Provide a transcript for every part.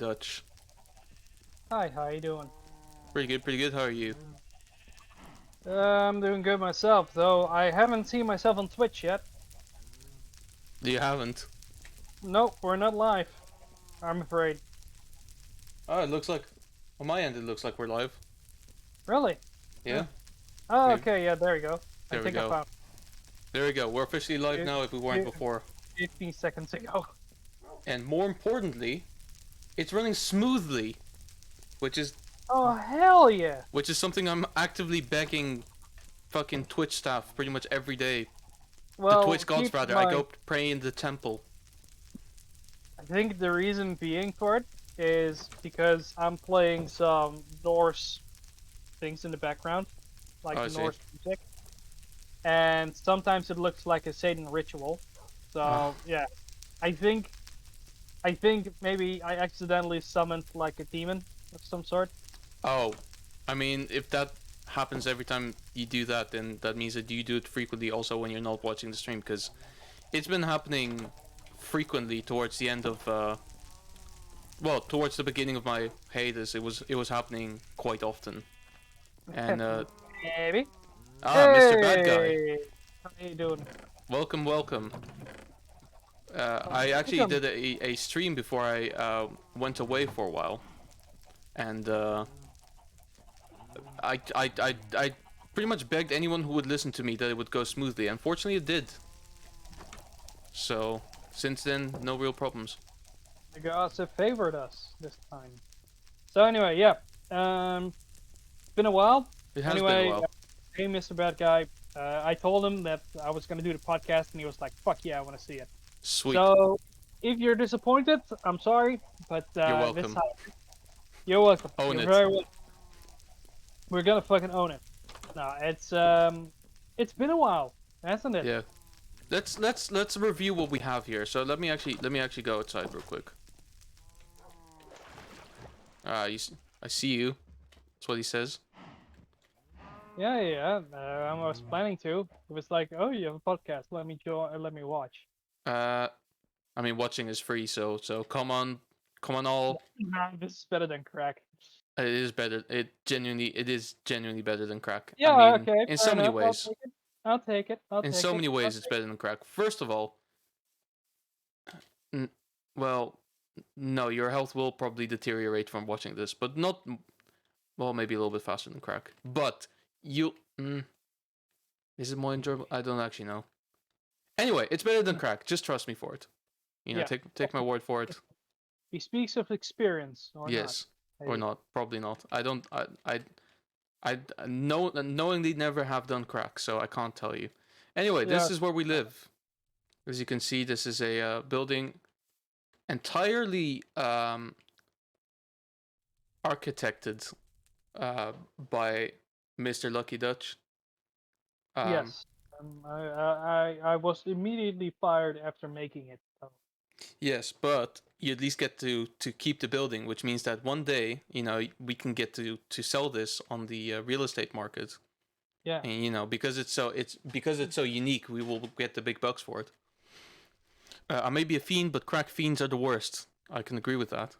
Dutch. Hi, how you doing? Pretty good, pretty good. How are you? I'm doing good myself, though I haven't seen myself on Twitch yet. You haven't? Nope, we're not live. I'm afraid. Oh, it looks like on my end it looks like we're live. Really? Yeah, Huh. Oh, maybe. okay, yeah, there you go. I There we think I go. found There we go. We're officially live it now if we weren't before. 15 seconds ago. And more importantly, it's running smoothly, which is Oh, hell yeah! something I'm actively begging fucking Twitch staff pretty much every day. The Well, Twitch gods keep in rather. I mind, go pray in the temple. I think the reason being for it is because I'm playing some Norse things in the background, Oh, like I see. Norse music, and sometimes it looks like a Satan ritual. So, yeah, I think I think maybe I accidentally summoned like a demon of some sort. Oh, I mean, if that happens every time you do that, then that means that you do it frequently also when you're not watching the stream, because it's been happening frequently towards the end of well, towards the beginning of my hiatus. It was happening quite often. And Maybe. Mr. Bad Guy, Hey, how you doing? welcome, welcome. I actually Welcome. did a stream before I went away for a while, and I pretty much begged anyone who would listen to me that it would go smoothly. Unfortunately, it did. So since then, no real problems. The gods have favored us this time. So anyway, yeah. It's been a while. It has been a Anyway, while. hey, Mr. Bad Guy. I told him that I was gonna do the podcast, and he was like, "Fuck yeah, I want to see it." Sweet. So if you're disappointed, I'm sorry, but You're this welcome. time you're welcome. Own You're it. very welcome. We're gonna fucking own it. No, it's been a while, hasn't it? Yeah. Let's review what we have here. So let me actually go outside real quick. I see you. That's what he says. Yeah, yeah. I was planning to. It was like, oh, you have a podcast. Let me join. Let me watch. Uh, I mean, watching is free, so come on all. Nah, this is better than crack. It is better. It is genuinely better than crack. I Yeah, mean, okay, in fair so many enough. I'll ways. take it. I'll take it. I'll In take so it. many I'll ways, it's take better than crack. First of all, n- well, no, your health will probably deteriorate from watching this, but not. Well, maybe a little bit faster than crack. But you, is it more enjoyable? I don't actually know. Anyway, it's better than it. crack. Just trust me for it. You know, Yeah. take my word for it. He speaks of experience or not. Yes, or Hey. not. Probably not. I don't. I know knowingly never have done crack, so I can't tell you. Anyway, Yeah. this is where we live. As you can see, this is a building entirely architected by Mr. LuckyDutch. Um, Yes. I was immediately fired after making it. So. yes, but you at least get to keep the building, which means that one day, we can get to sell this on the real estate market. Yeah. And because it's so unique, we will get the big bucks for it. I may be a fiend, but crack fiends are the worst. I can agree with that.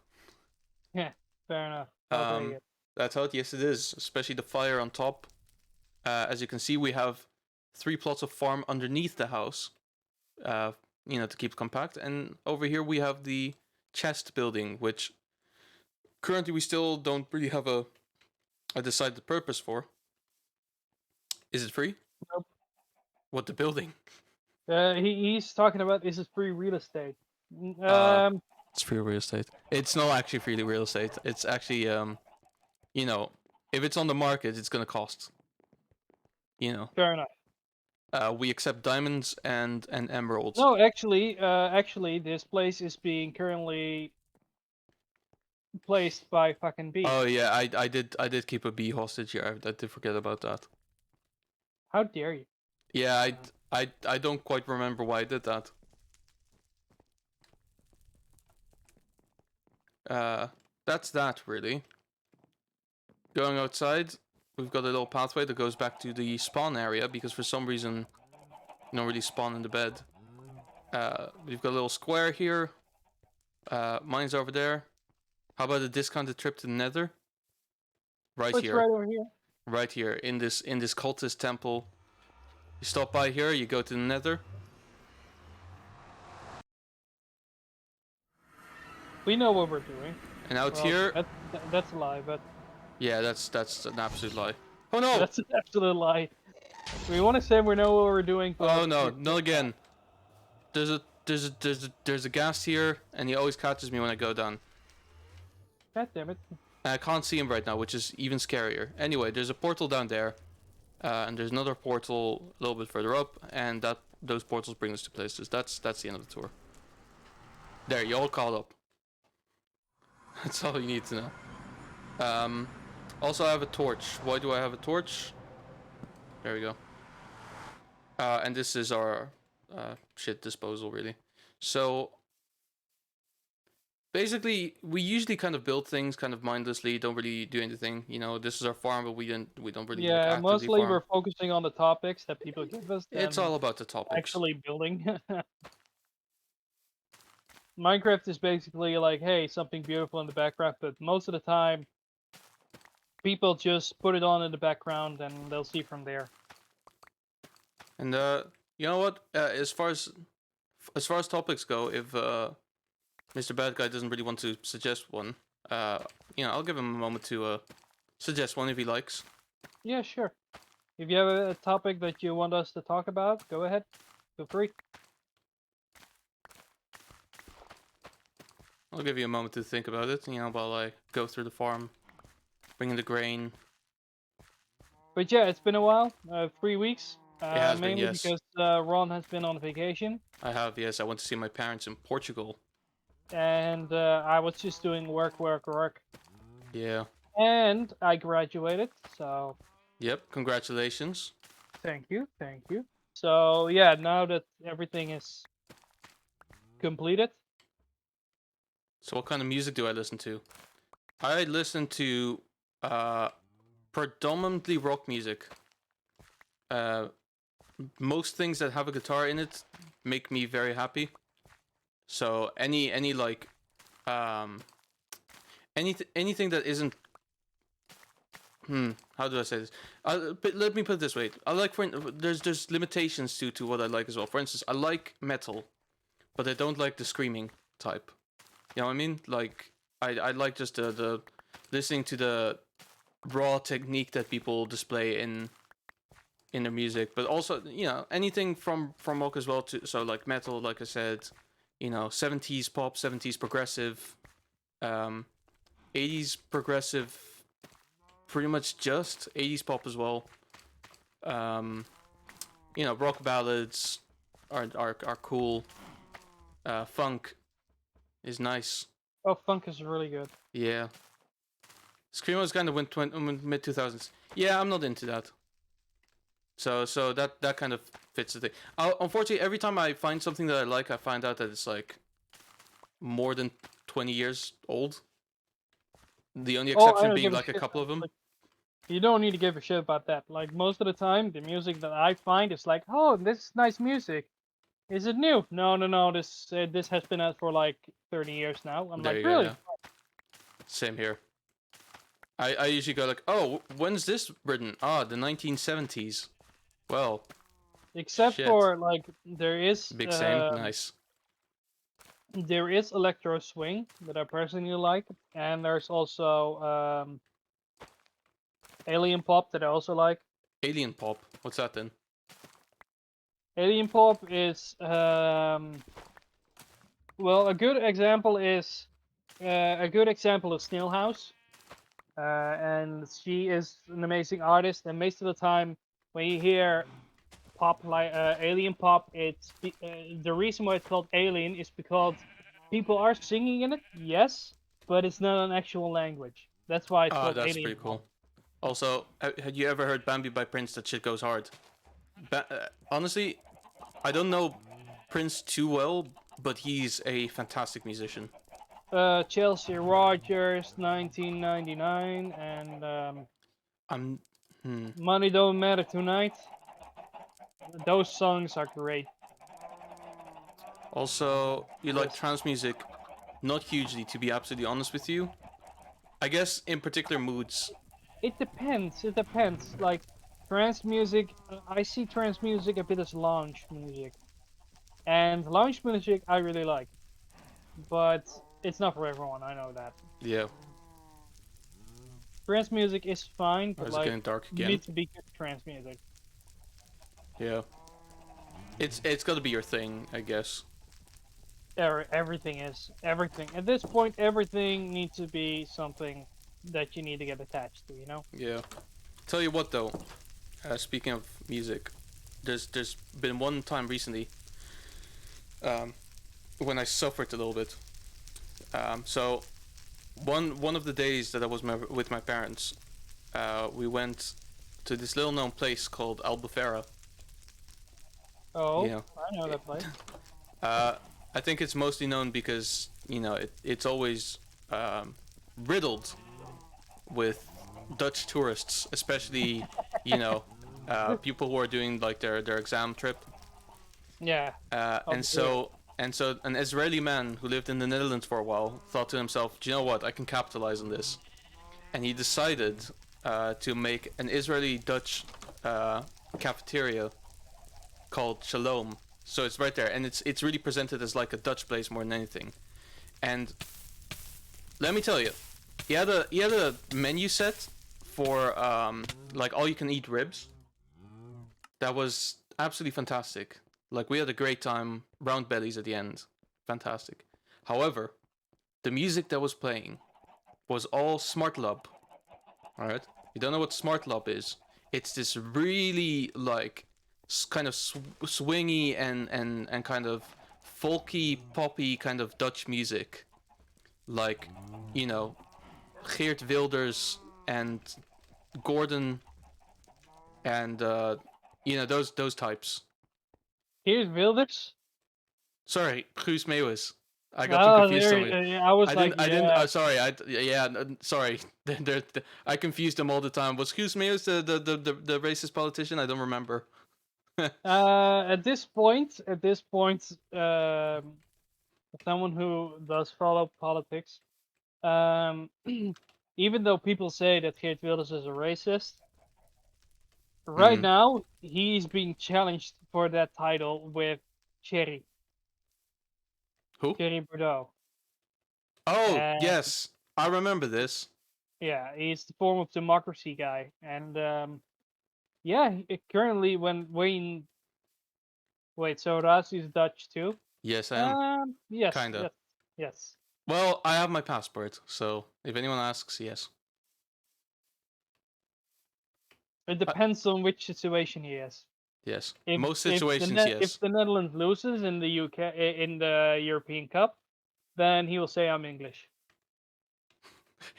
Yeah. Fair enough. I'll take Um, it. that's how yes, it is. Especially the fire on top. As you can see, we have 3 plots of farm underneath the house. Uh, to keep it compact. And over here we have the chest building, which currently we still don't really have a decided purpose for. Is it free? Nope. What, the building? He's talking about is it free real estate? Uh, it's free real estate. It's not actually free real estate. It's actually you know, if it's on the market, it's gonna cost. Fair enough. We accept diamonds and emeralds. No, actually, this place is being currently placed by fucking bees. Oh yeah, I did keep a bee hostage here. I did forget about that. How dare you? Yeah, I don't quite remember why I did that. Uh, that's that really. Going outside, we've got a little pathway that goes back to the spawn area because for some reason you don't really spawn in the bed. We've got a little square here. Mine's over there. How about a discounted trip to the Nether? Right It's here. right over here. Right here in this cultist temple. You stop by here, you go to the Nether. We know what we're doing. And out Well, here, that's a lie, but yeah, that's an absolute lie. Oh no! that's an absolute lie. We want to say we know what we're doing, but Oh no, not again. There's a ghast here, and he always catches me when I go down. God damn it. And I can't see him right now, which is even scarier. Anyway, there's a portal down there, and there's another portal a little bit further up, and those portals bring us to places. That's the end of the tour. There, you all caught up. That's all you need to know. Also, I have a torch. Why do I have a torch? There we go. And this is our shit disposal, really. So basically, we usually kind of build things kind of mindlessly, don't really do anything. You know, this is our farm, but we don't really like, Yeah, actively mostly farm. we're focusing on the topics that people give us. It's all about the topics. Actually building. Minecraft is basically like, hey, something beautiful in the background, but most of the time, people just put it on in the background and they'll see from there. And you know what? As far as topics go, if Mr. Bad Guy doesn't really want to suggest one, I'll give him a moment to suggest one if he likes. Yeah, sure. If you have a topic that you want us to talk about, go ahead. Feel free. I'll give you a moment to think about it, while I go through the farm, bring in the grain. But yeah, it's been a while. 3 weeks. It has been, mainly yes. because Ron has been on vacation. I have, yes. I went to see my parents in Portugal. And I was just doing work. Yeah. And I graduated, so... Yep, congratulations. Thank you. So yeah, now that everything is completed. So what kind of music do I listen to? I listen to predominantly rock music. Most things that have a guitar in it make me very happy. So any like anything that isn't how do I say this? But let me put it this way. I like there's limitations to what I like as well. For instance, I like metal, but I don't like the screaming type. You know what I mean? Like I like just the listening to the raw technique that people display in their music, but also anything from rock as well. So like metal, like I said, 70s pop, 70s progressive, 80s progressive, pretty much just 80s pop as well. Rock ballads are cool. Funk is nice. Oh, funk is really good. Yeah. Screamo is kind of went mid 2000s. Yeah, I'm not into that. So that kind of fits the thing. Unfortunately, every time I find something that I like, I find out that it's like more than 20 years old. The only exception being like a couple of them. Like, you don't need to give a shit about that. Like most of the time, the music that I find is like, oh, this is nice music. Is it new? No. This has been out for like 30 years now. I'm There like, you really? go, yeah. Same here. I usually go like, oh, when's this written? The 1970s. Well, except shit. for like there is Big Same, nice. There is electro swing that I personally like, and there's also alien pop that I also like. Alien pop, what's that then? Alien pop is well, a good example is Snail House, and she is an amazing artist. And most of the time, when you hear pop like alien pop, it's the reason why it's called alien is because people are singing in it, yes, but it's not an actual language. That's why it's called That's alien pretty cool. pop. Also, had you ever heard Bambi by Prince? That shit goes hard. Honestly, I don't know Prince too well, but he's a fantastic musician. Chelsea Rogers, 1999, and Money Don't Matter Tonight. Those songs are great. Also, you like trance music? Not hugely, to be absolutely honest with you. I guess in particular moods. It depends. It depends. Like trance music, I see trance music a bit as lounge music, and lounge music I really like, but it's not for everyone. I know that. Yeah. Trance music is fine, Or but is it like getting dark you again? need to be good trance music. Yeah. It's got to be your thing, I guess. Everything is everything at this point. Everything needs to be something that you need to get attached to. You know. Yeah. Tell you what though, speaking of music, there's been one time recently um, when I suffered a little bit. So one of the days that I was with my parents, we went to this little known place called Albufera. You Oh, know, I know it, that place. uh, I think it's mostly known because it's always riddled with Dutch tourists, especially you know people who are doing like their exam trip. Yeah. Uh, and Albufeira. so and so an Israeli man who lived in the Netherlands for a while thought to himself, "Do you know what? I can capitalize on this." And he decided to make an Israeli Dutch cafeteria called Shalom. So it's right there, and it's really presented as like a Dutch place more than anything. And let me tell you, he had a menu set for like all you can eat ribs. That was absolutely fantastic. Like we had a great time, round bellies at the end, fantastic. However, the music that was playing was all smart lub. All right, you don't know what smart lub is? It's this really like kind of swingy and kind of folky poppy kind of Dutch music, like you know Geert Wilders and Gordon and those types. Here's Wilders. Sorry, Guus Meeuwis. I got them Oh, confused. there. Somebody. I was I like, didn't. I didn't. yeah. Sorry. Yeah. Sorry. I confused them all the time. Was Guus Meeuwis the racist politician? I don't remember. At this point, someone who does follow politics, um, even though people say that Geert Wilders is a racist, right Mm. now he's being challenged for that title with Thierry Who? Thierry Bordeaux, Oh and yes, I remember this. yeah, he's the form of democracy guy, and yeah, currently when Wayne wait, so Ras is Dutch too. Yes, I am. Yes, Kinda. yes, yes. Well, I have my passport, so if anyone asks, yes. It I, depends on which situation he is. yes. If Most if the situations, if yes. the Netherlands loses in the in the European Cup, then he will say I'm English.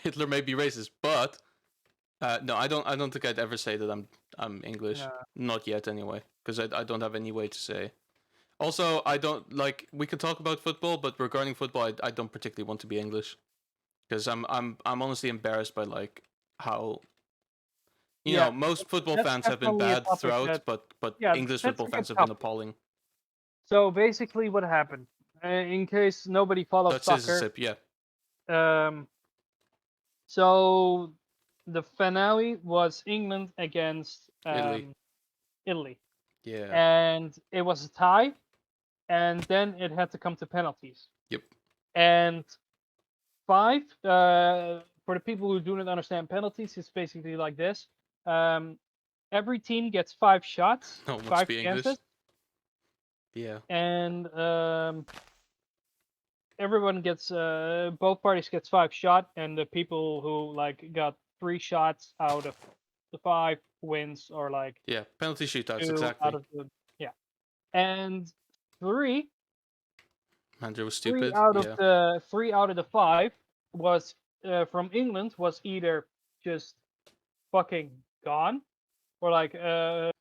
Hitler may be racist, but no, I don't. I don't think I'd ever say that I'm English. No. Not yet, anyway, because I don't have any way to say. Also, I don't like. We could talk about football, but regarding football, I don't particularly want to be English because I'm honestly embarrassed by like how Yeah, most football that's fans have been definitely a bad topic throughout, that. but Yeah, English that's football a good fans have been topic. appalling. So basically, what happened? In case nobody follows Dutch soccer, citizenship, yeah. um, so the finale was England against Italy, Italy, yeah. and it was a tie, and then it had to come to penalties. Yep. And five, for the people who do not understand penalties, it's basically like this. Um, every team gets 5 shots, No one wants to five be English. chances, Yeah. and everyone gets both parties gets 5 shot, and the people who like got 3 shots out of the five wins, or like Yeah. Penalty shootouts, 2 out exactly. of the yeah, and three Andrew was three stupid. out of Yeah. the 5 was from England, was either just fucking gone, or like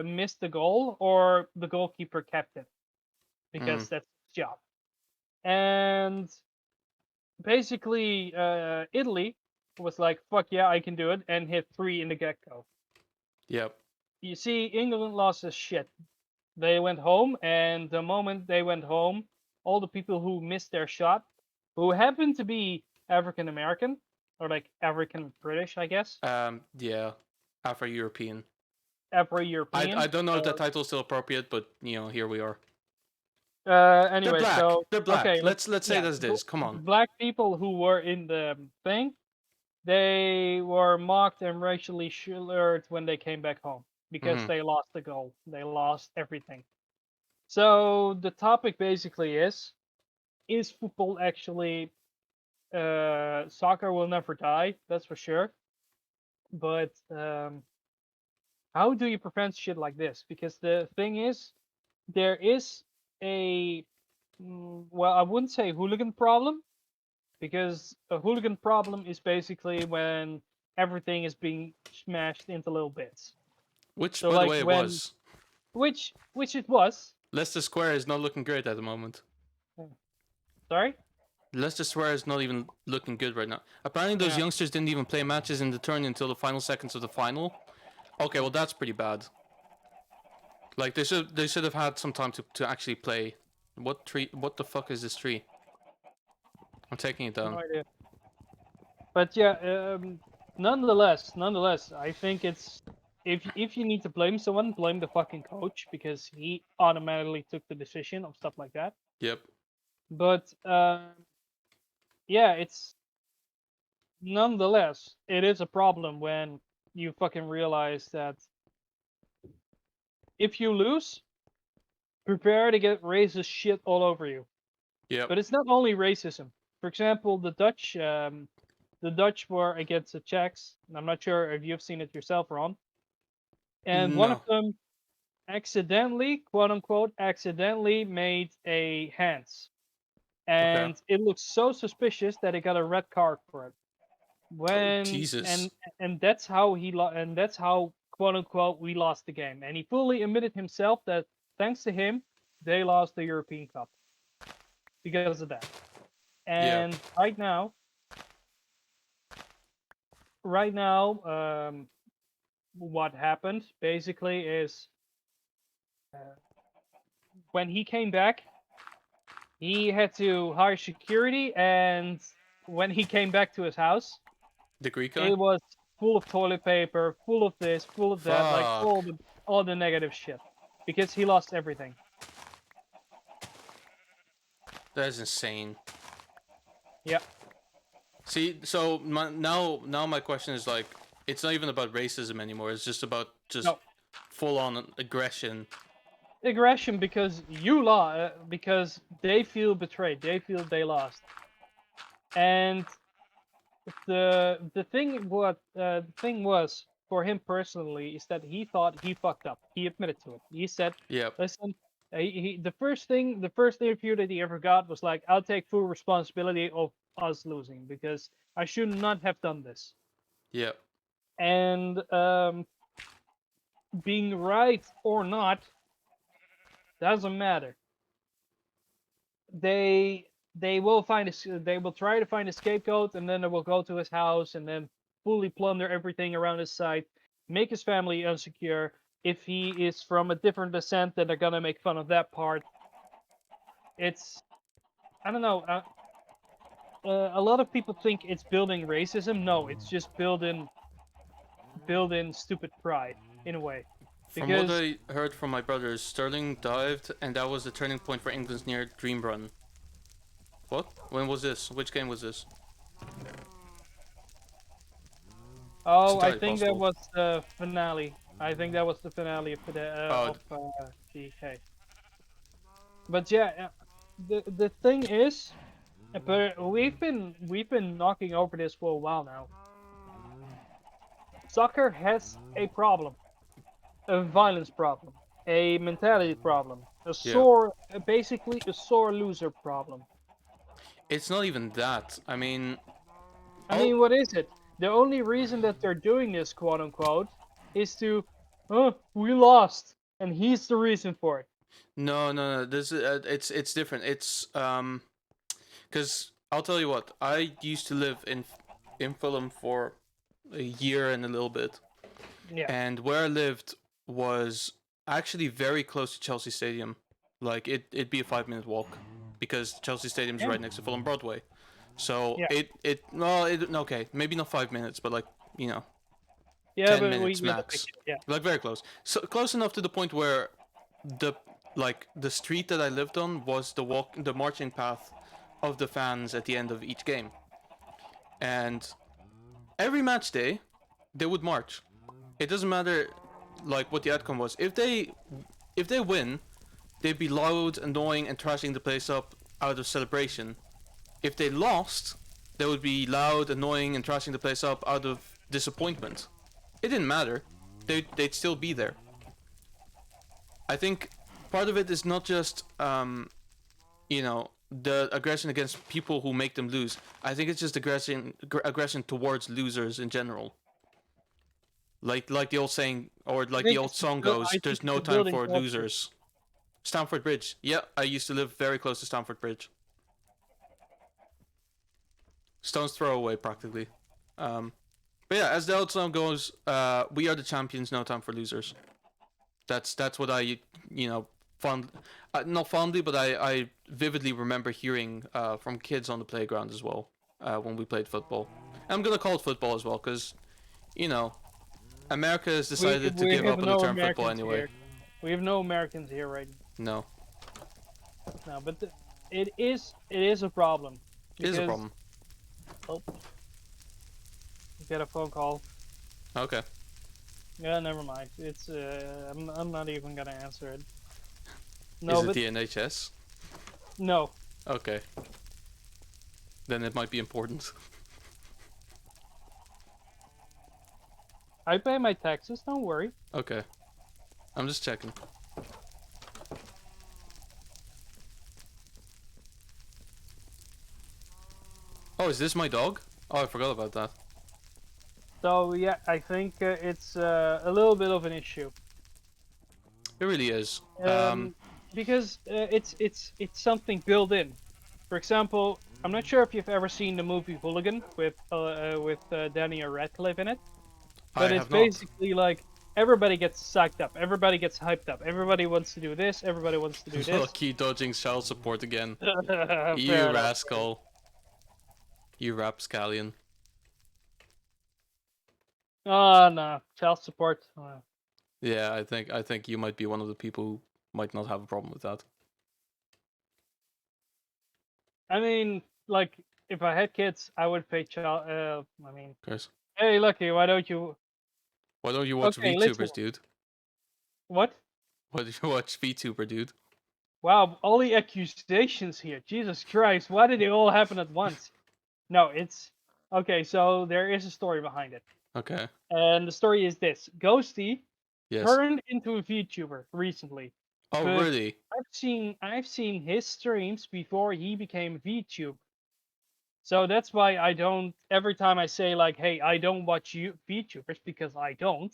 missed the goal, or the goalkeeper kept it Mm. because that's his job. And basically, Italy was like, "Fuck yeah, I can do it," and hit three in the get go. Yep. You see, England lost his shit. They went home, and the moment they went home, all the people who missed their shot, who happened to be African American, or like African British, I guess. Yeah, Afro-European. Afro-European. I don't know if that title is still appropriate, but here we are. They're Anyway, black. so They're okay, black. Let's say it as it is. Come on. black people who were in the thing, they were mocked and racially slurred when they came back home because Mhm. they lost the goal. They lost everything. So the topic basically is football actually soccer will never die, that's for sure. But how do you prevent shit like this? Because the thing is, there is a well, I wouldn't say hooligan problem, because a hooligan problem is basically when everything is being smashed into little bits. Which, So by the like way, it when was. which it was. Leicester Square is not looking great at the moment. Sorry? Leicester Square is not even looking good right now. Apparently, those Yeah. youngsters didn't even play matches in the tournament until the final seconds of the final. Okay, well that's pretty bad. Like they should have had some time to actually play. What tree? What the fuck is this tree? I'm taking it No down. idea. But yeah, nonetheless, I think it's if you need to blame someone, blame the fucking coach because he automatically took the decision of stuff like that. Yep. But yeah, it's nonetheless it is a problem when you fucking realize that if you lose, prepare to get racist shit all over you. Yep. But it's not only racism. For example, the Dutch were against the Czechs, and I'm not sure if you've seen it yourself, Ron. And one of No. them accidentally, quote unquote, accidentally made a hands, Okay. and it looks so suspicious that he got a red card for it. Oh When Jesus. and that's how and that's how quote unquote we lost the game. And he fully admitted himself that thanks to him, they lost the European Cup because of that. Yeah. And right now, what happened basically is uh, when he came back, he had to hire security, and when he came back to his house, The Greek guy. it was full of toilet paper, full of this, full of that, like Fuck. all the negative shit, because he lost everything. That is insane. Yeah. See, so now my question is like, it's not even about racism anymore. It's just about just No full on aggression. aggression because you lost, because they feel betrayed, they feel they lost, and the thing was for him personally is that he thought he fucked up. He admitted to it. He said, Yep. "Listen, the first interview that he ever got was like, I'll take full responsibility of us losing because I should not have done this." Yep. And being right or not doesn't matter. They they will they will try to find a scapegoat, and then they will go to his house and then fully plunder everything around his site, make his family insecure. If he is from a different descent, then they're gonna make fun of that part. It's I don't know. A lot of people think it's building racism. No, it's just building stupid pride in a way, From what because I heard from my brothers, Sterling dived, and that was the turning point for England's near dream run. What? When was this? Which game was this? It's oh, I entirely think that possible. was the finale. I think that was the finale of Oh, GK. But yeah, the thing is, but we've been knocking over this for a while now. Soccer has a problem, a violence problem, a mentality problem, yeah. basically a sore loser problem. It's not even that. I mean, I all mean, what is it? The only reason that they're doing this, quote unquote, is to, oh, we lost, and he's the reason for it. no. This it's different. It's because I'll tell you what. I used to live in Fulham for a year and a little bit, Yeah. and where I lived was actually very close to Chelsea Stadium. Like it'd be a 5-minute walk because Chelsea Stadium's Yeah. right next to Fulham Broadway. So Yeah. okay, maybe not 5 minutes, but like, Yeah, 10 but we minutes get the max. picture. Yeah. Like very close. So close enough to the point where the the street that I lived on was the marching path of the fans at the end of each game. And every match day they would march. It doesn't matter like what the outcome was. If they win, they'd be loud, annoying, and trashing the place up out of celebration. If they lost, they would be loud, annoying, and trashing the place up out of disappointment. It didn't matter. They'd still be there. I think part of it is not just the aggression against people who make them lose. I think it's just aggression towards losers in general. Like the old saying, or like the old song goes, I think "There's it's no the time building for culture. losers." Stamford Bridge. Yeah, I used to live very close to Stamford Bridge. Stone's throw away, practically. But yeah, as the old song goes, "We are the champions. No time for losers." That's what I fond, not fondly, but I vividly remember hearing from kids on the playground as well when we played football. And I'm gonna call it football as well because you know America has decided to We give have up on the no term football Americans anyway. here. We have no Americans here right No, now, but it is a problem it is a because problem. oh, we get a phone call. Okay, Yeah, never mind. It's I'm not even gonna answer it. is No, it but the NHS? no. Okay, then it might be important. I pay my taxes. Don't worry. Okay, I'm just checking. Oh, is this my dog? Oh, I forgot about that. So yeah, I think it's a little bit of an issue. It really is. Because it's something built in. For example, I'm not sure if you've ever seen the movie Hooligan with Daniel Radcliffe in it, I but it's have not. basically like everybody gets psyched up, everybody gets hyped up, everybody wants to do this, everybody wants to do this. Lucky dodging child support again. Fair You enough. rascal. You rapscallion. Oh no, child support. Yeah, I think you might be one of the people who might not have a problem with that. I mean, like if I had kids, I would pay child. I mean, Chris, hey, Lucky, why don't you? why don't you watch Okay, let's. VTubers, dude? What? Why do you watch VTuber, dude? Wow, all the accusations here. Jesus Christ, why did they all happen at once? No, it's okay. So there is a story behind it, Okay. and the story is this: Ghosty Yes. turned into a VTuber recently, Oh, but really? I've seen his streams before he became a VTuber. So that's why I don't. Every time I say like, "Hey, I don't watch you VTubers," because I don't,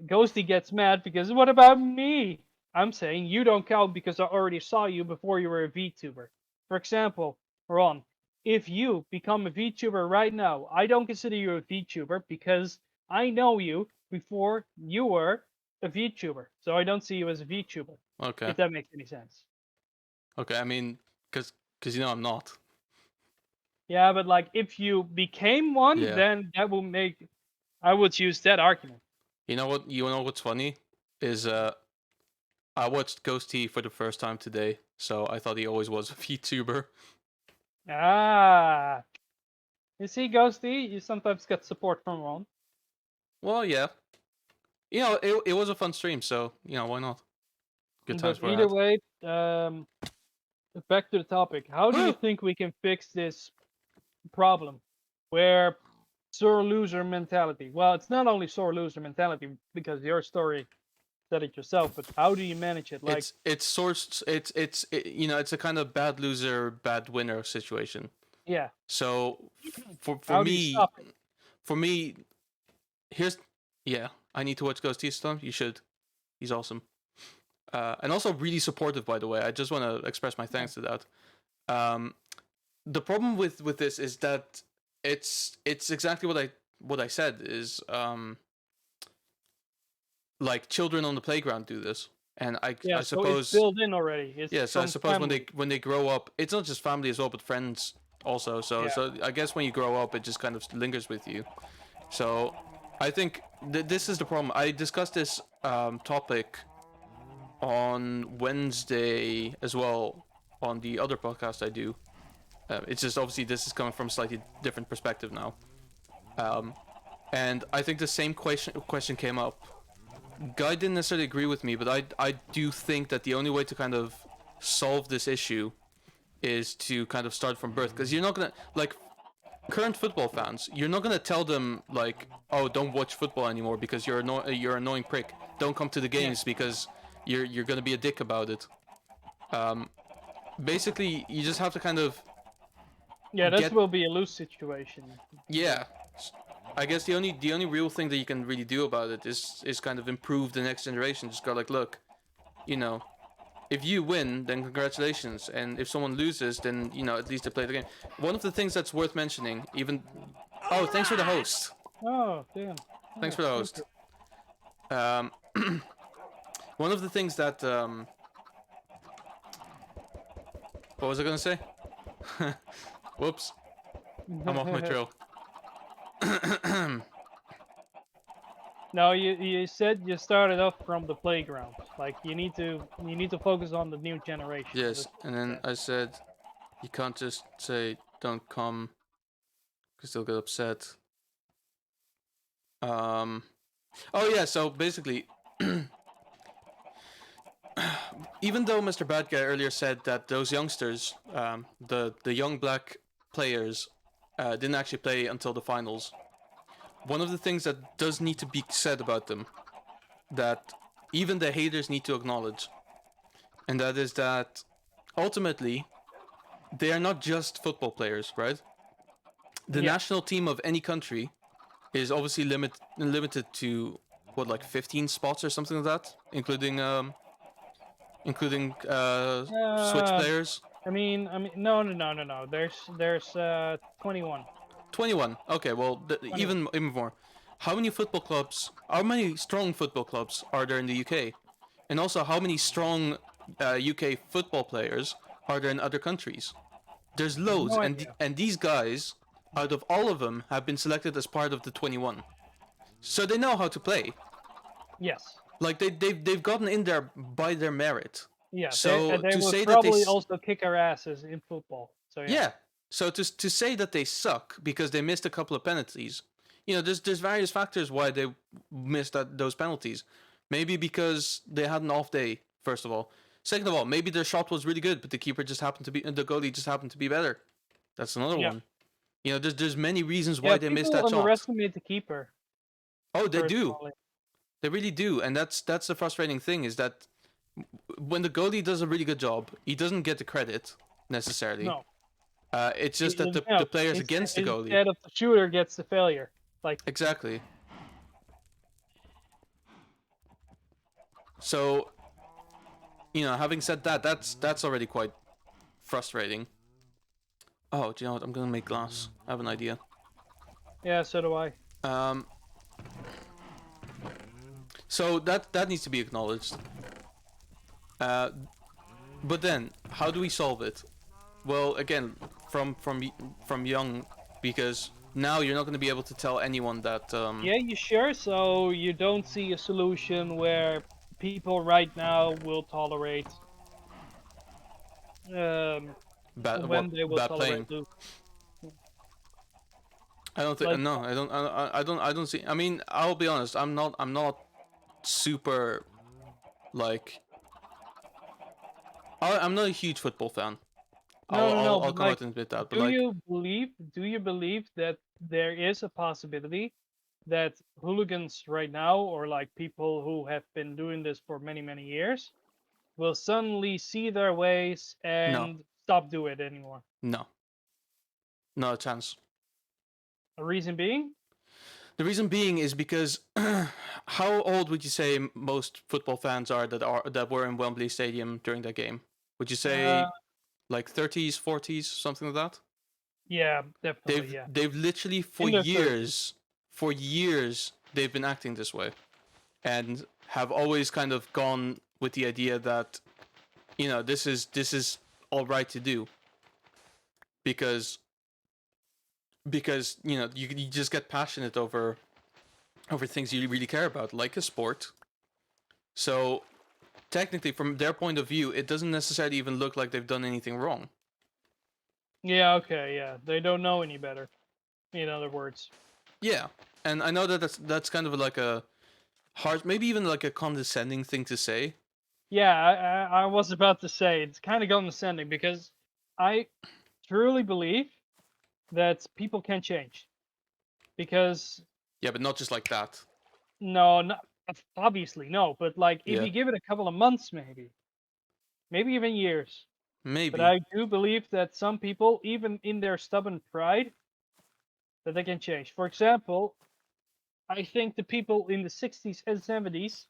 Ghosty gets mad because what about me? I'm saying you don't count because I already saw you before you were a VTuber. For example, Ron, if you become a VTuber right now, I don't consider you a VTuber because I know you before you were a VTuber. So I don't see you as a VTuber, Okay. if that makes any sense. Okay. I mean, cause I'm not. Yeah, but like if you became one, Yeah. then that will make I would use that argument. You know what? You know what's funny is I watched Ghost T for the first time today, so I thought he always was a VTuber. Ah, you see, Ghosty, you sometimes get support from Ron. Well, yeah. It was a fun stream, so why not? Good times But were either had. way, back to the topic. How do you think we can fix this problem where sore loser mentality? Well, it's not only sore loser mentality because your story said it yourself, but how do you manage it? Like, It's sourced. It's a kind of bad loser, bad winner situation. yeah, So for how do you me, stop it? for me, here's yeah. I need to watch Ghost T Storm. You should. He's awesome. And also really supportive, by the way. I just want to express my thanks to that. Um, the problem with this is that it's exactly what I said is like children on the playground do this, and I Yeah, I so it's suppose built in already. It's yes, I from suppose when family. they grow up, it's not just family as well, but friends also. So Yeah. so I guess when you grow up, it just kind of lingers with you. So I think this is the problem. I discussed this topic on Wednesday as well on the other podcast I do. It's just obviously this is coming from a slightly different perspective now. And I think the same question came up. Guy didn't necessarily agree with me, but I do think that the only way to kind of solve this issue is to kind of start from birth, because you're not gonna, like, current football fans, you're not gonna tell them like, oh, don't watch football anymore because you're an annoying prick. Don't come to the games because you're gonna be a dick about it. Basically, you just have to kind of Yeah, that will be a lose situation. yeah. I guess the only real thing that you can really do about it is kind of improve the next generation. Just go like, look, you know, if you win, then congratulations, and if someone loses, then at least they play the game. One of the things that's worth mentioning, even thanks for the host. Oh, damn. Thanks for the host. One of the things that what was I gonna say? Whoops, I'm off my trail. No, you said you started off from the playground. Like you need to focus on the new generation. Yes, and then I said you can't just say don't come because they'll get upset. Oh yeah, so basically, even though Mr. Bad Guy earlier said that those youngsters, the young black players, didn't actually play until the finals, one of the things that does need to be said about them, that even the haters need to acknowledge, and that is that ultimately they are not just football players, right? The national team of any country is obviously limited to what, like 15 spots or something like that, including switch players. I mean, no. There's 21. 21. Okay, well, even more. How many strong football clubs are there in the UK? And also, how many strong UK football players are there in other countries? There's loads, No and these guys, out of all of them, have been selected as part of the 21. So they know how to play. Yes. Like they've gotten in there by their merit. Yeah. So they to will say probably that also kick our asses in football. So yeah. So to say that they suck because they missed a couple of penalties, there's various factors why they missed those penalties. Maybe because they had an off day, first of all. Second of all, maybe their shot was really good, but the goalie just happened to be better. That's another one. There's many reasons why they missed that shot. People underestimate the keeper. Oh, they do. They really do, and that's the frustrating thing, is that when the goalie does a really good job, he doesn't get the credit necessarily. No. It's just that the players against the goalie. Instead of the shooter gets the failure. Like exactly. So, having said that, that's already quite frustrating. Oh, do you know what? I'm gonna make glass. I have an idea. Yeah, so do I. So that needs to be acknowledged. But then, how do we solve it? Well, again, from young, because now you're not going to be able to tell anyone that. Yeah, you sure? So you don't see a solution where people right now will tolerate when they will tolerate Luke. I don't think no. I don't see. I mean, I'll be honest. I'm not super like. I'm not a huge football fan. I'll come out and admit that. But do you believe that there is a possibility that hooligans right now, or like people who have been doing this for many, many years, will suddenly see their ways and stop doing it anymore? No. Not a chance. A reason being? The reason being is because how old would you say most football fans are that were in Wembley Stadium during that game? Would you say like 30s, 40s, something like that? Yeah, definitely. They've literally for years they've been acting this way, and have always kind of gone with the idea that this is all right to do, because because you just get passionate over things you really care about, like a sport. So technically, from their point of view, it doesn't necessarily even look like they've done anything wrong. Yeah, okay, yeah. They don't know any better, in other words. Yeah, and I know that that's kind of like a harsh, maybe even like a condescending thing to say. Yeah, I was about to say, it's kind of condescending because I truly believe that people can change. Because, Yeah, but not just like that. no, not, obviously, no, but like, if Yeah, you give it a couple of months, maybe even years. But maybe. I do believe that some people, even in their stubborn pride, that they can change. For example, I think the people in the 60s and 70s,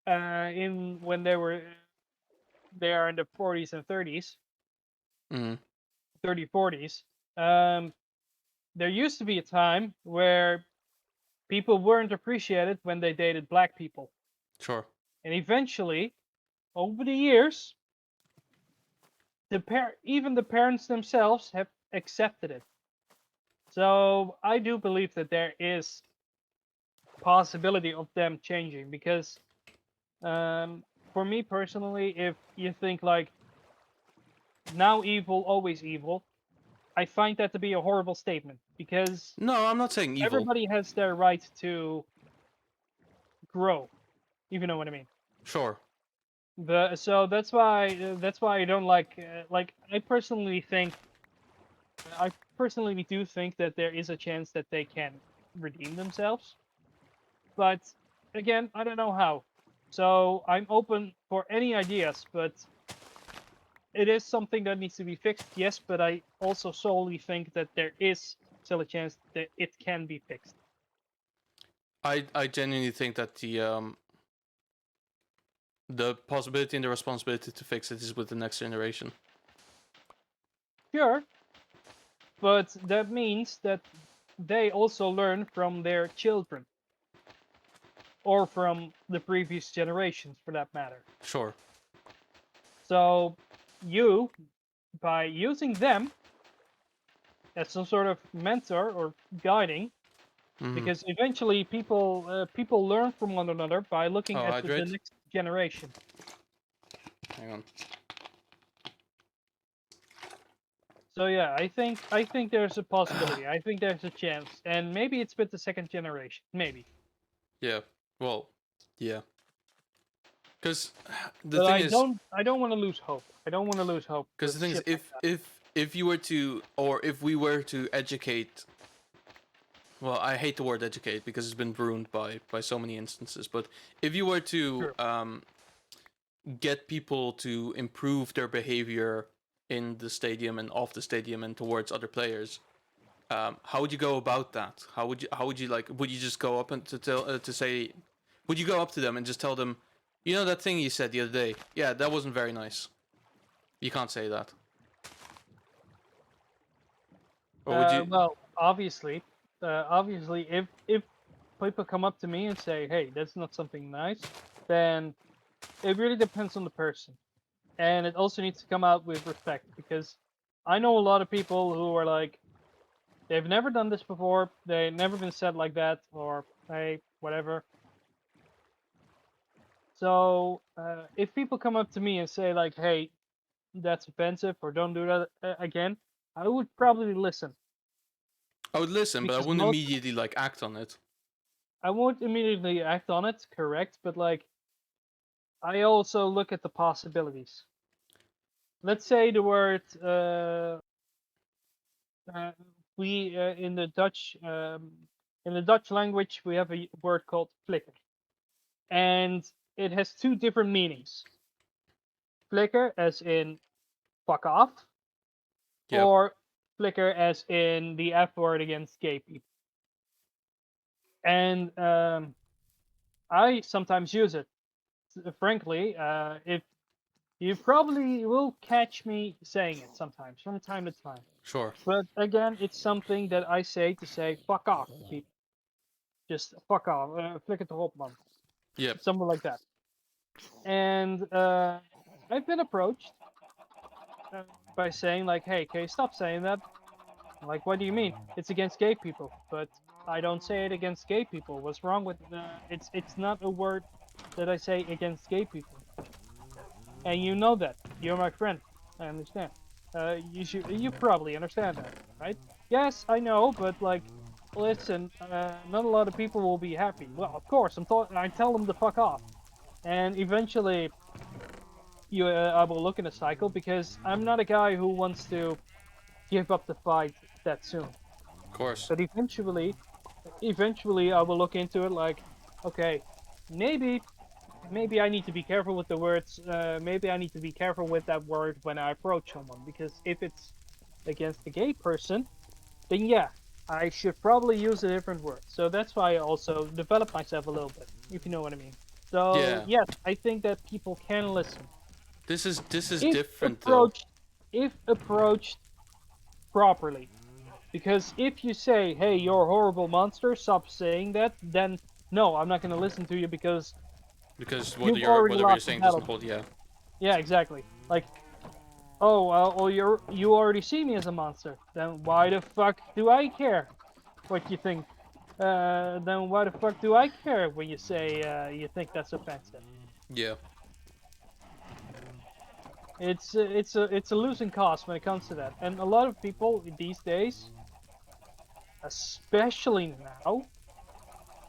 in when they are in the 40s and 30s, Mm, 30, 40s, um, there used to be a time where people weren't appreciated when they dated black people. sure. And eventually, over the years, even the parents themselves have accepted it. So I do believe that there is possibility of them changing because, um, for me personally, if you think like now evil, always evil, I find that to be a horrible statement because No, I'm not saying evil. everybody has their right to grow, if you know what I mean. Sure. So that's why I don't like I personally do think that there is a chance that they can redeem themselves, but again, I don't know how. So I'm open for any ideas, but it is something that needs to be fixed, yes, but I also solely think that there is still a chance that it can be fixed. I genuinely think that the possibility and the responsibility to fix it is with the next generation. Sure, but that means that they also learn from their children or from the previous generations for that matter. Sure. So you, by using them as some sort of mentor or guiding, Hmm. because eventually people learn from one another by looking Oh, at the hydrate. next generation. Hang on. So yeah, I think there's a possibility. I think there's a chance, and maybe it's with the second generation. Maybe, Yeah. Well, yeah. Because the but thing I is, don't. I don't want to lose hope. I don't want to lose hope because with the thing is, shit like that. if you were to, or if we were to educate, well, I hate the word educate because it's been ruined by so many instances. But if you were to True. get people to improve their behavior in the stadium and off the stadium and towards other players, how would you go about that? How would you like? Would you just go up and to say, would you go up to them and just tell them, that thing you said the other day? Yeah, that wasn't very nice. You can't say that. Or would you? Well, obviously, if people come up to me and say, "Hey, that's not something nice," then it really depends on the person, and it also needs to come out with respect because I know a lot of people who are like, they've never done this before, they've never been said like that, or hey, whatever. So if people come up to me and say like, "Hey, that's offensive," or "Don't do that again," I would probably listen I would listen, but I because wouldn't immediately like act on it. I won't immediately act on it, correct? But like, I also look at the possibilities. Let's say the word uh, we in the Dutch language we have a word called flicker, and it has two different meanings. Flicker as in fuck off, Yep. or flicker as in the F word against gay people. And I sometimes use it. Frankly, if you probably will catch me saying it sometimes from time to time. Sure. But again, it's something that I say to say fuck off to people. Just fuck off, flicker the hop man, Yep. something like that. And I've been approached uh, by saying like, "Hey, can you stop saying that?" Like, what do you mean? It's against gay people, but I don't say it against gay people. What's wrong with it's not a word that I say against gay people. And you know that. You're my friend. I understand. You probably understand that, right? Yes, I know, but like, listen, not a lot of people will be happy. Well, of course, I tell them to fuck off, and eventually, I will look in a cycle because I'm not a guy who wants to give up the fight that soon. Of course. But eventually, I will look into it like, okay, maybe I need to be careful with the words. Maybe I need to be careful with that word when I approach someone, because if it's against a gay person, then yeah, I should probably use a different word. So that's why I also develop myself a little bit, if you know what I mean. So Yeah. yes, I think that people can listen This is if different though. approached properly. Because if you say, "Hey, you're a horrible monster," stop saying that, then no, I'm not going to listen to you because Because you've already whatever you're lost the saying battle. doesn't hold. Yeah. Yeah, exactly. Like, oh, well, you already see me as a monster. Then why the fuck do I care what you think? Then why the fuck do I care when you say you think that's offensive? Yeah. It's a losing cause when it comes to that, and a lot of people these days, especially now,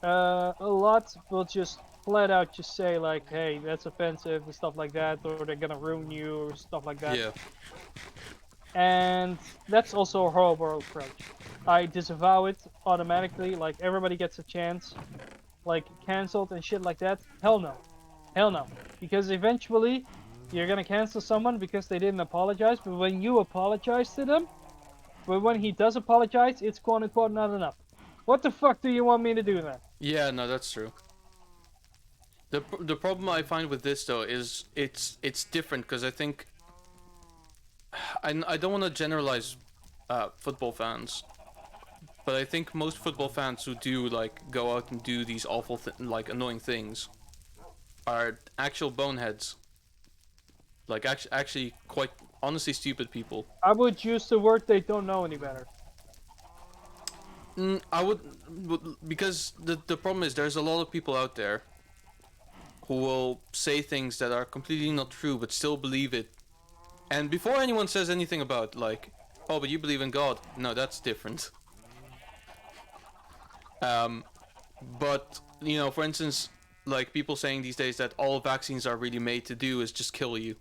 a lot will just flat out just say like, "Hey, that's offensive" and stuff like that, or they're gonna ruin you or stuff like that. Yeah. And that's also a horrible approach. I disavow it automatically. Like everybody gets a chance, like cancelled and shit like that. Hell no, hell no. Because eventually, you're gonna cancel someone because they didn't apologize. But when you apologize to them, but when he does apologize, it's quote unquote not enough. What the fuck do you want me to do then? Yeah. No, that's true. The problem I find with this though is it's different because I think I don't want to generalize football fans, but I think most football fans who do like go out and do these awful like annoying things are actual boneheads. Like actually quite honestly stupid people. I would use the word they don't know any better. I would because the problem is there's a lot of people out there who will say things that are completely not true but still believe it. And before anyone says anything about like, oh, but you believe in God, no, that's different. But you know, for instance, like people saying these days that all vaccines are really made to do is just kill you.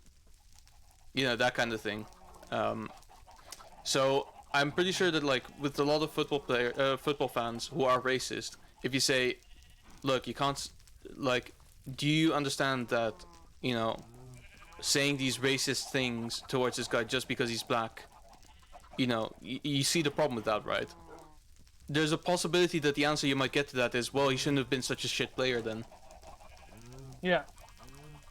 You know, that kind of thing. So I'm pretty sure that like with a lot of football fans who are racist, if you say, look, you can't, like, do you understand that, you know, saying these racist things towards this guy just because he's black, you know, you see the problem with that, right? There's a possibility that the answer you might get to that is, well, he shouldn't have been such a shit player then. Yeah.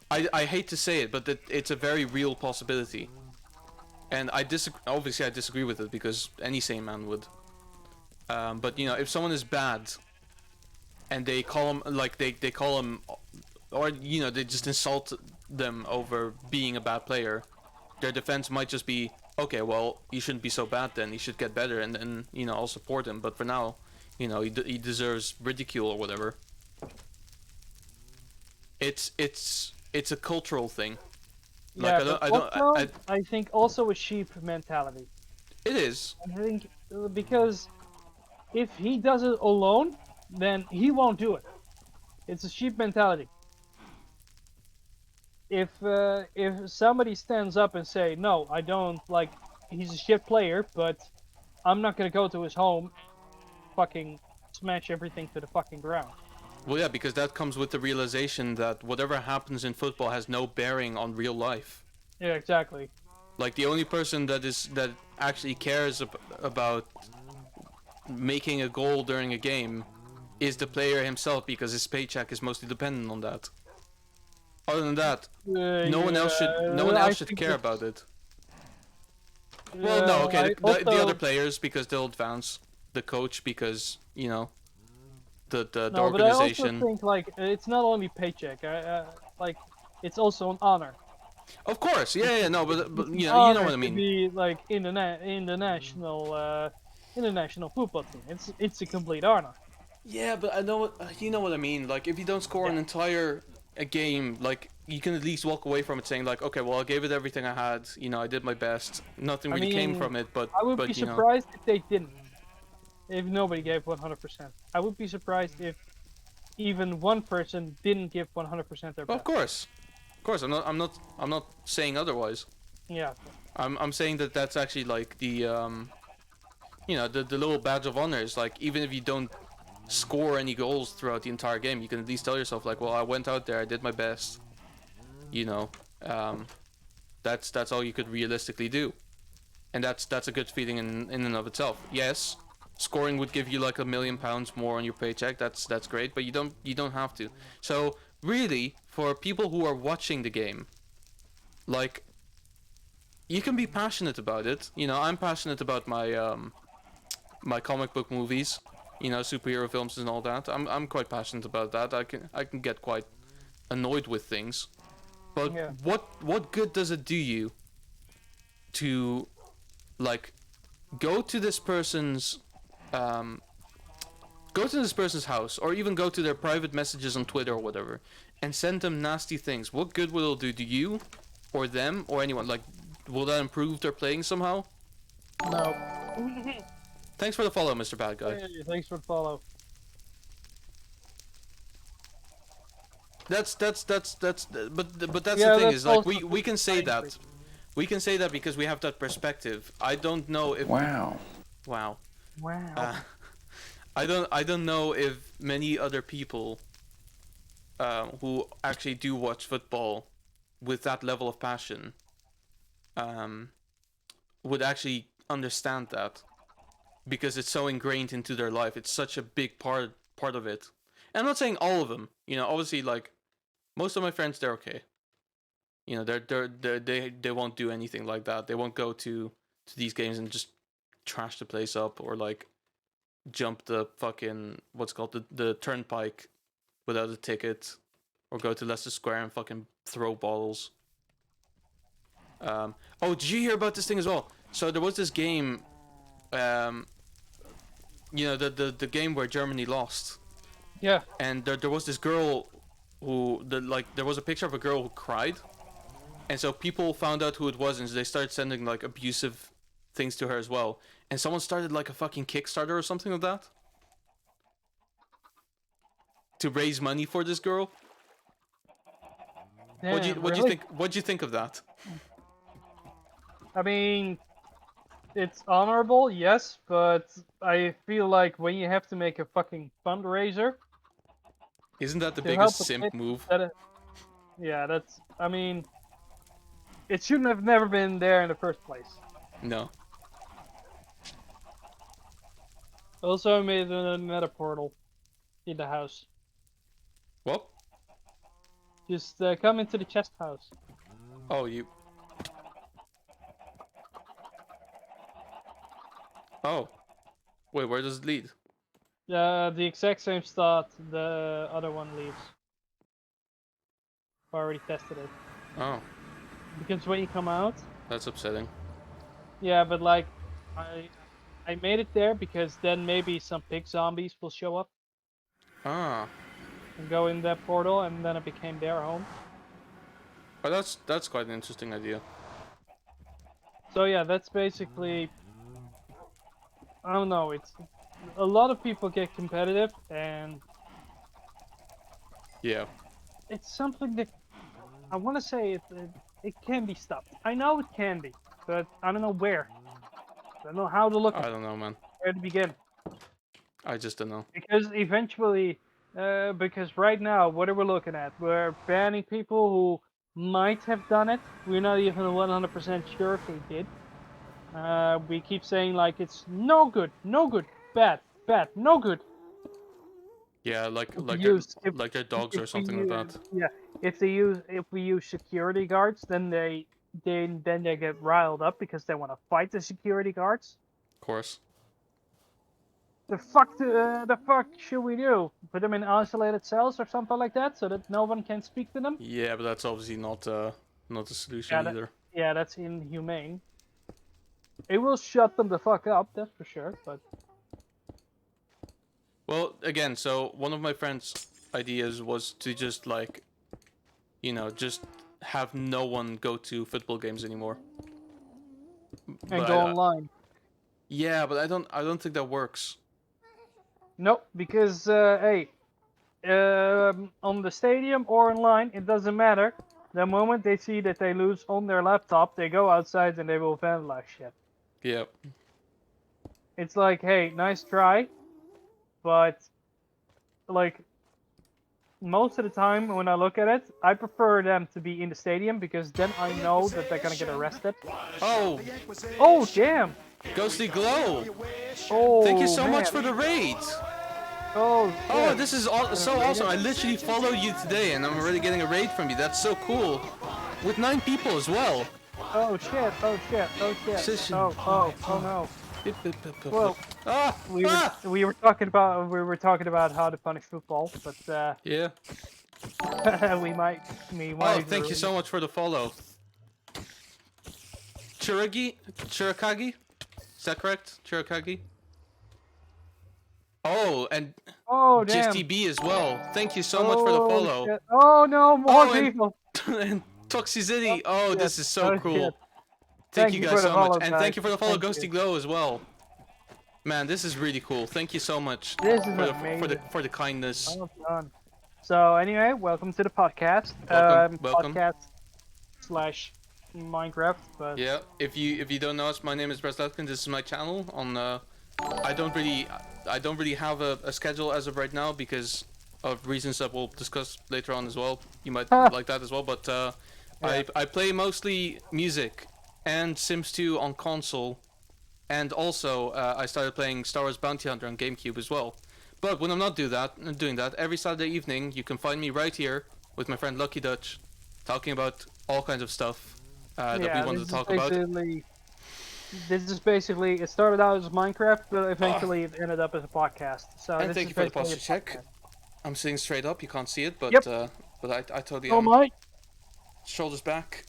I hate to say it, but it's a very real possibility. And obviously I disagree with it because any sane man would. But you know, if someone is bad and they call him like they call him, or you know, they just insult them over being a bad player, their defense might just be, okay, well, you shouldn't be so bad then, you should get better, and then you know, I'll support him, but for now, you know, he deserves ridicule or whatever. It's a cultural thing. Like Yeah, I think also a sheep mentality. It is. I think because if he does it alone, then he won't do it. It's a sheep mentality. If somebody stands up and say, "No, I don't like," he's a shit player, but I'm not gonna go to his home, fucking smash everything to the fucking ground. Well, yeah, because that comes with the realization that whatever happens in football has no bearing on real life. Yeah, exactly. Like the only person that actually cares about making a goal during a game is the player himself, because his paycheck is mostly dependent on that. Other than that, no one else should care about it. Well, no, okay, the other players because they'll advance, the coach because you know the No, organization. but I also think like it's not only paycheck. Like it's also an honor. Of course, yeah, no, but you know what I mean. To be like in the national in the national football team. It's a complete honor. Yeah, but I know what you know what I mean. Like, if you don't score Yeah. an entire a game, like you can at least walk away from it saying like, okay, well, I gave it everything I had. You know, I did my best. Nothing I really came mean, from it, I would be but you know, surprised if they didn't. If nobody gave 100%, I would be surprised if even one person didn't give 100% their well, of best. course, of course. I'm not saying otherwise. Yeah. I'm saying that that's actually like the you know, the little badge of honor is like, even if you don't score any goals throughout the entire game, you can at least tell yourself like, well, I went out there, I did my best. You know, um, that's all you could realistically do, and that's a good feeling in and of itself. Yes, scoring would give you like £1 million more on your paycheck. That's great, but you don't have to. So really, for people who are watching the game, like, you can be passionate about it. You know, I'm passionate about my comic book movies, you know, superhero films and all that. I'm quite passionate about that. I can get quite annoyed with things. But Yeah. what good does it do you to, like, go to this person's um go to this person's house, or even go to their private messages on Twitter or whatever, and send them nasty things? What good will it do to you or them or anyone? Like, will that improve their playing somehow? No. Thanks for the follow, Mr. Bad Guy. Hey, thanks for the follow. But that's the Yeah, thing, that's is like, also we can say fine. that. We can say that because we have that perspective. I don't know if Wow. wow. Wow. Uh, I don't know if many other people who actually do watch football with that level of passion um, would actually understand that, because it's so ingrained into their life. It's such a big part of it. And I'm not saying all of them. You know, obviously, like, most of my friends, they're okay. You know, they won't do anything like that. They won't go to these games and just trash the place up, or like jump the fucking, what's called, the turnpike without a ticket, or go to Leicester Square and fucking throw bottles. Oh, did you hear about this thing as well? So there was this game, um, you know, the game where Germany lost, Yeah. and there was this girl who, there was a picture of a girl who cried, and so people found out who it was, and they started sending like abusive things to her as well. And someone started like a fucking Kickstarter or something like that to raise money for this girl. Damn, What do you really? think? What do you think of that? I mean, it's honorable, yes, but I feel like when you have to make a fucking fundraiser Isn't that the to help biggest a simp kid, move? yeah, that's. I mean, it shouldn't have never been there in the first place. No. Also, I made another portal in the house. What? Just come into the chest house. Oh, you. Oh. Wait, where does it lead? The exact same spot the other one leaves. I already tested it. Oh, Because when you come out, that's upsetting. yeah, but like, I made it there because then maybe some pig zombies will show up Ah. and go in that portal, and then it became their home. Oh, that's quite an interesting idea. So yeah, that's basically. I don't know. It's a lot of people get competitive, and Yeah. it's something that I want to say it can be stopped. I know it can be, but I don't know where. I don't know how to look I at it, don't know, man. where to begin. I just don't know. Because eventually, because right now, what are we looking at? We're banning people who might have done it. We're not even 100% sure if they did. We keep saying like it's no good, no good, bad, bad, no good. Yeah, If we use like they're dogs if or we something like use that. yeah if we use security guards, then they get riled up because they want to fight the security guards. Of course. The fuck should we do? Put them in isolated cells or something like that, so that no one can speak to them? Yeah, but that's obviously not not a solution Yeah, either. yeah, that's inhumane. It will shut them the fuck up, that's for sure. But Well, again, so one of my friend's ideas was to just like, just have no one go to football games anymore. and But go online. yeah, but I don't think that works. Nope, because hey, on the stadium or online, it doesn't matter. The moment they see that they lose on their laptop, they go outside and they will vandalize shit. Yeah. It's like, hey, nice try, but like most of the time when I look at it, I prefer them to be in the stadium because then I know that they're gonna get arrested. Oh, Oh damn! Ghosty Glow! Oh Thank you so man. much for the raid. Oh. Oh, Shit. this is so awesome! I literally followed you today, and I'm already getting a raid from you. That's so cool. With 9 people as well. Oh shit! Oh shit! Oh shit! Session. Oh no! Well, Ah! we were talking about how to punish football, but Yeah. we might. Oh, thank you so much for the follow. Chirakagi? Is that correct? Chirakagi? Oh, and Oh damn! GSTB as well. Thank you so much for the follow. Shit. Oh no! More Oh, and- people! and Toxicity. Oh, shit. this is so Oh, cool. shit. Thank you guys for the so much. follow, And guys. thank you for the follow, Thank Ghosty you. Glow as well. Man, this is really cool. Thank you so much This is for amazing. the kindness. Well done. So anyway, welcome to the podcast. Welcome. Podcast / Minecraft. But Yeah, if you don't know us, my name is Breslatkin. This is my channel. I don't really have a schedule as of right now because of reasons that we'll discuss later on as well. You might like that as well, but Yeah. I play mostly music and Sims 2 on console, and also I started playing Star Wars Bounty Hunter on GameCube as well. But when I'm not doing that, every Saturday evening you can find me right here with my friend LuckyDutch, talking about all kinds of stuff that we wanted to talk about. This is basically. It started out as Minecraft, but eventually it ended up as a podcast. So And this thank is you for the basically posture a check. podcast. I'm sitting straight up. You can't see it, but Yep. but I totally Oh am. my! Shoulders back.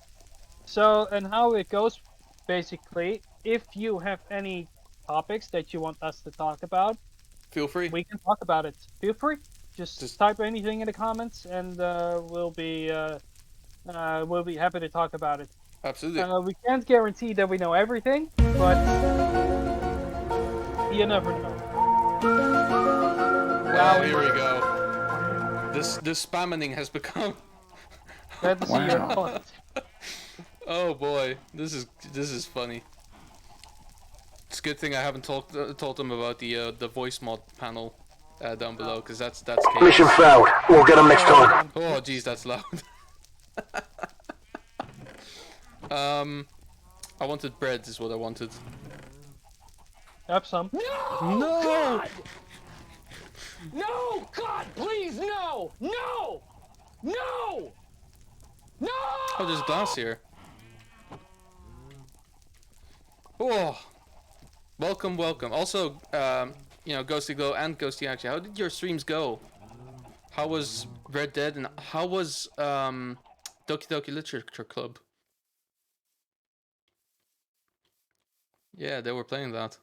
So, and how it goes, basically, if you have any topics that you want us to talk about, Feel free. we can talk about it. Feel free. Just type anything in the comments, and we'll be happy to talk about it. Absolutely. We can't guarantee that we know everything, but you never know. Wow, here we go. This spamming has become. That's your point. Oh boy, this is funny. It's a good thing I haven't told them about the voice mod panel down below, because that's chaos. Mission failed. We'll get them next time. Oh jeez, that's loud. I wanted bread is what I wanted. Have some. No! God! No! God, please, no! No! No! No! Oh, there's glass here. Oh, welcome. Also, Ghosty Glow and Ghosty Action. How did your streams go? How was Red Dead and how was Doki Doki Literature Club? Yeah, they were playing that.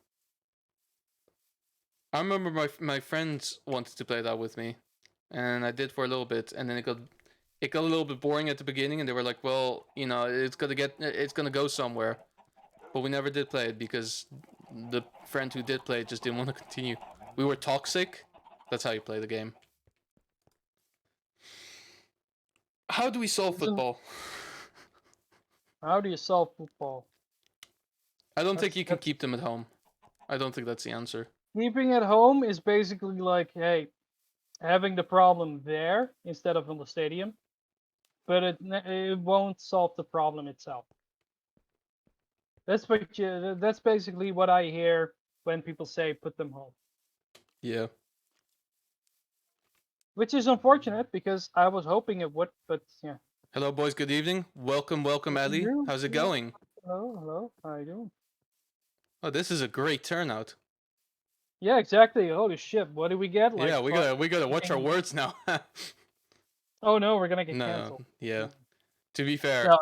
I remember my friends wanted to play that with me, and I did for a little bit, and then it got a little bit boring at the beginning, and they were like, "Well, it's gonna go somewhere," but we never did play it because the friend who did play it just didn't want to continue. We were toxic. That's how you play the game. How do we solve football? How do you solve football? I don't think you can keep them at home. I don't think that's the answer. Keeping at home is basically like, hey, having the problem there instead of in the stadium, but it won't solve the problem itself. That's basically what I hear when people say put them home. Yeah. Which is unfortunate because I was hoping it would, but yeah. Hello, boys. Good evening. Welcome, Ellie. How's it going? Hello. How are you doing? Oh, this is a great turnout. Yeah, exactly. Holy shit! What do we get? Yeah, we gotta watch our words now. Oh no, we're gonna get canceled. Yeah. To be fair. No,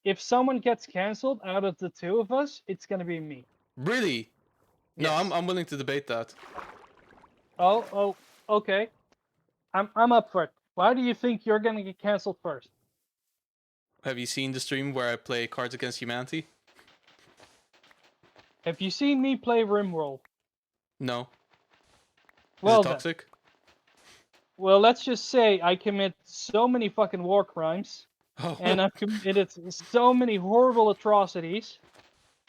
if someone gets cancelled out of the two of us, it's gonna be me. Really? No, Yes. I'm willing to debate that. Oh, okay. I'm up for it. Why do you think you're gonna get cancelled first? Have you seen the stream where I play Cards Against Humanity? Have you seen me play Rimworld? No. Is Well it then. toxic? Well, let's just say I commit so many fucking war crimes, Oh. and I've committed so many horrible atrocities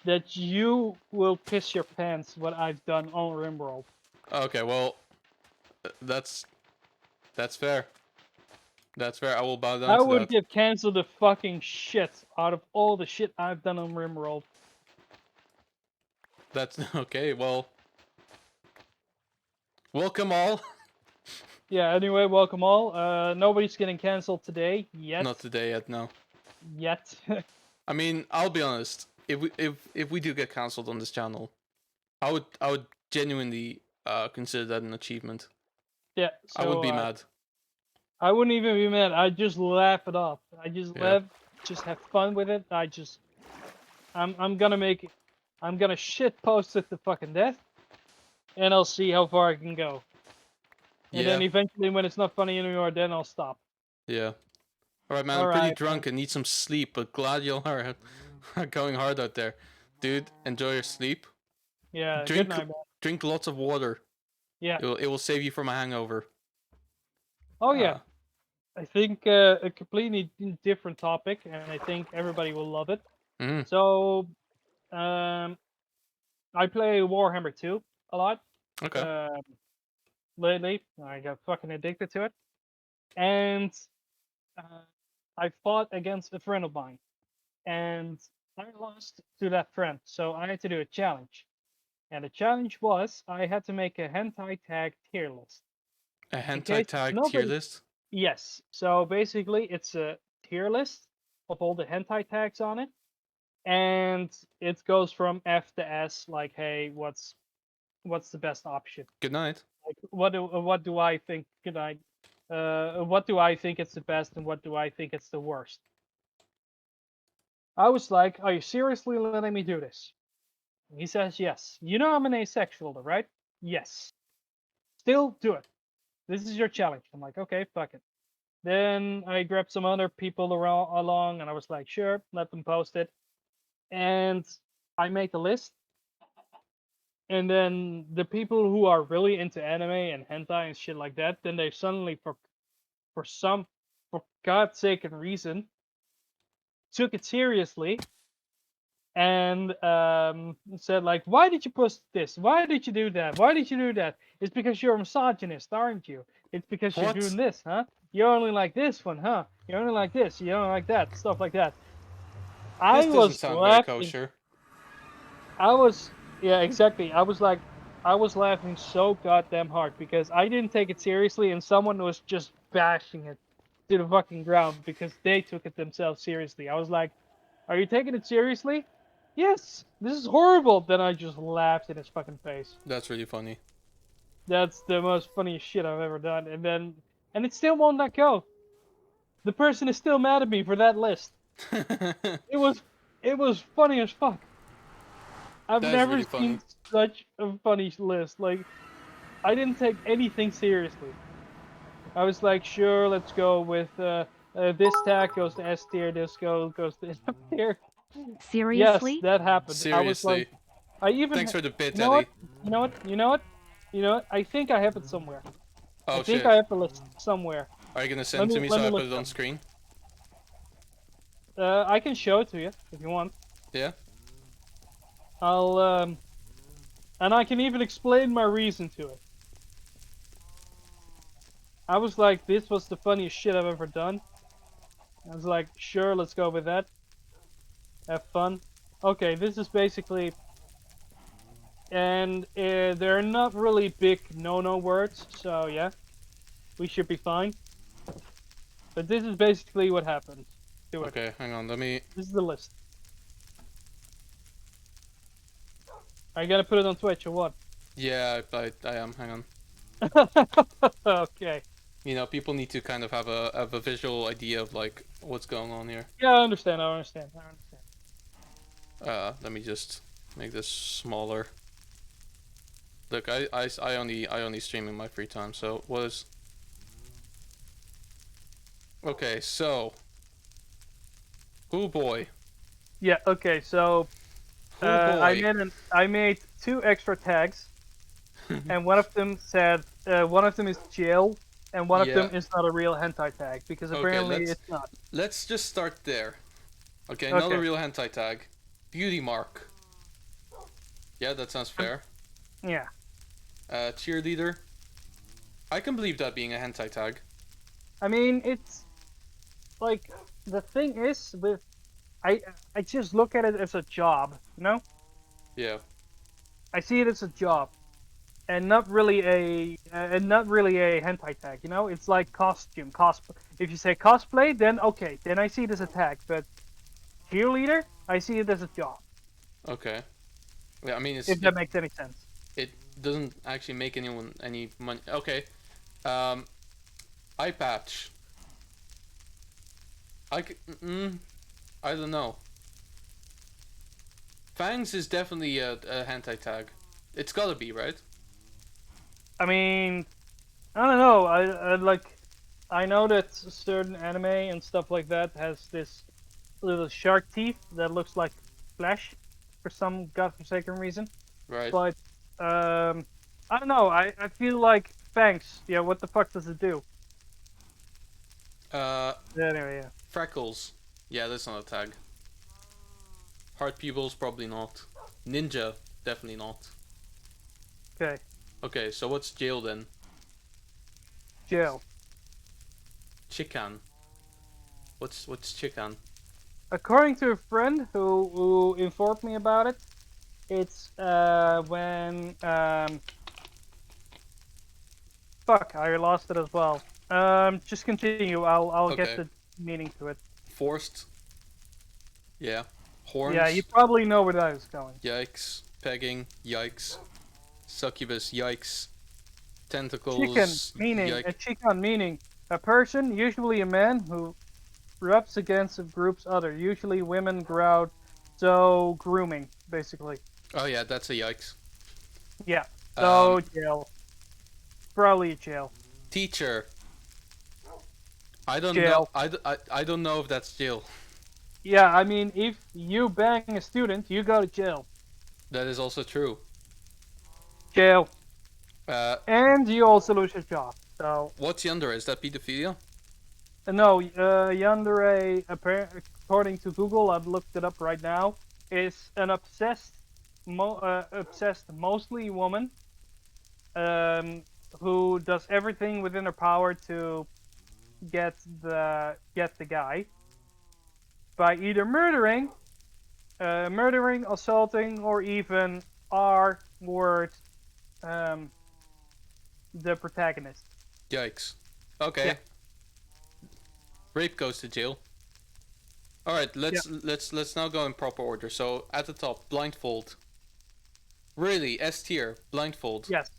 that you will piss your pants what I've done on Rimworld. Okay, well, that's fair. That's fair. I will bow down I to would that. get cancelled the fucking shit out of all the shit I've done on Rimworld. That's okay. Well, welcome all. Yeah. Anyway, welcome all. Nobody's getting cancelled today yet. Not today yet. No. Yet. I mean, I'll be honest. If we do get cancelled on this channel, I would genuinely consider that an achievement. Yeah. I wouldn't So be mad. I wouldn't even be mad. I'd just laugh it off. I just Yeah. just have fun with it. I'm gonna shit post it to fucking death, and I'll see how far I can go. And then Yeah. eventually, when it's not funny anymore, then I'll stop. Yeah. All right, man. I'm pretty drunk and need some sleep, but glad you are going hard out there, dude. Enjoy your sleep. Yeah. Drink Good night, man. drink lots of water. Yeah. It will save you from a hangover. Oh yeah. I think a completely different topic, and I think everybody will love it. Mm. So, I play Warhammer 2 a lot. Okay. Lately, I got fucking addicted to it, and I fought against a friend of mine, and I lost to that friend. So I had to do a challenge, and the challenge was I had to make a hentai tag tier list. A hentai case tag tier nobody- list. Yes. So basically, it's a tier list of all the hentai tags on it, and it goes from F to S. Like, hey, what's the best option? Good night. Like, what do I think? What do I think it's the best, and what do I think it's the worst? I was like, are you seriously letting me do this? He says yes. You know I'm an asexual, right? Yes. Still do it. This is your challenge. I'm like, okay, fuck it. Then I grabbed some other people along, and I was like, sure, let them post it. And I made the list. And then the people who are really into anime and hentai and shit like that, then they suddenly, for God's sake and reason, took it seriously and said like, why did you post this? Why did you do that? Why did you do that? It's because you're a misogynist, aren't you? It's because What? you're doing this, huh? You're only like this one, huh? You're only like this. You don't like that. Stuff like that. This doesn't sound very kosher. Yeah, exactly. I was laughing so goddamn hard because I didn't take it seriously, and someone was just bashing it to the fucking ground because they took it themselves seriously. I was like, are you taking it seriously? Yes, this is horrible. Then I just laughed in his fucking face. That's really funny. That's the most funniest shit I've ever done. And it still won't let go. The person is still mad at me for that list. It was funny as fuck. I've That is never really funny. seen such a funny list. Like, I didn't take anything seriously. I was like, sure, let's go with this tag goes to S tier, this goes to F tier. Seriously? Yes, that happened. Seriously. I was like, I even. Thanks for the bit, You know what? Eddie. You know what? You know what? You know what? I think I have it somewhere. Oh I think shit. I have the list somewhere. Are you gonna send it to me so I put it on screen? I can show it to you if you want. Yeah. And I can even explain my reason to it. I was like, this was the funniest shit I've ever done. I was like, sure, let's go with that. Have fun. Okay, this is basically... And they're not really big no-no words, so yeah. We should be fine. But this is basically what happened. Do it. Okay, hang on, let me... This is the list. Are you gonna put it on Twitch or what? Yeah, I am, hang on. Okay. You know, people need to kind of have a visual idea of, like, what's going on here. Yeah, I understand. Let me just make this smaller. Look, I only stream in my free time, so what is... Okay, so... Oh boy. Yeah. Okay. So Oh boy. I made 2 extra tags, and one of them said one of them is jail, and one of them is not a real hentai tag because apparently it's not. Let's just start there. Okay, not a Okay. real hentai tag. Beauty mark. Yeah, that sounds fair. Yeah. Cheerleader. I can believe that being a hentai tag. I mean, it's like the thing is with I just look at it as a job, you know? Yeah. I see it as a job, and not really a hentai tag, you know? It's like costume, cosplay. If you say cosplay, then okay, then I see it as a tag. But cheerleader, I see it as a job. Okay. Yeah, I mean, If that makes any sense. it doesn't actually make anyone any money. Okay. Eye patch. I don't know. Fangs is definitely a hentai tag. It's gotta be, right? I mean, I don't know. I know that certain anime and stuff like that has this little shark teeth that looks like flesh for some godforsaken reason. Right. But I don't know. I feel like fangs. Yeah, what the fuck does it do? Anyway, yeah. Freckles. Yeah, that's not a tag. Heart pupils, probably not. Ninja, definitely not. Okay. Okay, so what's jail then? Jail. Chikan. What's chikan? According to a friend who informed me about it, it's when fuck, I lost it as well. Just continue. I'll get the meaning to it. Forced. Yeah. Horns. Yeah, you probably know where that is going. Yikes. Pegging. Yikes. Succubus. Yikes. Tentacles. Chikan meaning Yike. a chikan meaning a person, usually a man, who rubs against a group's other, usually women, grout, so grooming, basically. Oh yeah, that's a yikes. Yeah. So jail. Probably jail. Teacher. I don't Jail. know. I don't know if that's jail. Yeah, I mean, if you bang a student, you go to jail. That is also true. Jail. And you also lose your job. So. What's yandere? Is that pedophilia? No, yandere, according to Google, I've looked it up right now, is an obsessed mostly woman, who does everything within her power to get the guy by either murdering, assaulting, or even R-word the protagonist. Yikes. Okay. Yeah. Rape goes to jail. All right, let's now go in proper order. So at the top, blindfold. Really, S tier, blindfold. Yes.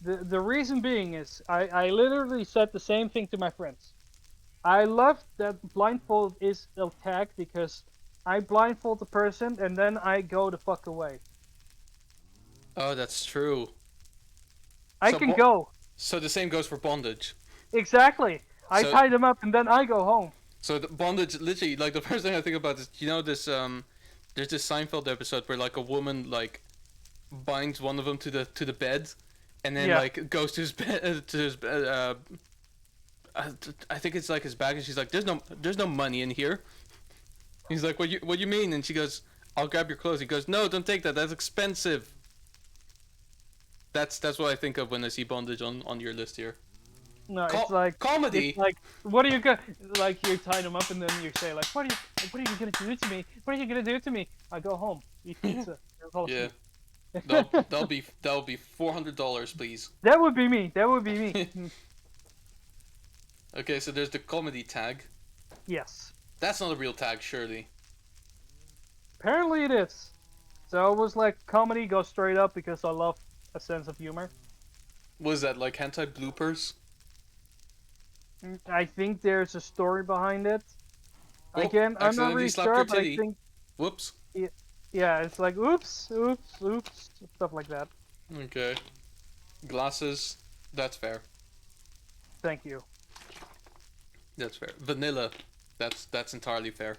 The reason being is I literally said the same thing to my friends. I love that blindfold is a tag because I blindfold the person and then I go the fuck away. Oh, that's true. I can go. So the same goes for bondage. Exactly. I tie them up and then I go home. So the bondage, literally, like the first thing I think about is, you know, this there's this Seinfeld episode where like a woman like binds one of them to the bed, and then like goes to his bed I think it's like his bag, and she's like, "There's no money in here." He's like, "What you mean?" And she goes, "I'll grab your clothes." He goes, "No, don't take that. That's expensive." That's what I think of when I see bondage on your list here. No, it's like comedy. It's like, what are you gonna like? You tie them up and then you say like, "What are you gonna do to me? What are you gonna do to me?" I go home, eat pizza. Yeah. That'll be $400, please. That would be me. That would be me. Okay, so there's the comedy tag. Yes. That's not a real tag, surely. Apparently it is. So it was like comedy goes straight up because I love a sense of humor. Was that like hentai bloopers? I think there's a story behind it. Again, I'm not accidentally really slapped sure, your but I titty. think Whoops. yeah, it's like oops, oops, oops, stuff like that. Okay. Glasses. That's fair. Thank you. That's fair. Vanilla. That's entirely fair.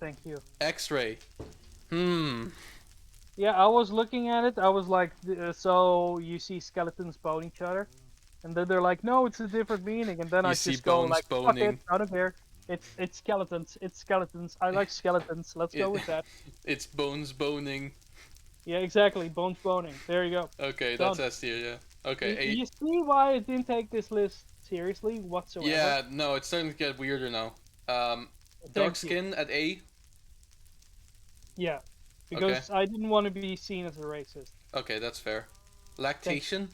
Thank you. X-ray. Yeah, I was looking at it. I was like, so you see skeletons bone each other, and then they're like, no, it's a different meaning. And then You I see just go bones like, fuck it, boning. I don't care. It's skeletons. It's skeletons. I like skeletons. Let's go with that. It's bones boning. Yeah, exactly. Bones boning. There you go. Okay, Done. that's S tier, yeah. Okay, You see why I didn't take this list seriously whatsoever? yeah, no, it's starting to get weirder now. Dark skin at A. Yeah, because I didn't want to be seen as a racist. Okay, that's fair. Lactation.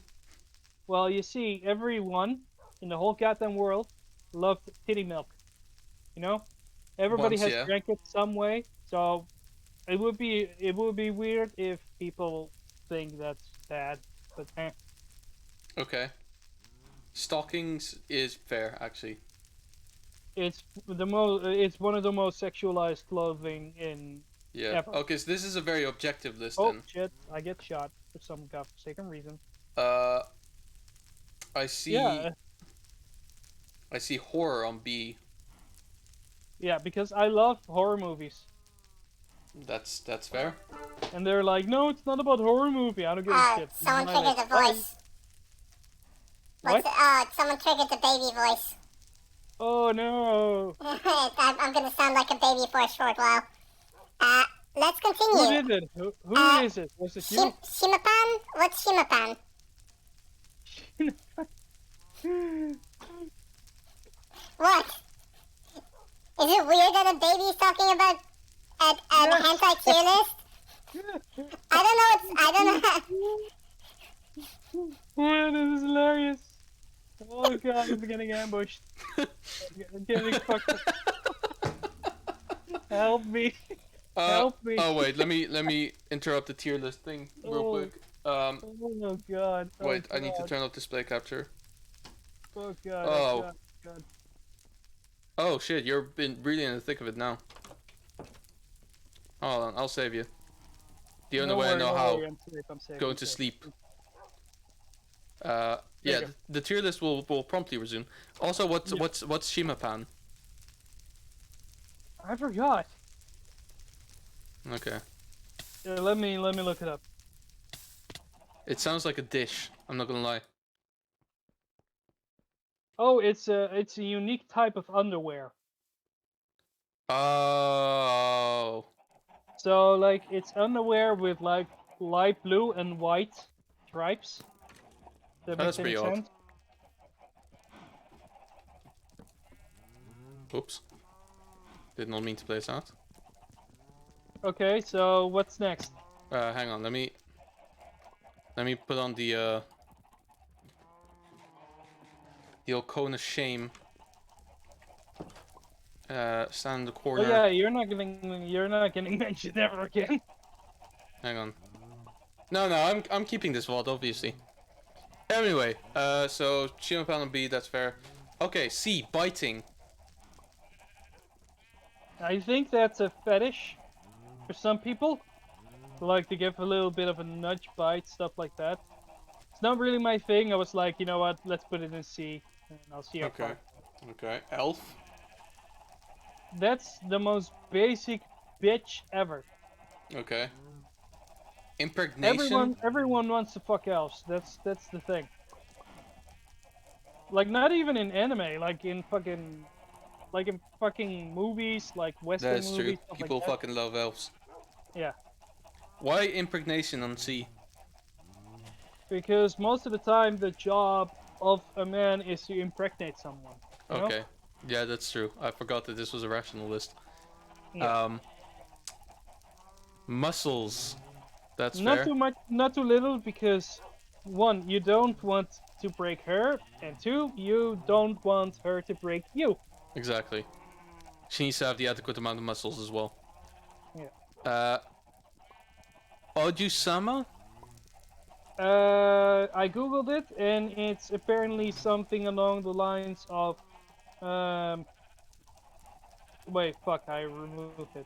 Well, you see, everyone in the whole goddamn world loved titty milk. You know, everybody Once, has yeah. drank it some way. So it would be weird if people think that's bad. But Okay. Stockings is fair, actually. it's it's one of the most sexualized clothing in Yeah. ever. Okay, so this is a very objective list Oh then. shit! I get shot for some godforsaken reason. I see. Yeah. I see horror on B. Yeah, because I love horror movies. That's fair. And they're like, no, it's not about horror movie. I don't give a shit. Someone triggered the voice. What? Someone triggered the baby voice. Oh no. I'm gonna sound like a baby for a short while. Let's continue. Who did it? Who is it? Was it you? Shimapan? What's Shimapan? What? Is it weird that a baby is talking about a hentai tier list? I don't know. Man, this is hilarious. Oh god, I'm getting ambushed. I'm getting fucked up. Help me. Help me. Oh wait, let me interrupt the tier list thing real quick. Oh god. Oh, Wait, I need to god. turn off display capture. Oh god. Oh. God. Oh shit, you're really in the thick of it now. Hold on, I'll save you. The only way I know how. I'm safe, Going to sleep. Yeah, the tier list will promptly resume. Also, what's Shimapan? I forgot. Okay. Let me look it up. It sounds like a dish. I'm not gonna lie. Oh, it's a unique type of underwear. Oh. So like it's underwear with like light blue and white stripes. That That's makes any pretty odd. sense? Oops. Did not mean to place that. Okay, so what's next? Hang on. Let me put on the old cone of shame. Stand in the corner. Oh yeah, you're not getting mentioned ever again. Hang on. No, I'm keeping this VOD, obviously. Anyway, so Shimapan on B, that's fair. Okay, C, biting. I think that's a fetish for some people. Like to give a little bit of a nudge bite, stuff like that. It's not really my thing. I was like, you know what, let's put it in C, and I'll see how far. Okay, elf. That's the most basic bitch ever. Okay. Impregnation. Everyone wants to fuck elves. That's the thing. Like not even in anime, like in fucking movies, like Western That's movies. true. Stuff People like that. fucking love elves. Yeah. Why impregnation on C? Because most of the time the job of a man is to impregnate someone. You know? Okay. Yeah, that's true. I forgot that this was a rational list. Yeah. Muscles. That's Not fair. too much, not too little, because one, you don't want to break her, and two, you don't want her to break you. Exactly. She needs to have the adequate amount of muscles as well. Yeah. Ojusama? I googled it, and it's apparently something along the lines of Wait, fuck, I removed it.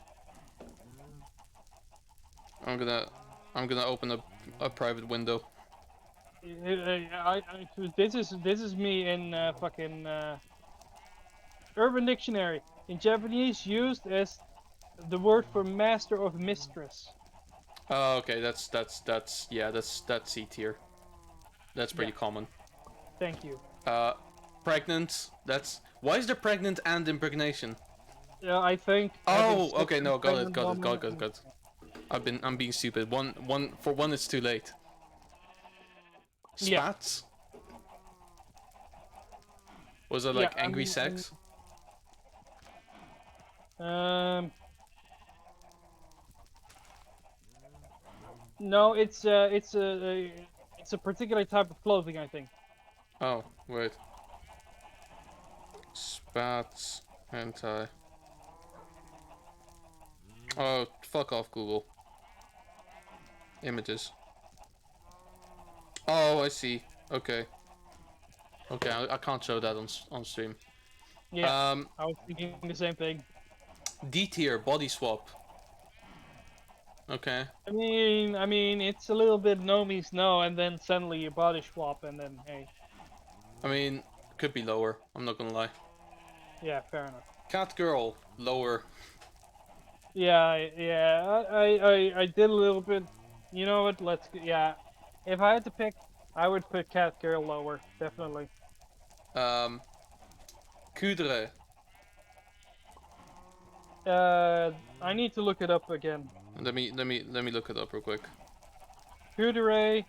I'm gonna open a private window. This is me in fucking Urban Dictionary. In Japanese, used as the word for master or mistress. Oh, okay, that's C tier. That's pretty Yeah. common. Thank you. Pregnant. That's why is there pregnant and impregnation? Yeah, I think. Oh, okay, no, got it. Woman. I'm being stupid. One, it's too late. Yeah. Spats? Was it Yeah, like angry sex? No, it's a particular type of clothing, I think. Oh, wait. Spats, hentai. Oh, fuck off, Google. Images. Oh, I see. Okay. Okay, I can't show that on stream. Yeah. I was thinking the same thing. D tier, body swap. Okay. I mean, it's a little bit no means no, and then suddenly you body swap, and then hey. I mean, could be lower. I'm not gonna lie. Yeah, fair enough. Cat girl, lower. Yeah, I did a little bit. You know what? Yeah. If I had to pick, I would put cat girl lower, definitely. Kudre. I need to look it up again. Let me look it up real quick. Kudere,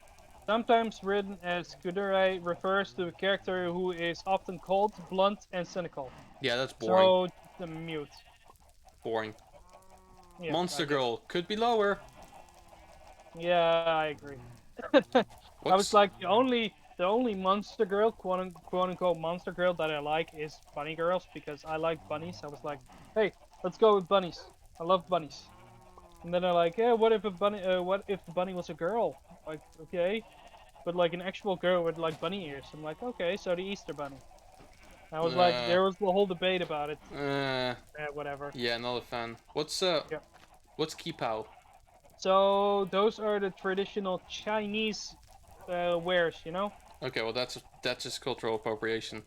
sometimes written as kudere, refers to a character who is often cold, blunt, and cynical. Yeah, that's boring. So, the mute. Boring. Yeah, Monster girl could be lower. Yeah, I agree. I was like, the only monster girl, quote unquote monster girl that I like is bunny girls because I like bunnies. I was like, hey, let's go with bunnies. I love bunnies. And then they're like, yeah, what if the bunny was a girl? Like, okay, but like an actual girl with like bunny ears. I'm like, okay, so the Easter bunny. I was like, there was the whole debate about it. Whatever. Yeah, not a fan. What's Kipao? So those are the traditional Chinese wares, you know? Okay, well that's just cultural appropriation.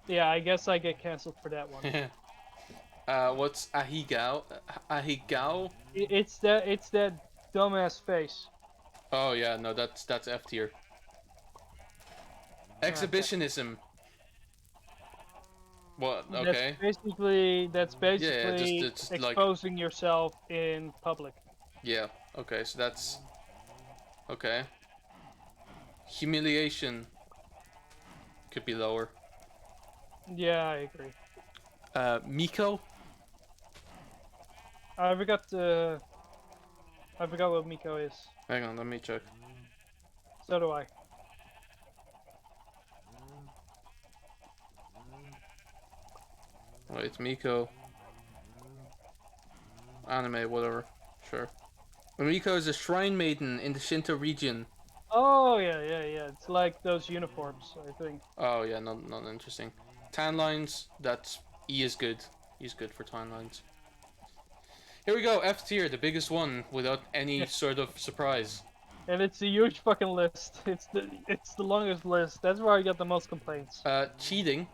Yeah, I guess I get cancelled for that one. What's Ahigao? Ahigao? It's that dumbass face. Oh yeah, no, that's F tier. Exhibitionism. What? Okay. That's basically just exposing like... yourself in public. Yeah. Okay, so that's okay. Humiliation could be lower. Yeah, I agree. Miko. I forgot what Miko is. Hang on, let me check. So do I. Wait, Miko. Anime, whatever. Sure. Miko is a shrine maiden in the Shinto region. Oh yeah. It's like those uniforms, I think. Oh yeah, not interesting. Tan lines. That's E is good. E is good for tan lines. Here we go. F tier, the biggest one, without any sort of surprise. And it's a huge fucking list. It's the longest list. That's where I get the most complaints. Cheating.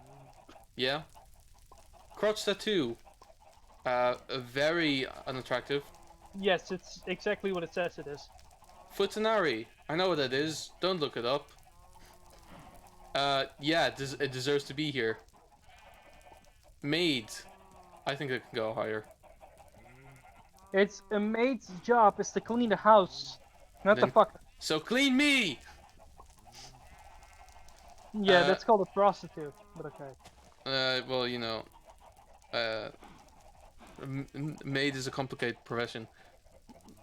Yeah. Crotch tattoo. Very unattractive. Yes, it's exactly what it says it is. Futanari. I know what that is. Don't look it up. Yeah, it deserves to be here. Maid. I think it can go higher. It's a maid's job is to clean the house, not the fucker. So clean me! Yeah, that's called a prostitute, but okay. Well, you know, maid is a complicated profession.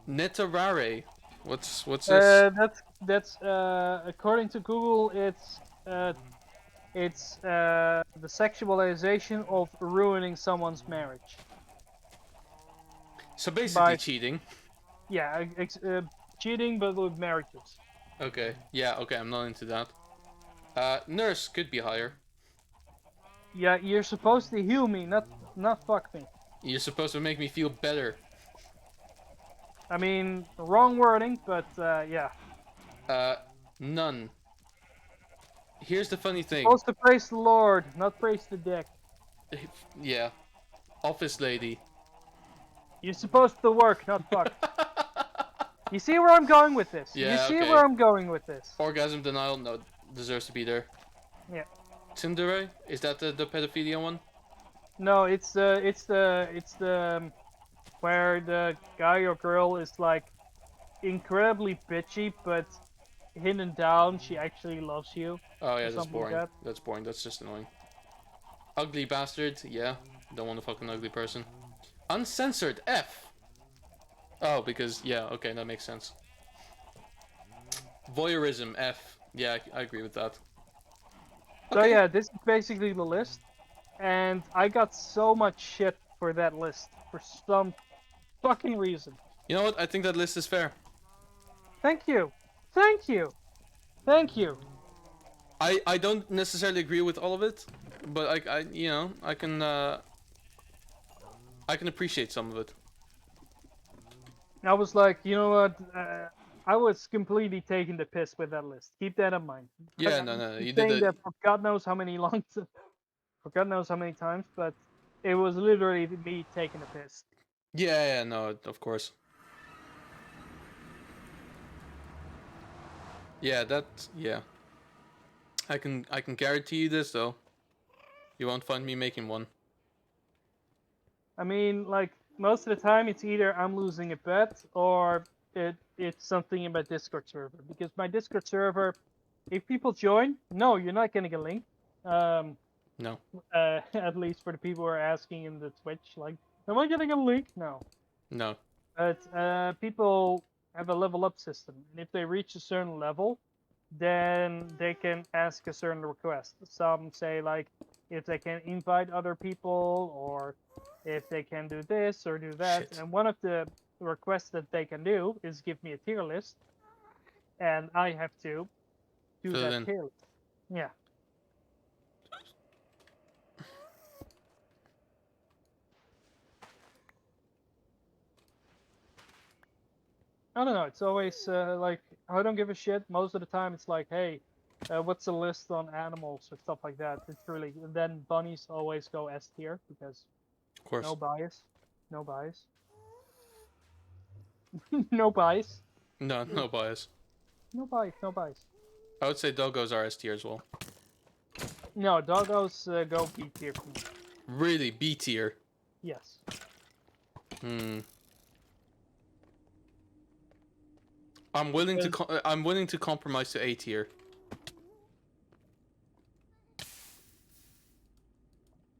Netarare. What's this? That's according to Google, it's the sexualization of ruining someone's marriage. So basically cheating. Yeah, cheating, but with marriages. Okay. Yeah. Okay. I'm not into that. Nurse could be higher. Yeah, you're supposed to heal me, not fuck me. You're supposed to make me feel better. I mean, wrong wording, but yeah. None. Here's the funny thing. Supposed to praise the Lord, not praise the dick. Yeah. Office lady. You're supposed to work, not fuck. You see where I'm going with this? Yeah, You see okay. where I'm going with this? Orgasm denial, no, deserves to be there. Yeah. Tsundere? Is that the pedophilia one? No, it's the where the guy or girl is like incredibly bitchy, but hidden down she actually loves you. Oh yeah, Or that's something like boring. that. That's boring. That's just annoying. Ugly bastard. Yeah, don't want to fuck an ugly person. Uncensored. F. Oh, because yeah, okay, that makes sense. Voyeurism. F. Yeah, I agree with that. So Okay. yeah, this is basically the list, and I got so much shit for that list for some fucking reason. You know what? I think that list is fair. Thank you, thank you, thank you. I don't necessarily agree with all of it, but I you know I can appreciate some of it. I was like, you know what? I was completely taking the piss with that list. Keep that in mind. Yeah, no, I'm you did saying it. that for God knows how many for God knows how many times, but it was literally me taking the piss. Yeah, no, of course. Yeah, yeah. I can guarantee you this though. You won't find me making one. I mean, like most of the time, it's either I'm losing a bet or it's something in my Discord server. Because my Discord server, if people join, no, you're not getting a link. No. At least for the people who are asking in the Twitch, like, am I getting a link? No. No. But people have a level up system, and if they reach a certain level, then they can ask a certain request. Some say like if they can invite other people, or if they can do this or do that. Shit. And one of the requests that they can do is give me a tier list, and I have to do Fill it that in. tier list. Yeah. I don't know. It's always like I don't give a shit. Most of the time, it's like, hey, what's the list on animals or stuff like that. It's really then bunnies always go S tier because Of course. no bias, no bias, no bias, No, no bias. no bias, no bias. I would say doggos are S tier as well. No, doggos go B tier for me. Really, B tier. Yes. Hmm. I'm willing to compromise to A tier.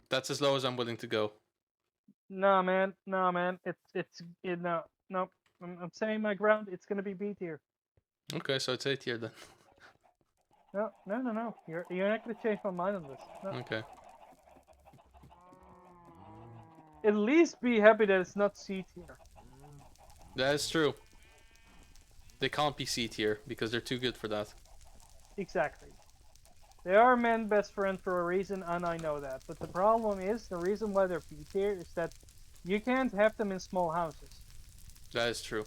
That's as low as I'm willing to go. No man, no man. No, no. I'm saying my ground. It's gonna be B tier. Okay, so it's A tier then. No, no, no, no. You're not gonna change my mind on this. No. Okay. At least be happy that it's not C tier. That is true. They can't be C tier because they're too good for that. Exactly. They are men best friend for a reason, and I know that. But the problem is, the reason why they're B tier is that you can't have them in small houses. That is true.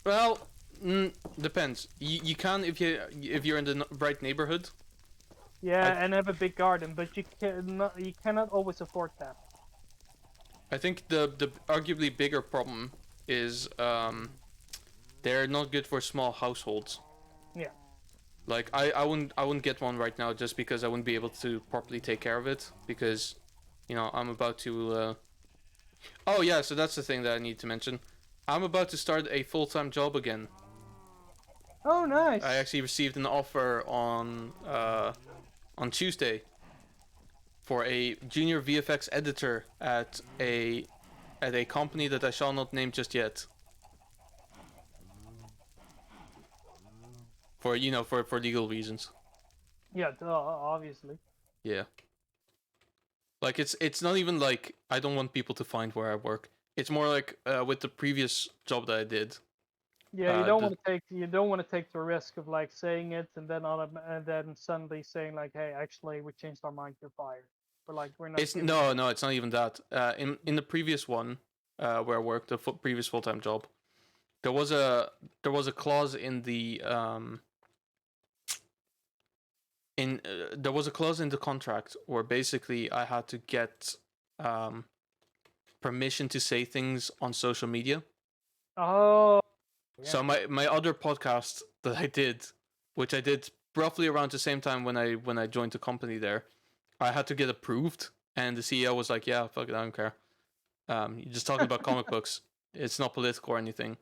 Well, depends. You can if you're in the right neighborhood. Yeah, and have a big garden, but you cannot always afford that. I think the arguably bigger problem is they're not good for small households. Yeah. Like I wouldn't get one right now just because I wouldn't be able to properly take care of it because, you know, I'm about to. Oh yeah, so that's the thing that I need to mention. I'm about to start a full-time job again. Oh, nice. I actually received an offer on Tuesday for a junior VFX editor at a company that I shall not name just yet. For for legal reasons. Yeah, duh, obviously. Yeah. Like it's not even like I don't want people to find where I work. It's more like with the previous job that I did. Yeah, you don't want to take the risk of like saying it and then suddenly saying like, hey, actually we changed our mind, you're fired. Or like we're not. It's no, it's not even that. In the previous one, where I worked, the previous full-time job, there was a clause in the there was a clause in the contract where basically I had to get permission to say things on social media. Oh. Yeah. So my other podcast that I did, which I did roughly around the same time when I joined the company there, I had to get approved, and the CEO was like, "Yeah, fuck it, I don't care. You're just talking about comic books. It's not political or anything."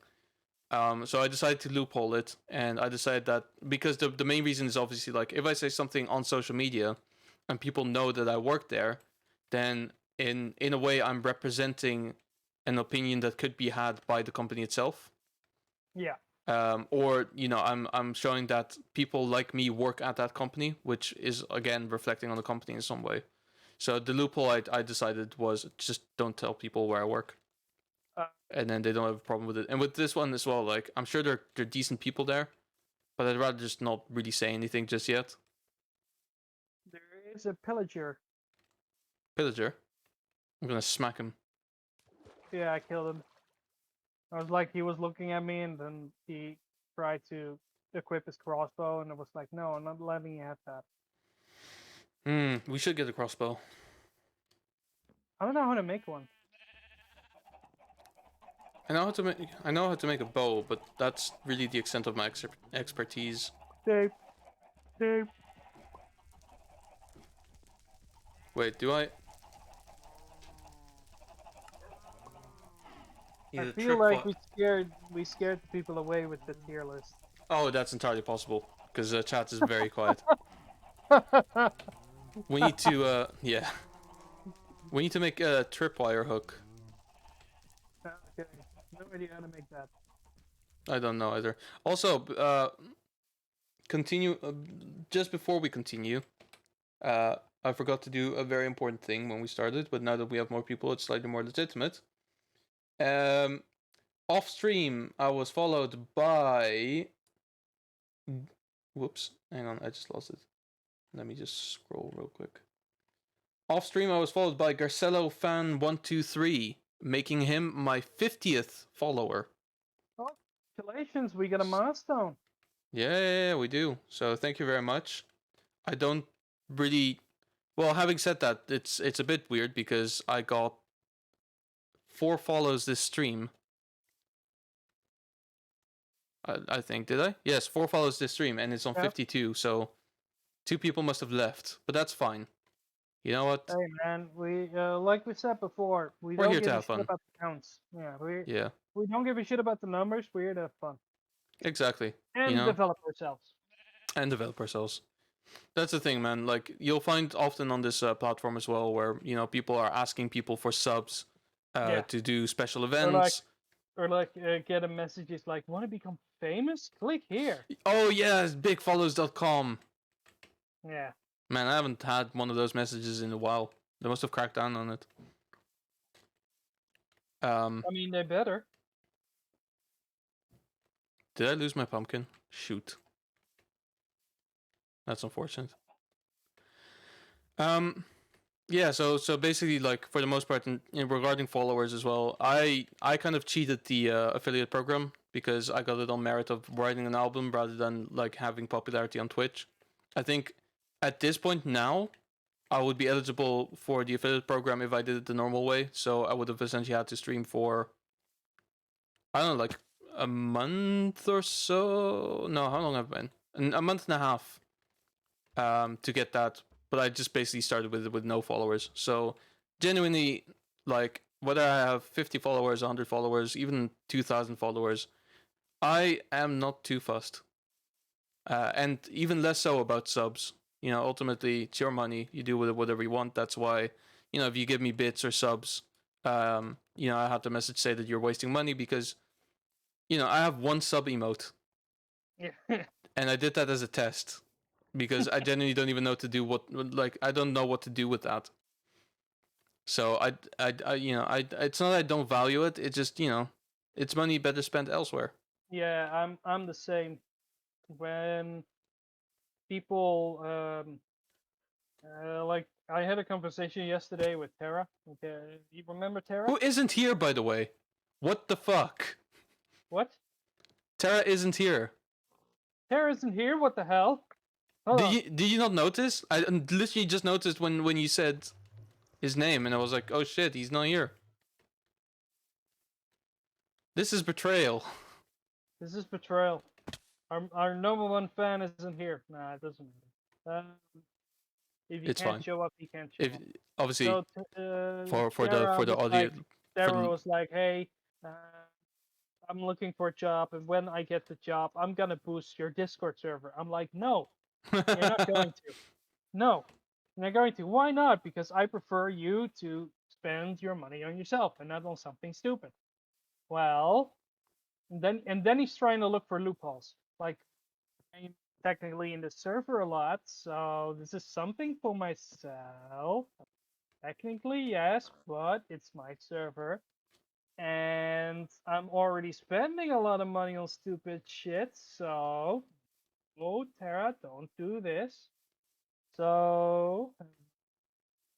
So I decided to loophole it, and I decided that because the main reason is obviously like if I say something on social media, and people know that I work there, then in a way I'm representing an opinion that could be had by the company itself. Yeah. Or I'm showing that people like me work at that company, which is again reflecting on the company in some way. So the loophole I decided was just don't tell people where I work, and then they don't have a problem with it. And with this one as well, like I'm sure they're decent people there, but I'd rather just not really say anything just yet. There is a pillager. Pillager, I'm gonna smack him. Yeah, I killed him. I was like, he was looking at me, and then he tried to equip his crossbow, and I was like, no, I'm not letting you have that. We should get a crossbow. I don't know how to make one. I know how to make a bow, but that's really the extent of my expertise. Dave. Wait, do I? I feel like we scared people away with the tier list. Oh, that's entirely possible because chat is very quiet. We need to we need to make a tripwire hook. Okay, no idea how to make that. I don't know either. Also, continue. Just before we continue, I forgot to do a very important thing when we started, but now that we have more people, it's slightly more legitimate. Off stream, I was followed by. Whoops! Hang on, I just lost it. Let me just scroll real quick. Off stream, I was followed by Garcello Fan 123, making him my 50th follower. Oh, congratulations! We got a milestone. Yeah, we do. So thank you very much. I don't really. Well, having said that, it's a bit weird because I got 4 follows this stream. I think, did I? Yes, 4 follows this stream, and it's on 52. So 2 people must have left, but that's fine. You know what? Hey man, we like we said before, we're here don't to give a have shit fun. about the counts. Yeah, we don't give a shit about the numbers. We're here to have fun exactly. and develop ourselves. And develop ourselves. That's the thing, man. Like you'll find often on this platform as well, where people are asking people for subs to do special events. Or get a message is like, want to become famous? Click here. Oh yeah, it's bigfollows.com. Yeah. Man, I haven't had one of those messages in a while. They must have cracked down on it. I mean, they better. Did I lose my pumpkin? Shoot. That's unfortunate. Yeah, so basically, like, for the most part, in regarding followers as well, I kind of cheated the affiliate program because I got it on merit of writing an album rather than, like, having popularity on Twitch. I think at this point now, I would be eligible for the affiliate program if I did it the normal way, so I would have essentially had to stream for, I don't know, like, a month or so? No, how long have I been? A month and a half to get that. But I just basically started with no followers. So genuinely, like, whether I have 50 followers, 100 followers, even 2,000 followers, I am not too fussed. And even less so about subs. Ultimately, it's your money. You do with it whatever you want. That's why, if you give me bits or subs, I have the message say that you're wasting money because, I have 1 sub emote. Yeah. And I did that as a test. Because I genuinely don't even know what to do. I don't know what to do with that. So I it's not that I don't value it. It's just it's money better spent elsewhere. Yeah, I'm the same. When people like I had a conversation yesterday with Tara. Okay, you remember Tara? Who isn't here, by the way? What the fuck? What? Tara isn't here. Tara isn't here. What the hell? Hold on. Did you not notice? I literally just noticed when you said his name, and I was like, oh shit, he's not here. This is betrayal. This is betrayal. Our number one fan isn't here. Nah, it doesn't matter. If he It's can't fine. show up, he can't show If up. obviously So, for Tara the was audio, like, Tara was like, hey, I'm looking for a job, and when I get the job, I'm gonna boost your Discord server. I'm like, no, you're not going to. No, you're not going to. Why not? Because I prefer you to spend your money on yourself and not on something stupid. Well, and then he's trying to look for loopholes. Like, I'm technically in the server a lot, so this is something for myself. Technically, yes, but it's my server. And I'm already spending a lot of money on stupid shit, so oh Tara, don't do this. So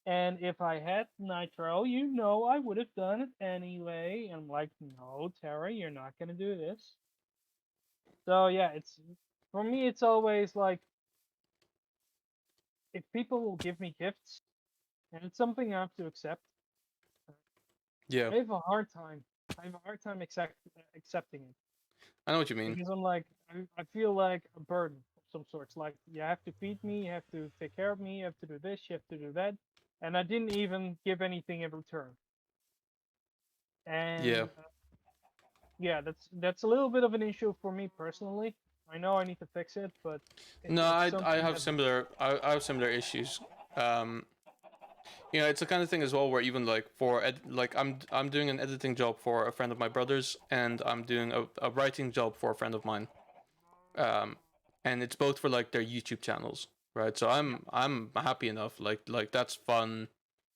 and if I had Nitro, you know I would have done it anyway. And I'm like, no, Tara, you're not gonna do this. So yeah, it's for me it's always like if people will give me gifts and it's something I have to accept, yeah, I have a hard time. I have a hard time accepting it. I know what you mean. Because I'm like, I feel like a burden of some sorts. Like, you have to feed me, you have to take care of me, you have to do this, you have to do that. And I didn't even give anything in return. And Yeah. yeah, that's a little bit of an issue for me personally. I know I need to fix it, but No, it's I something have that similar I have similar issues. You know, it's the kind of thing as well where even like like I'm doing an editing job for a friend of my brother's, and I'm doing a writing job for a friend of mine. And it's both for like their YouTube channels, right? So I'm happy enough. Like that's fun.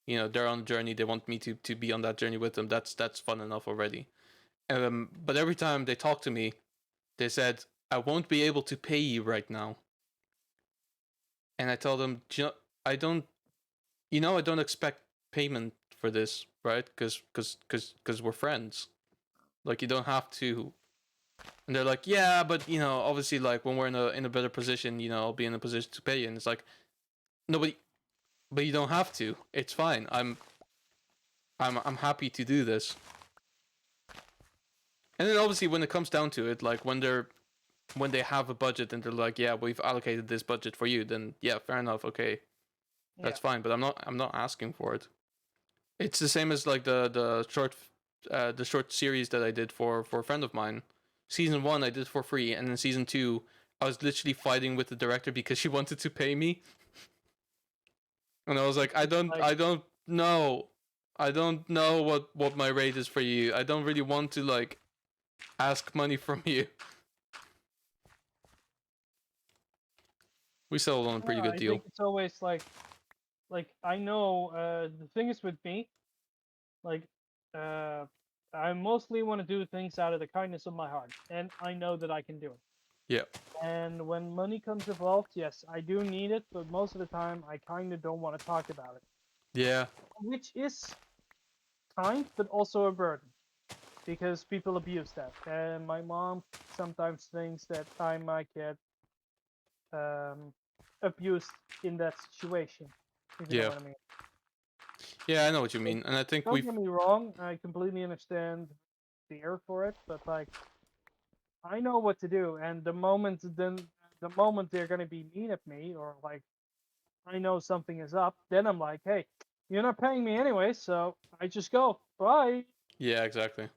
You know, they're on a journey. They want me to be on that journey with them. That's fun enough already. But every time they talk to me, they said I won't be able to pay you right now. And I tell them, I don't, I don't expect payment for this, right? Because we're friends. Like you don't have to. And they're like, yeah, but obviously, like when we're in a better position, I'll be in a position to pay you. And it's like, nobody, but you don't have to. It's fine. I'm happy to do this. And then obviously, when it comes down to it, like when they have a budget and they're like, yeah, we've allocated this budget for you, then yeah, fair enough, okay, that's fine. But I'm not asking for it. It's the same as like the short series that I did for a friend of mine. Season 1 I did for free, and then season 2 I was literally fighting with the director because she wanted to pay me, and I was like, I don't know, I don't know what my rate is for you. I don't really want to like ask money from you. We settled on a pretty good I deal. think it's always like I know the thing is with me, like I mostly want to do things out of the kindness of my heart, and I know that I can do it. Yeah. And when money comes involved, yes, I do need it, but most of the time I kind of don't want to talk about it. Yeah. Which is kind, but also a burden, because people abuse that. And my mom sometimes thinks that I might get abused in that situation, if you know Yeah. what I mean. Yeah, I know what you mean, and I think Don't get me wrong, I completely understand fear for it, but like I know what to do, and the moment they're gonna be mean at me, or like I know something is up, then I'm like, hey, you're not paying me anyway, so I just go. Bye. Yeah, exactly.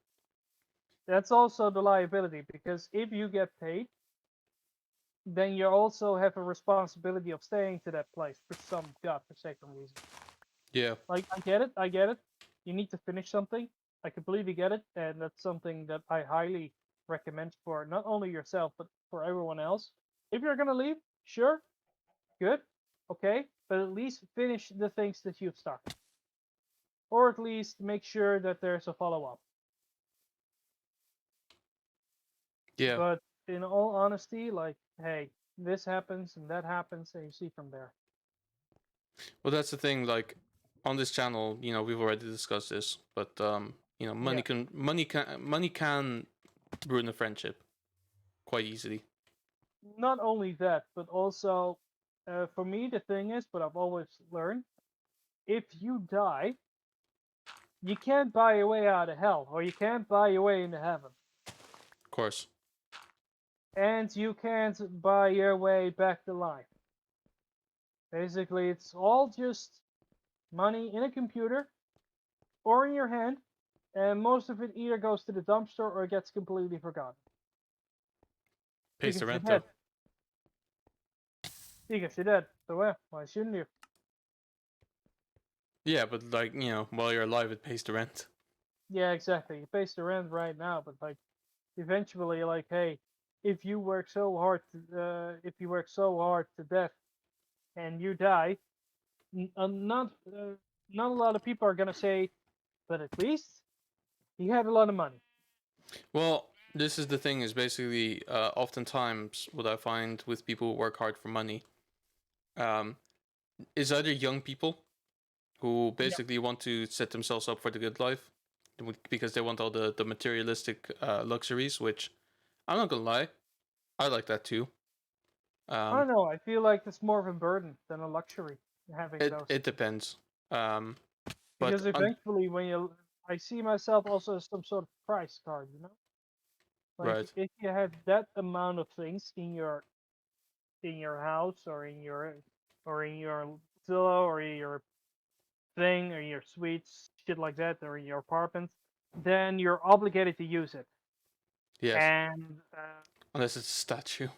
That's also the liability, because if you get paid, then you also have a responsibility of staying to that place for some godforsaken reason. Yeah. Like, I get it. You need to finish something. I completely get it, and that's something that I highly recommend for not only yourself, but for everyone else. If you're gonna leave, sure, good, okay, but at least finish the things that you've started. Or at least make sure that there's a follow-up. Yeah. But in all honesty, like, hey, this happens and that happens, and you see from there. Well, that's the thing. Like on this channel, we've already discussed this, but money Yeah. money can ruin a friendship quite easily. Not only that, but also, for me, the thing is, but I've always learned, if you die, you can't buy your way out of hell, or you can't buy your way into heaven, Of course. and you can't buy your way back to life. Basically, it's all just money in a computer or in your hand, and most of it either goes to the dumpster or gets completely forgotten. Pays the Because you're rent though. dead. Because you're dead. So why shouldn't you? Yeah, but like while you're alive, it pays the rent. Yeah, exactly. You pays the rent right now, but like eventually, like, hey, if you work so hard to death and you die, not a lot of people are gonna say, but at least he had a lot of money. Well, this is the thing. Is basically oftentimes what I find with people who work hard for money, um, is either young people who Yeah. basically want to set themselves up for the good life because they want all the materialistic luxuries, which I'm not gonna lie, I like that too. I Um, don't know. I feel like it's more of a burden than a luxury having it those it things. depends. Um, but Because eventually, I see myself also as some sort of price card, you know? Like right, if you have that amount of things in your house or in your villa or in your thing or your suites, shit like that, or in your apartment, then you're obligated to use it. yes, And unless it's a statue.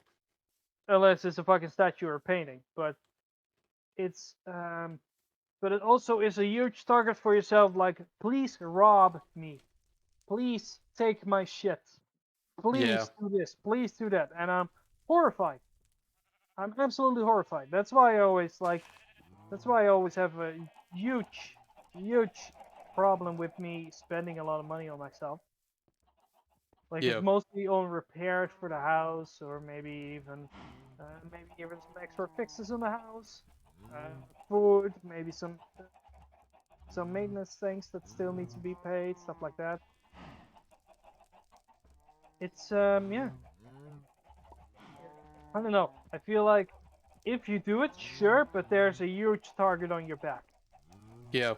unless it's a fucking statue or painting, it's but it also is a huge target for yourself. Like, please rob me, please take my shit, Yeah, please do this, please do that, and I'm horrified. I'm absolutely horrified. That's why I always like. That's why I always have a huge problem with me spending a lot of money on myself. Like it's yeah, mostly on repairs for the house, or maybe even some extra fixes in the house, food, maybe some maintenance things that still need to be paid, stuff like that. It's yeah, I don't know. I feel like if you do it, sure, but there's a huge target on your back, yeah.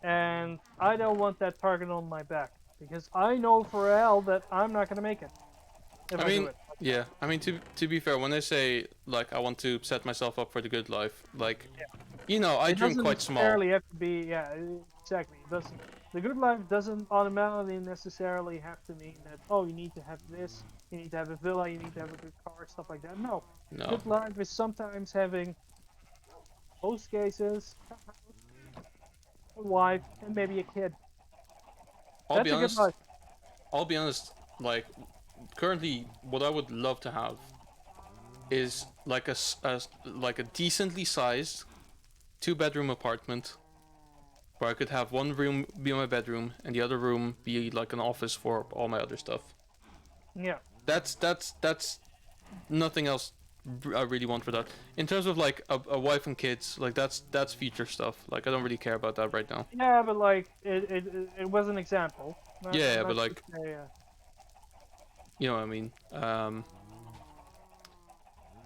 and I don't want that target on my back because I know for a hell that I'm not gonna make it if I I do mean, it. yeah. I mean, to be fair, when I say like I want to set myself up for the good life, like I It dream doesn't quite small. necessarily have to be, yeah, exactly. It doesn't. The good life doesn't automatically necessarily have to mean that, oh, you need to have this, you need to have a villa, you need to have a good car, stuff like that. No. No, Good life is sometimes having, most cases, a house, a wife, and maybe a kid. I'll be That's a good honest. life. I'll be honest. Like currently, what I would love to have is like like a decently sized 2-bedroom apartment where I could have one room be my bedroom and the other room be like an office for all my other stuff. Yeah. That's nothing else I really want for that. In terms of like a wife and kids, like that's future stuff. Like I don't really care about that right now. Yeah, but like, it was an example. Yeah, yeah, but Not to like say, you know what I mean.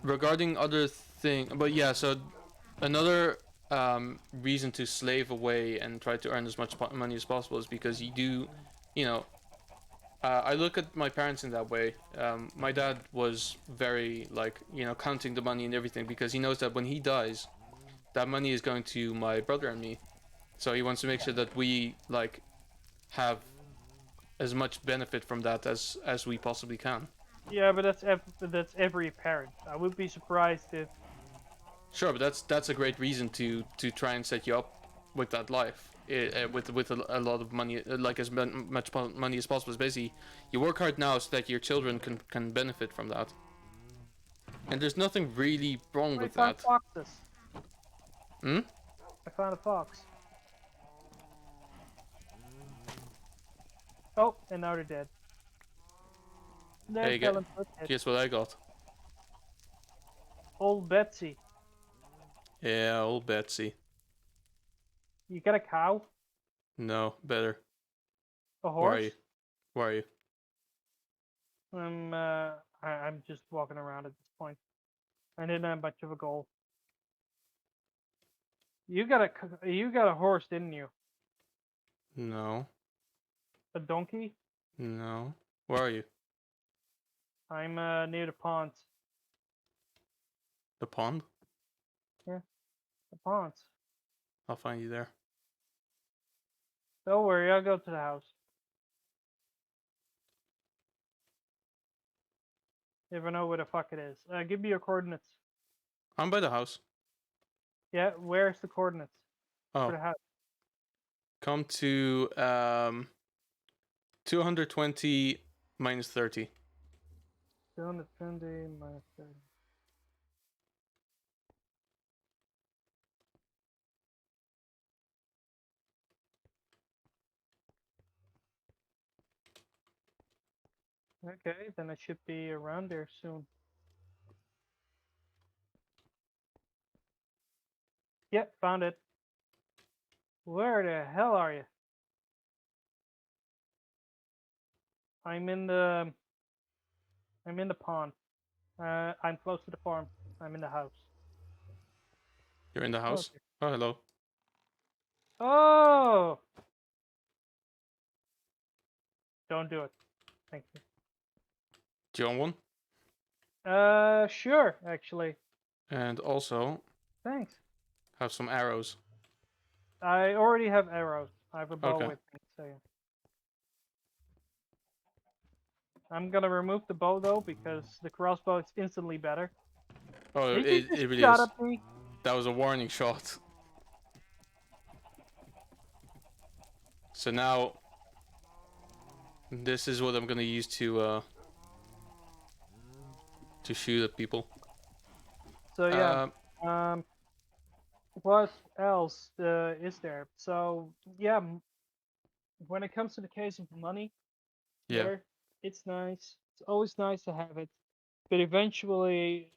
Regarding other thing, but yeah, so another reason to slave away and try to earn as much money as possible is because you do, you know, I look at my parents in that way. My dad was very like counting the money and everything because he knows that when he dies, that money is going to my brother and me. So he wants to make sure that we like have as much benefit from that as we possibly can. yeah, but that's every parent. I would be surprised if. Sure, but that's a great reason to try and set you up with that life. With a lot of money, like as much money as possible. Is basically you work hard now so that your children can benefit from that. And there's nothing really wrong I with found that. foxes. Hmm. I found a fox. Oh, and now they're dead. They Hey, fell into a pit. guess what I got? Old Betsy. Yeah, old Betsy. You got a cow? No, better. A Where are horse? you? Where are you? I'm just walking around at this point. I didn't have much of a goal. You got a horse, didn't you? No. A donkey? No. Where are you? I'm near the pond. The pond? Yeah, the pond. I'll find you there. Don't worry, I'll go to the house. Never know where the fuck it is. Give me your coordinates. I'm by the house. Yeah, where's the coordinates for Oh, the house? come to 220 minus 30. 220 minus 30. Okay, then I should be around there soon. Yep, found it. Where the hell are you? I'm in the pond. I'm close to the farm. I'm in the house. You're in the house? Okay. Oh, hello. Oh! Don't do it. Thank you. Do you want one? Sure, actually. And also, Thanks. have some arrows. I already have arrows. I have a bow Okay. with me, so yeah. I'm gonna remove the bow though because the crossbow is instantly better. Oh, Did you it just really shot is. at me? That was a warning shot. So now, this is what I'm gonna use to shoot at people. So yeah. What else is there? So yeah, when it comes to the case of money, Yeah. sure, it's nice. It's always nice to have it, but eventually,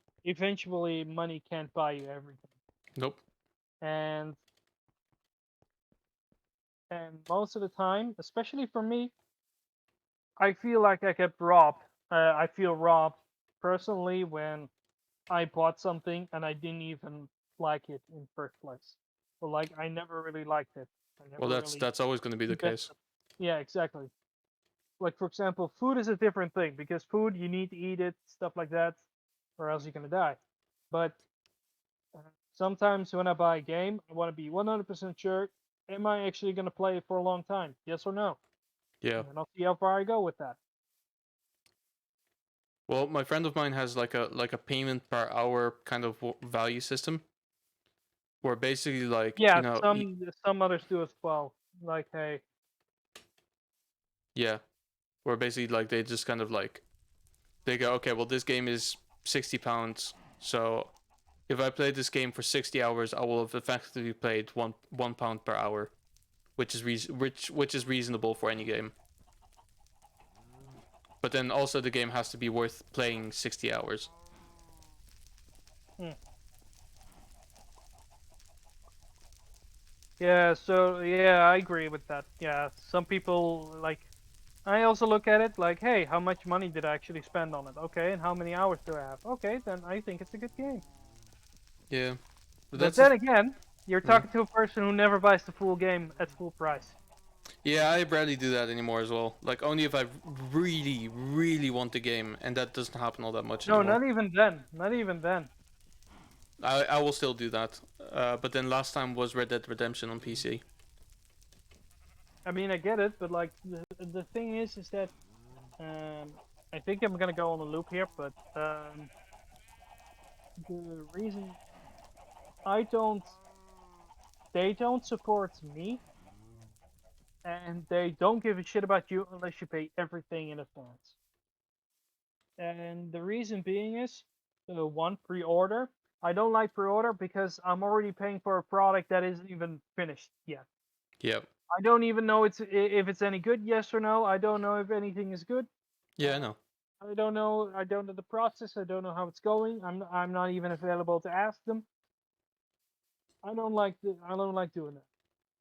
money can't buy you everything. Nope. And most of the time, especially for me, I feel like I get robbed. I feel robbed personally when I bought something and I didn't even like it in first place. But like I never really liked it. I Well, never really that's always gonna be the case. invested. Yeah, exactly. Like for example, food is a different thing because food you need to eat it, stuff like that, or else you're gonna die. But uh, sometimes when I buy a game, I want to be 100% sure: am I actually gonna play it for a long time? Yes or no? Yeah. And I'll see how far I go with that. Well, my friend of mine has like a payment per hour kind of value system, where basically like Yeah, some others do as well. Like, hey, yeah, where basically like they just kind of like they go, okay, well this game is £60, so if I play this game for 60 hours, I will have effectively played one pound per hour, which is which is reasonable for any game. But then also the game has to be worth playing 60 hours. hmm. Yeah, so yeah, I agree with that. Yeah, some people like I also look at it like, hey, how much money did I actually spend on it? Okay, and how many hours do I have? Okay, then I think it's a good game. Yeah, But then again, you're talking to a person who never buys the full game at full price. yeah, I rarely do that anymore as well. Like only if I really, really want the game, and that doesn't happen all that much No, anymore. not even then. Not even then. I will still do that. But then last time was Red Dead Redemption on PC. I mean, I get it, but like the thing is that I think I'm gonna go on a loop here, but the reason I don't, they don't support me, and they don't give a shit about you unless you pay everything in advance. And the reason being is, one, pre-order. I don't like pre-order because I'm already paying for a product that isn't even finished yet. Yep. I don't even know if it's any good, yes or no. I don't know if anything is good. Yeah, I know. I don't know. I don't know the process. I don't know how it's going. I'm not even available to ask them. I don't like doing that.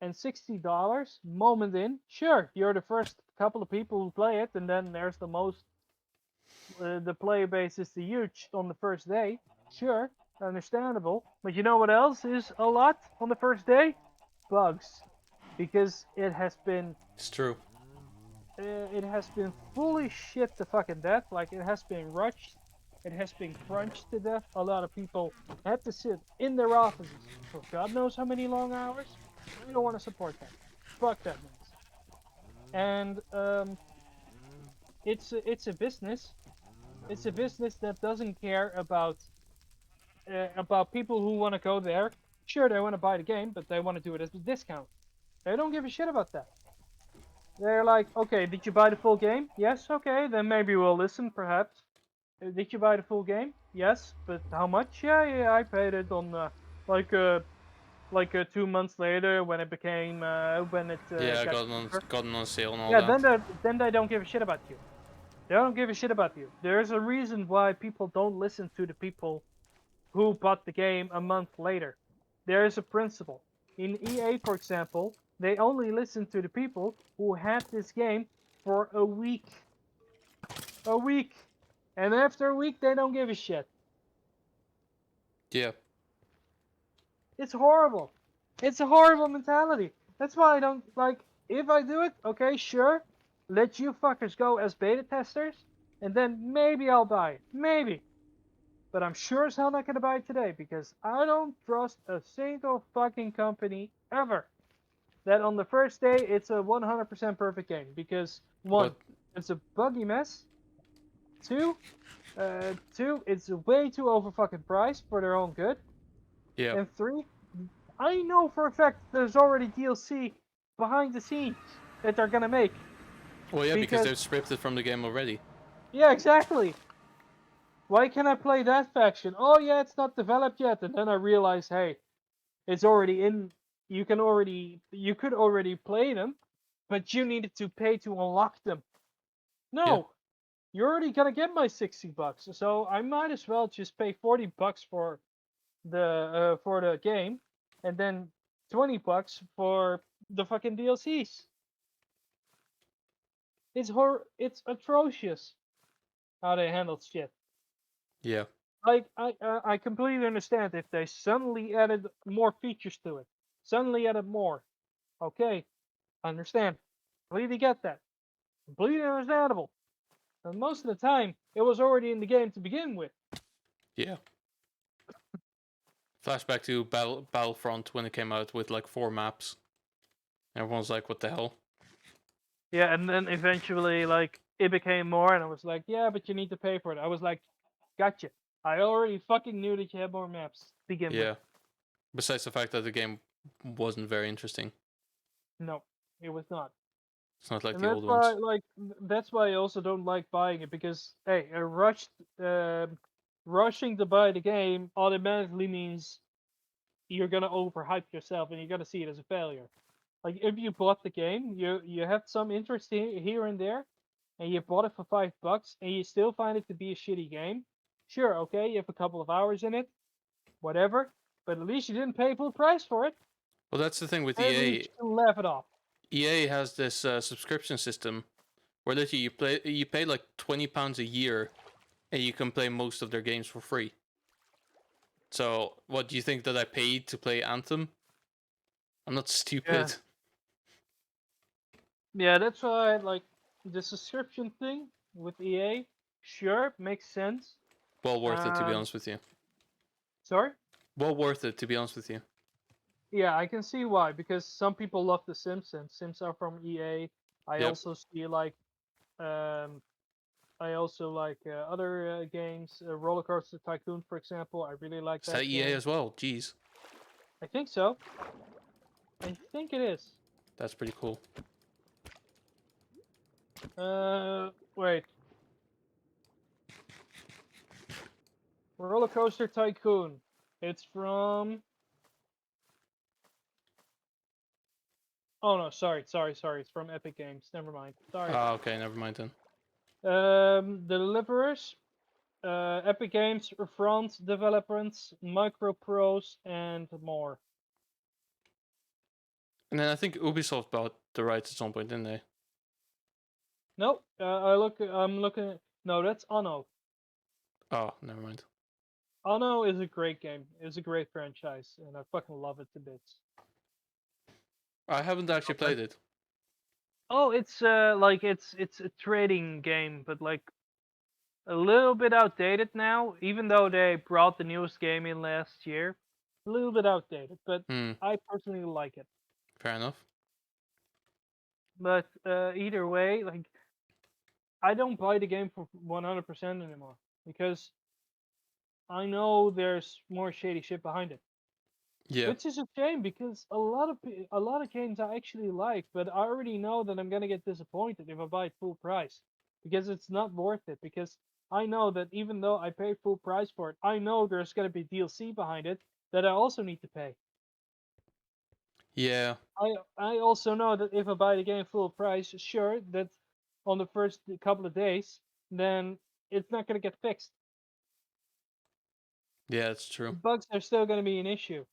And $60 moment in, sure, you're the first couple of people who play it, and then there's the most. The player base is huge on the first day. Sure, understandable. But you know what else is a lot on the first day? Bugs, because It's true. it has been fully shit to fucking death. Like it has been rushed, it has been crunched to death. A lot of people had to sit in their offices for God knows how many long hours. I don't want to support that. Fuck that noise. And it's a business. It's a business that doesn't care about people who want to go there. Sure, they want to buy the game, but they want to do it as a discount. They don't give a shit about that. They're like, okay, did you buy the full game? Yes, okay, then maybe we'll listen, perhaps. Did you buy the full game? Yes, but how much? Yeah, I paid it on like 2 months later when it became when it Yeah, got cheaper. gotten on sale and all Yeah, that. then they don't give a shit about you. They don't give a shit about you. There's a reason why people don't listen to the people who bought the game a month later. There is a principle. In EA, for example, they only listen to the people who had this game for a week. A week. And after a week, they don't give a shit. Yeah. It's horrible. It's a horrible mentality. That's why I don't, like, if I do it, okay, sure. Let you fuckers go as beta testers, and then maybe I'll buy it. Maybe. But I'm sure as hell not gonna buy it today because I don't trust a single fucking company ever that on the first day it's a 100% perfect game. Because one, But it's a buggy mess. Two, it's way too over fucking priced for their own good. yeah. And three, I know for a fact there's already DLC behind the scenes that they're gonna make. Well, yeah, because Because they've stripped it from the game already. yeah, exactly. Why can't I play that faction? Oh yeah, it's not developed yet, and then I realize, hey, it's already in. You could already play them, but you needed to pay to unlock them. No, Yeah. you're already gonna get my $60, so I might as well just pay $40 for the game, and then $20 for the fucking DLCs. It's atrocious how they handled shit. Yeah. Like I completely understand if they suddenly added more features to it, suddenly added more. Okay, understand. Completely get that. Completely understandable. And most of the time, it was already in the game to begin with. Yeah. Flashback to Battlefront when it came out with like 4 maps. Everyone's like, what the hell? Yeah, and then eventually, like, it became more, and I was like, yeah, but you need to pay for it. I was like, gotcha. I already fucking knew that you had more maps to begin Yeah. with. Besides the fact that the game wasn't very interesting. No, it was not. It's not like And the old ones. that's why I also don't like buying it because hey, rushing to buy the game automatically means you're gonna overhype yourself and you're gonna see it as a failure. Like if you bought the game, you have some interest here and there, and you bought it for $5 and you still find it to be a shitty game. Sure, okay, you have a couple of hours in it, whatever, but at least you didn't pay full price for it. Well, that's the thing with At EA. least you can laugh it off. EA has this subscription system where literally you pay like £20 a year and you can play most of their games for free. So, what do you think that I paid to play Anthem? I'm not stupid. Yeah, that's why like the subscription thing with EA, sure, makes sense. Well worth it, to be Um, honest with you. sorry? Well worth it, to be honest with you. Yeah, I can see why because some people love The Sims and Sims are from EA. I Yep. also see like I also like other games, Roller Coaster Tycoon, for example. I really like Is that EA game. as well? Jeez. I think so. I think it is. That's pretty cool. Wait. Roller Coaster Tycoon. It's from. Oh no, sorry. It's from Epic Games. Never mind. Sorry. Ah, okay, never mind then. Deliverers, Epic Games, Front Developments, Microprose, and more. And then I think Ubisoft bought the rights at some point, didn't they? No, I'm looking at. No, that's Anno. Oh, never mind. Anno is a great game. It's a great franchise, and I fucking love it to bits. I haven't actually played it. Oh, it's like it's a trading game, but like a little bit outdated now. Even though they brought the newest game in last year, a little bit outdated. But I personally like it. Fair enough. But either way, like I don't buy the game for 100% anymore because I know there's more shady shit behind it. Yeah. Which is a shame because a lot of games I actually like, but I already know that I'm gonna get disappointed if I buy it full price because it's not worth it. Because I know that even though I pay full price for it, I know there's gonna be DLC behind it that I also need to pay. Yeah. I also know that if I buy the game full price, sure, that on the first couple of days, then it's not gonna get fixed. Yeah, it's true. The bugs are still gonna be an issue.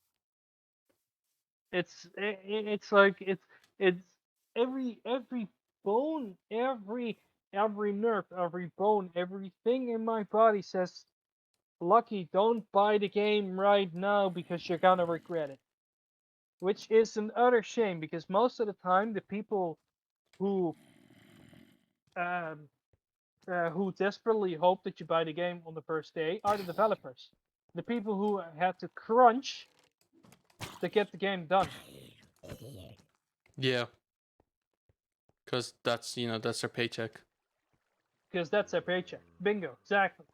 It's like it's every bone, every nerve, every bone, everything in my body says, Lucky, don't buy the game right now because you're gonna regret it. Which is an utter shame because most of the time the people who um who desperately hope that you buy the game on the first day are the developers. The people who had to crunch to get the game done. Yeah. Because that's, that's their paycheck. Because that's their paycheck. Bingo, exactly.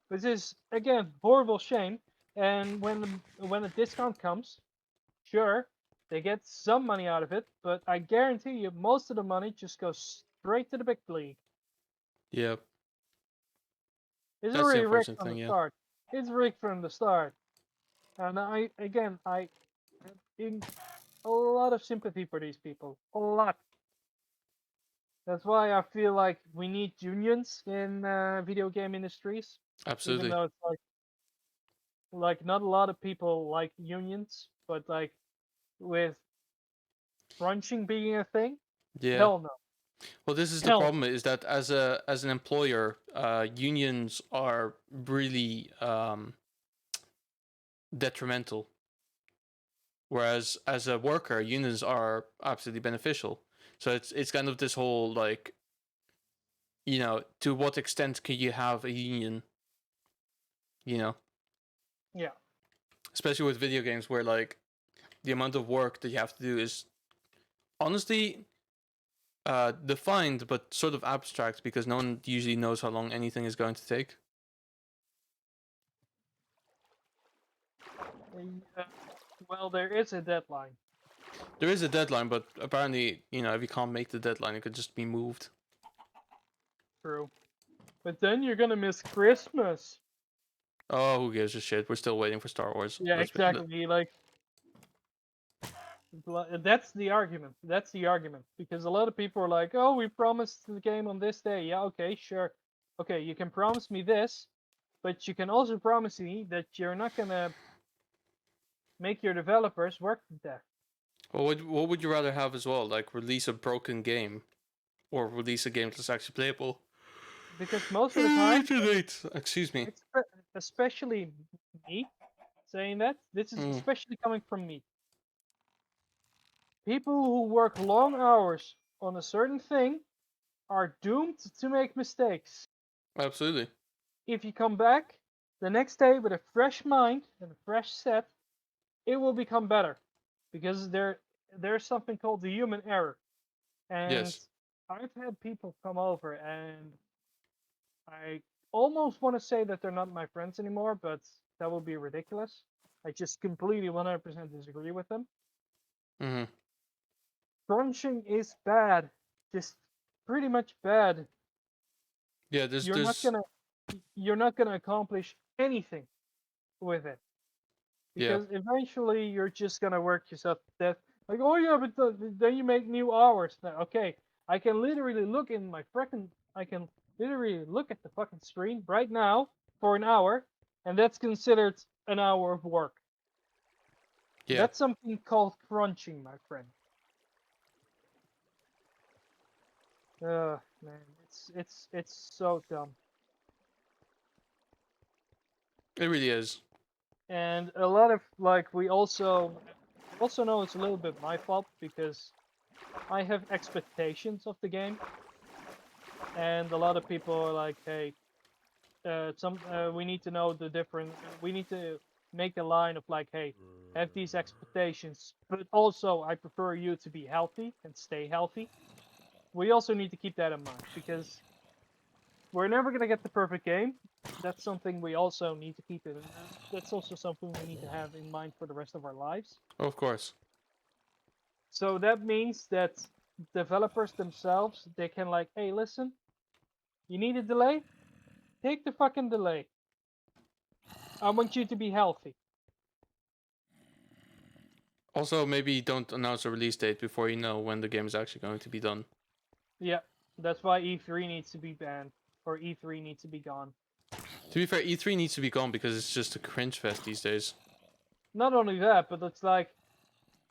Which is again horrible shame. And when a discount comes, sure, they get some money out of it, but I guarantee you most of the money just goes straight to the big league. Yeah. It's That's the already rigged unfortunate from thing, the yeah. start. It's rigged from the start. And I in a lot of sympathy for these people. A lot. That's why I feel like we need unions in video game industries. Even Absolutely. though it's like not a lot of people like unions, but like with crunching being a thing, Yeah. hell no. Well, this is the Hell. problem: is that as an employer, unions are really detrimental, whereas as a worker, unions are absolutely beneficial. So it's kind of this whole like, to what extent can you have a union? Yeah. Especially with video games, where like the amount of work that you have to do is honestly defined but sort of abstract because no one usually knows how long anything is going to take. Well, there is a deadline. There is a deadline, but apparently, if you can't make the deadline, it could just be moved. True. But then you're gonna miss Christmas. Oh, who gives a shit? We're still waiting for Star Wars. Yeah, exactly. Like that's the argument. That's the argument because a lot of people are like, "Oh, we promised the game on this day." Yeah, okay, sure. Okay, you can promise me this, but you can also promise me that you're not gonna make your developers work to death. Well, what would you rather have as well? Like release a broken game, or release a game that's actually playable? Because most of the time, Excuse me. especially me saying that, this is especially coming from me. People who work long hours on a certain thing are doomed to make mistakes. Absolutely. If you come back the next day with a fresh mind and a fresh set, it will become better because there's something called the human error. And Yes. I've had people come over and I almost want to say that they're not my friends anymore, but that would be ridiculous. I just completely 100% disagree with them. Mm-hmm. Crunching is bad, just pretty much bad. Yeah, You're not gonna accomplish anything with it because eventually you're just gonna work yourself to death. Like, oh yeah, but then you make new hours. Now, okay, I can literally look at the fucking screen right now for an hour, and that's considered an hour of work. Yeah. That's something called crunching, my friend. Man, it's so dumb. It really is. And a lot of like we also know it's a little bit my fault because I have expectations of the game, and a lot of people are like, hey, we need to know the different. We need to make a line of like, hey, have these expectations, but also I prefer you to be healthy and stay healthy. We also need to keep that in mind because we're never gonna get the perfect game. That's something we also need to keep in. That's also something we need to have in mind for the rest of our lives. Of course. So that means that developers themselves, they can like, hey, listen, you need a delay? Take the fucking delay. I want you to be healthy. Also, maybe don't announce a release date before you know when the game is actually going to be done. Yeah, that's why E3 needs to be banned, or E3 needs to be gone. To be fair, E3 needs to be gone because it's just a cringe fest these days. Not only that, but it's like,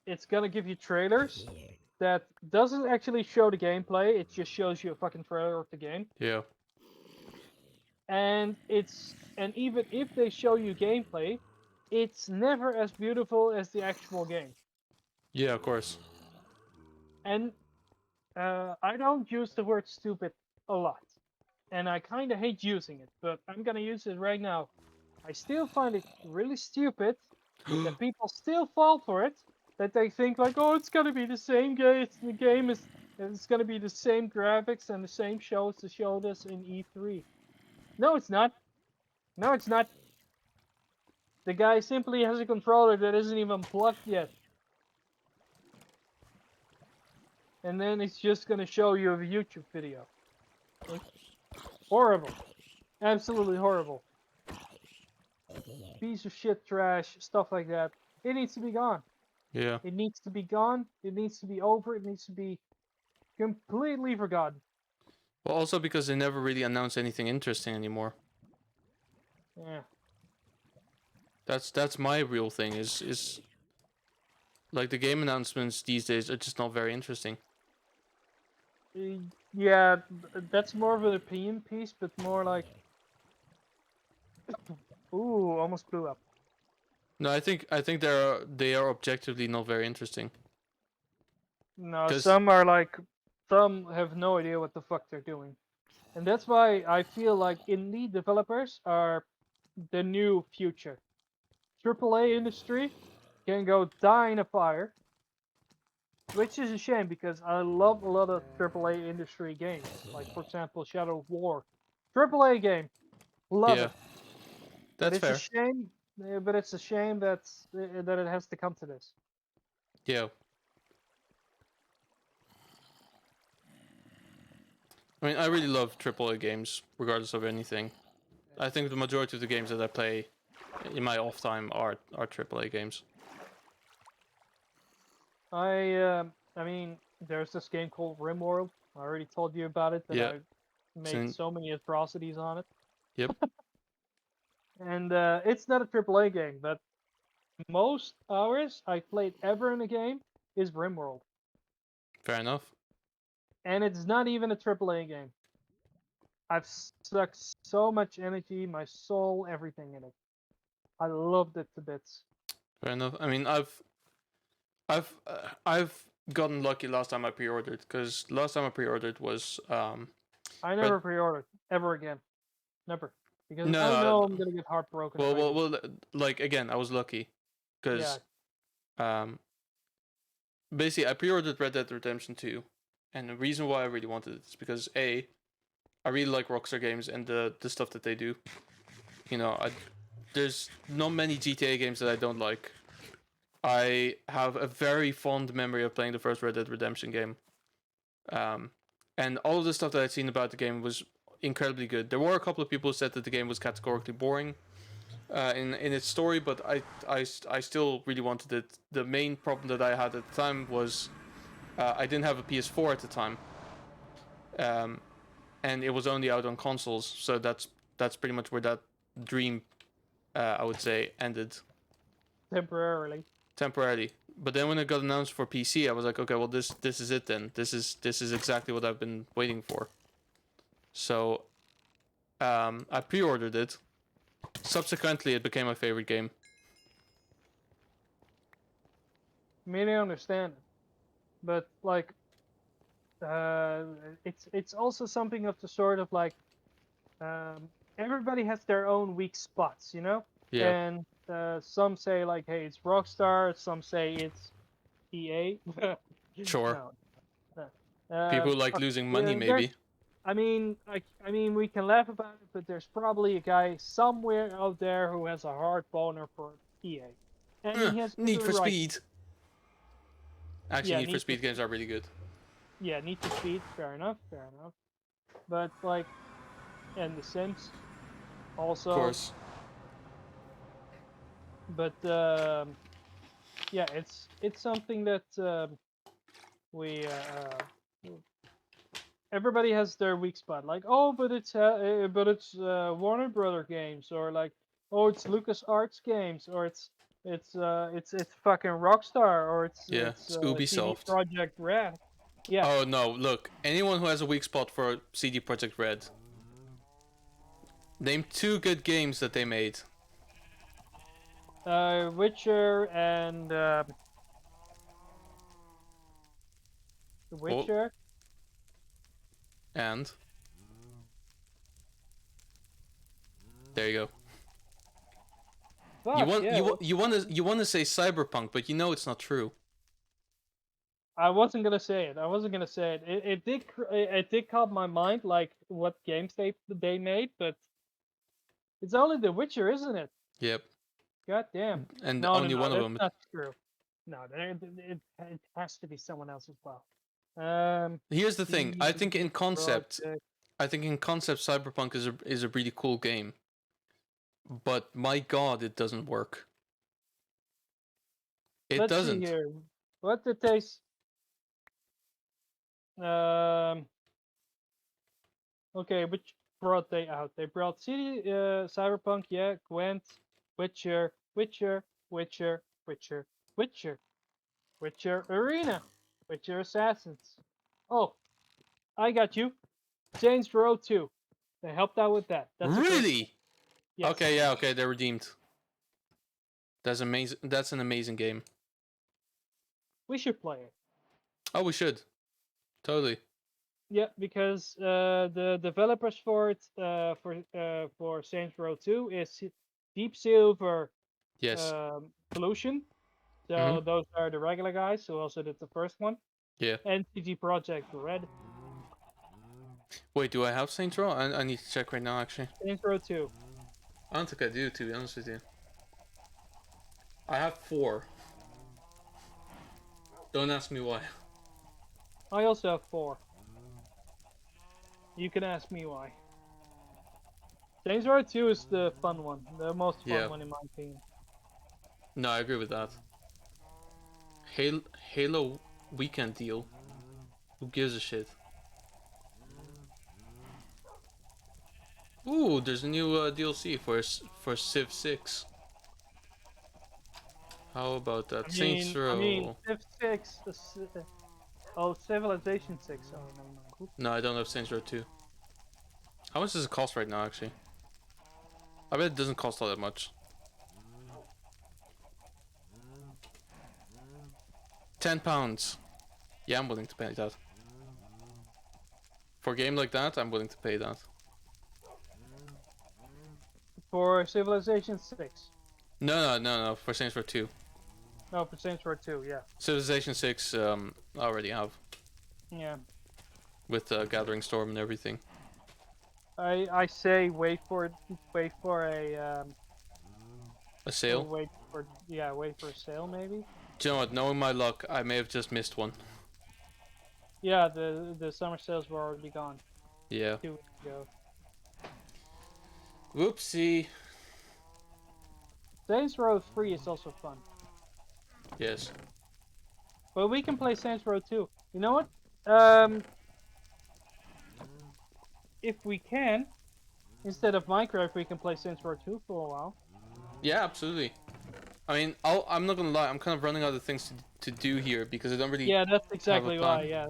it's gonna give you trailers that doesn't actually show the gameplay, it just shows you a fucking trailer of the game. Yeah. And even if they show you gameplay, it's never as beautiful as the actual game. Yeah, of course. And I don't use the word stupid a lot, and I kind of hate using it, but I'm gonna use it right now. I still find it really stupid that people still fall for it. That they think like, oh, it's gonna be the same game. It's gonna be the same graphics and the same shows to show this in E3. No, it's not. No, it's not. The guy simply has a controller that isn't even plugged yet. And then it's just gonna show you a YouTube video. It's horrible. Absolutely horrible. Piece of shit trash, stuff like that. It needs to be gone. Yeah. It needs to be gone. It needs to be over. It needs to be completely forgotten. Well, also because they never really announce anything interesting anymore. Yeah. That's my real thing is like the game announcements these days are just not very interesting. Yeah, that's more of an opinion piece, but more like... Ooh, almost blew up. No, I think they are objectively not very interesting. No, 'Cause- some are like... Some have no idea what the fuck they're doing. And that's why I feel like indie developers are the new future. AAA industry can go die in a fire, which is a shame because I love a lot of AAA industry games. Like, for example, Shadow of War. AAA game. Love Yeah. it. But That's it's fair. a shame. But it's a shame that it has to come to this. Yeah. I mean, I really love AAA games, regardless of anything. I think the majority of the games that I play in my off time are AAA games. I mean, there's this game called Rimworld. I already told you about it. That Yeah. I made so many atrocities on it. Yep. And it's not a AAA game, but most hours I played ever in a game is Rimworld. Fair enough. And it's not even a AAA game. I've sucked so much energy, my soul, everything in it. I loved it to bits. Fair enough. I mean, I've gotten lucky last time I pre-ordered, because last time I pre-ordered was I never pre-ordered ever again. Never. Because No, I know I'm gonna get heartbroken. well, like again, I was lucky, because basically I pre-ordered Red Dead Redemption 2, and the reason why I really wanted it is because I really like Rockstar games and the stuff that they do. You know, there's not many GTA games that I don't like. I have a very fond memory of playing the first Red Dead Redemption game. And all of the stuff that I'd seen about the game was incredibly good. There were a couple of people who said that the game was categorically boring in its story, but I still really wanted it. The main problem that I had at the time was I didn't have a PS4 at the time. And it was only out on consoles, so that's pretty much where that dream, I would say, ended. Temporarily. But then when it got announced for PC, I was like, okay, well this is it then. This is exactly what I've been waiting for. So I pre-ordered it. Subsequently, it became my favorite game. I mean, I understand it, but like, it's also something of the sort of like, everybody has their own weak spots, you know. Yeah. And some say like, hey, it's Rockstar. Some say it's EA. Sure. No. People like losing money, maybe. I mean, we can laugh about it, but there's probably a guy somewhere out there who has a hard boner for EA, and he has Need every for right. Speed. Actually, Yeah, Need for Speed games are really good. Yeah, Need for Speed, fair enough. But like, and The Sims, also. Of course. But yeah, it's something that we everybody has their weak spot. Like, oh, but it's Warner Brother games, or like, oh, it's LucasArts games, or it's fucking Rockstar, or it's CD Ubisoft. Projekt Red. Yeah. Oh no! Look, anyone who has a weak spot for CD Projekt Red, name 2 good games that they made. Witcher and The Witcher. And there you go. Fuck, you want to say Cyberpunk, but you know it's not true. I wasn't gonna say it. It did caught my mind, like what games they made, but it's only The Witcher, isn't it? Yep. God damn. And No, only no, one of that's them. not true. No, it has to be someone else as well. Here's the thing. I think in concept, Project. Cyberpunk is a really cool game. But my God, it doesn't work. It doesn't. See here. What did they? Okay, which brought they out? They brought City, Cyberpunk, yeah, Gwent, Witcher, Witcher Arena, Witcher Assassins. Oh, I got you. Saints Row 2. They helped out with that. That's really? Yes. Okay, yeah, okay, they're redeemed. That's amazing. That's an amazing game. We should play it. Oh, we should. Totally. Yeah, because the developers for it, for Saints Row 2 is Deep Silver. Yes. Pollution. So those are the regular guys who also did the first one. Yeah. And CD Projekt Red. Wait, do I have Saints Row? I need to check right now, actually. Saints Row 2. I don't think I do, to be honest with you. I have 4. Don't ask me why. I also have 4. You can ask me why. Saints Row 2 is the fun one. The most fun one in my opinion. No, I agree with that. Halo weekend deal. Who gives a shit? Ooh, there's a new DLC for Civ 6. How about that? Saints Row. Civ 6. Oh, Civilization 6. Oh, never mind. Oops. No, I don't have Saints Row 2. How much does it cost right now, actually? I bet it doesn't cost all that much. £10. Yeah, I'm willing to pay that. For a game like that, I'm willing to pay that. For Civilization 6. No, for Saints Row 2. No, for Saints Row 2, yeah. Civilization 6, I already have. Yeah. With Gathering Storm and everything. I say wait for a sale? wait for a sale maybe. Do you know what? Knowing my luck, I may have just missed one. Yeah, the summer sales were already gone. Yeah. 2 weeks ago. Whoopsie. Saints Row 3 is also fun. Yes. But we can play Saints Row 2. You know what? If we can, instead of Minecraft, we can play Saints Row 2 for a while. Yeah, absolutely. I mean, I'm not gonna lie. I'm kind of running out of things to do here because I don't really. Yeah, that's exactly plan. why. Yeah.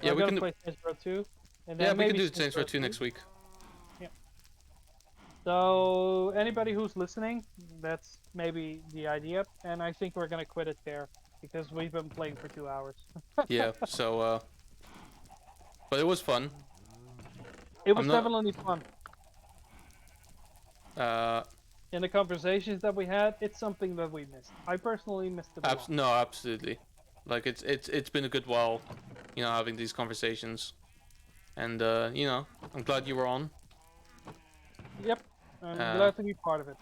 Yeah, I'm we gonna can. play Saints Row 2, and then Yeah, we can maybe do Saints Row 2 2. next week. So anybody who's listening, that's maybe the idea, and I think we're gonna quit it there because we've been playing for 2 hours. Yeah. So, but it was fun. It was I'm not. definitely fun. Uh, In the conversations that we had, it's something that we missed. I personally missed it a lot. no, absolutely. Like it's been a good while, having these conversations, and I'm glad you were on. Yep, I'm Uh, glad to be part of it.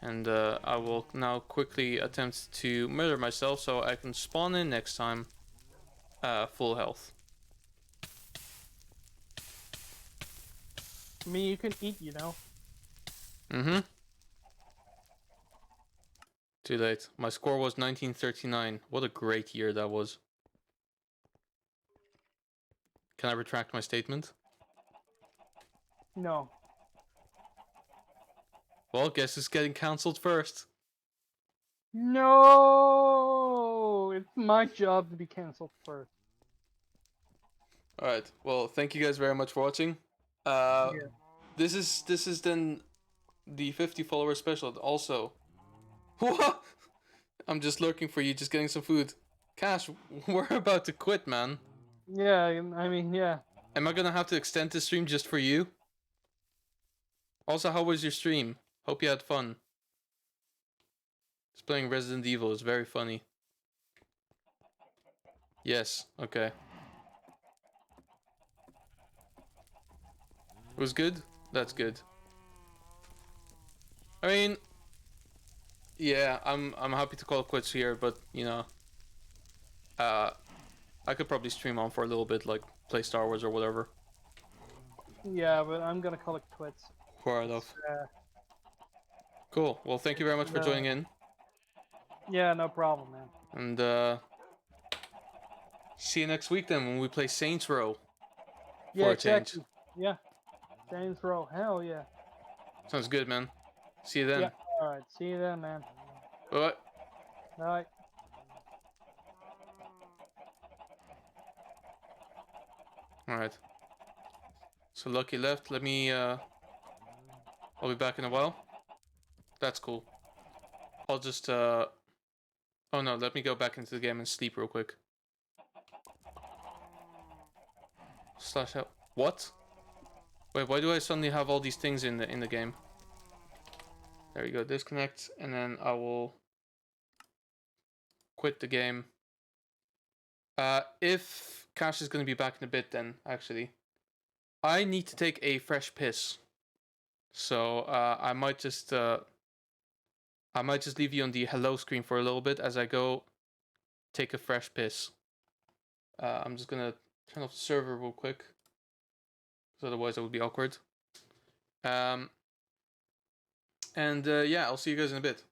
And I will now quickly attempt to murder myself so I can spawn in next time full health. I mean, you can eat, Mm-hmm. Too late. My score was 1939. What a great year that was. Can I retract my statement? No. Well, guess who's getting cancelled first? No! It's my job to be cancelled first. Alright, well, thank you guys very much for watching. Yeah. This is then the 50 follower special. Also, what? I'm just lurking for you, just getting some food. Cash, we're about to quit, man. Yeah, I mean, yeah. Am I gonna have to extend the stream just for you? Also, how was your stream? Hope you had fun. Just playing Resident Evil is very funny. Yes, okay. It was good? That's good. I mean, yeah, I'm happy to call it quits here, but I could probably stream on for a little bit, like play Star Wars or whatever. Yeah, but I'm gonna call it quits. Fair enough. Cool. Well, thank you very much for joining in. Yeah, no problem, man. And see you next week then when we play Saints Row. Yeah, For a change. exactly. Yeah. Saints Row, hell yeah. Sounds good, man. See you then. Yeah, alright. See you then, man. Bye. Bye. Alright. So Lucky left. Let me I'll be back in a while. That's cool. I'll just oh no, let me go back into the game and sleep real quick. Slash out. What? Wait, why do I suddenly have all these things in the game? There you go, disconnect, and then I will quit the game. If Cash is gonna be back in a bit then, actually. I need to take a fresh piss. So I might just leave you on the hello screen for a little bit as I go take a fresh piss. I'm just gonna turn off the server real quick, because otherwise it would be awkward. And yeah, I'll see you guys in a bit.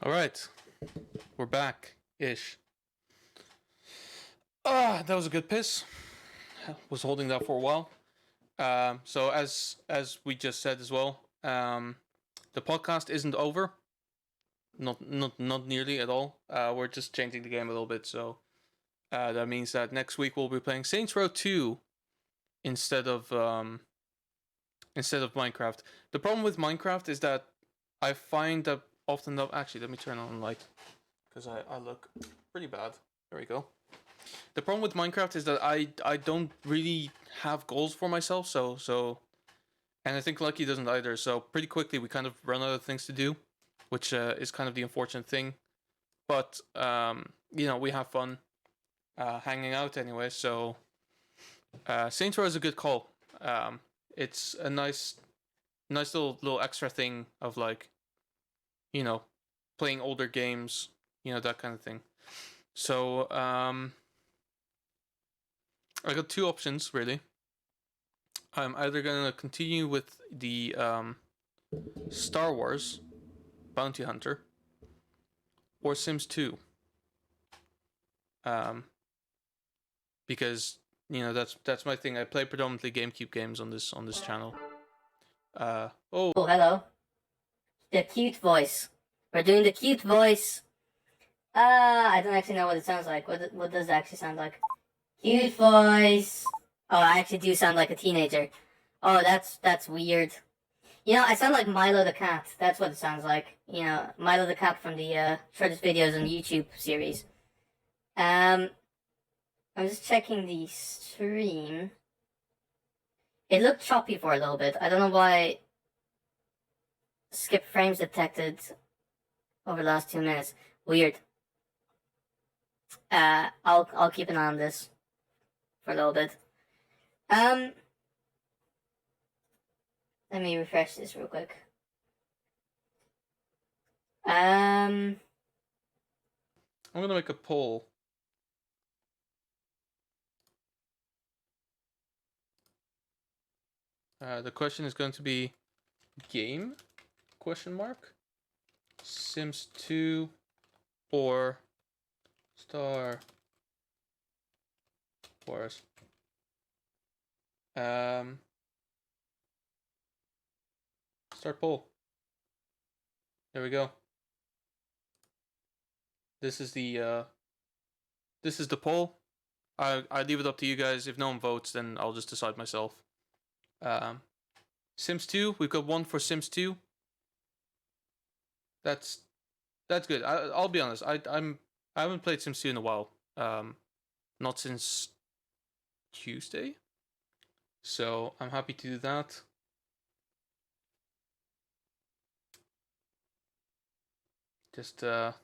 All right, we're back-ish. That was a good piss. Was holding that for a while. So as we just said as well, the podcast isn't over. Not nearly at all. We're just changing the game a little bit. So that means that next week we'll be playing Saints Row 2 instead of Minecraft. The problem with Minecraft is that I find that often though. Actually, let me turn on the light because I look pretty bad. There we go. The problem with Minecraft is that I don't really have goals for myself, so and I think Lucky doesn't either, so pretty quickly we kind of run out of things to do, which is kind of the unfortunate thing. But you know, we have fun hanging out anyway, so Saints Row is a good call. It's a nice little extra thing of, like, you know, playing older games, you know, that kind of thing. So I got two options, really. I'm either going to continue with the Star Wars Bounty Hunter or Sims 2. Because, you know, that's my thing. I play predominantly GameCube games on this channel. Oh, hello. The cute voice. We're doing the cute voice. I don't actually know what it sounds like. What does it actually sound like? Cute voice. Oh, I actually do sound like a teenager. Oh, that's weird. You know, I sound like Milo the cat. That's what it sounds like. You know, Milo the cat from the shortest videos on YouTube series. I'm just checking the stream. It looked choppy for a little bit. I don't know why. Skip frames detected over the last 2 minutes. Weird. I'll keep an eye on this for a little bit. Let me refresh this real quick. I'm gonna make a poll. The question is going to be game ? Sims 2 or Star Wars. Start poll. There we go. This is the poll. I leave it up to you guys. If no one votes, then I'll just decide myself. Sims 2. We've got one for Sims 2. That's good. I'll be honest. I haven't played Sims 2 in a while. Not since Tuesday. So I'm happy to do that. Just it's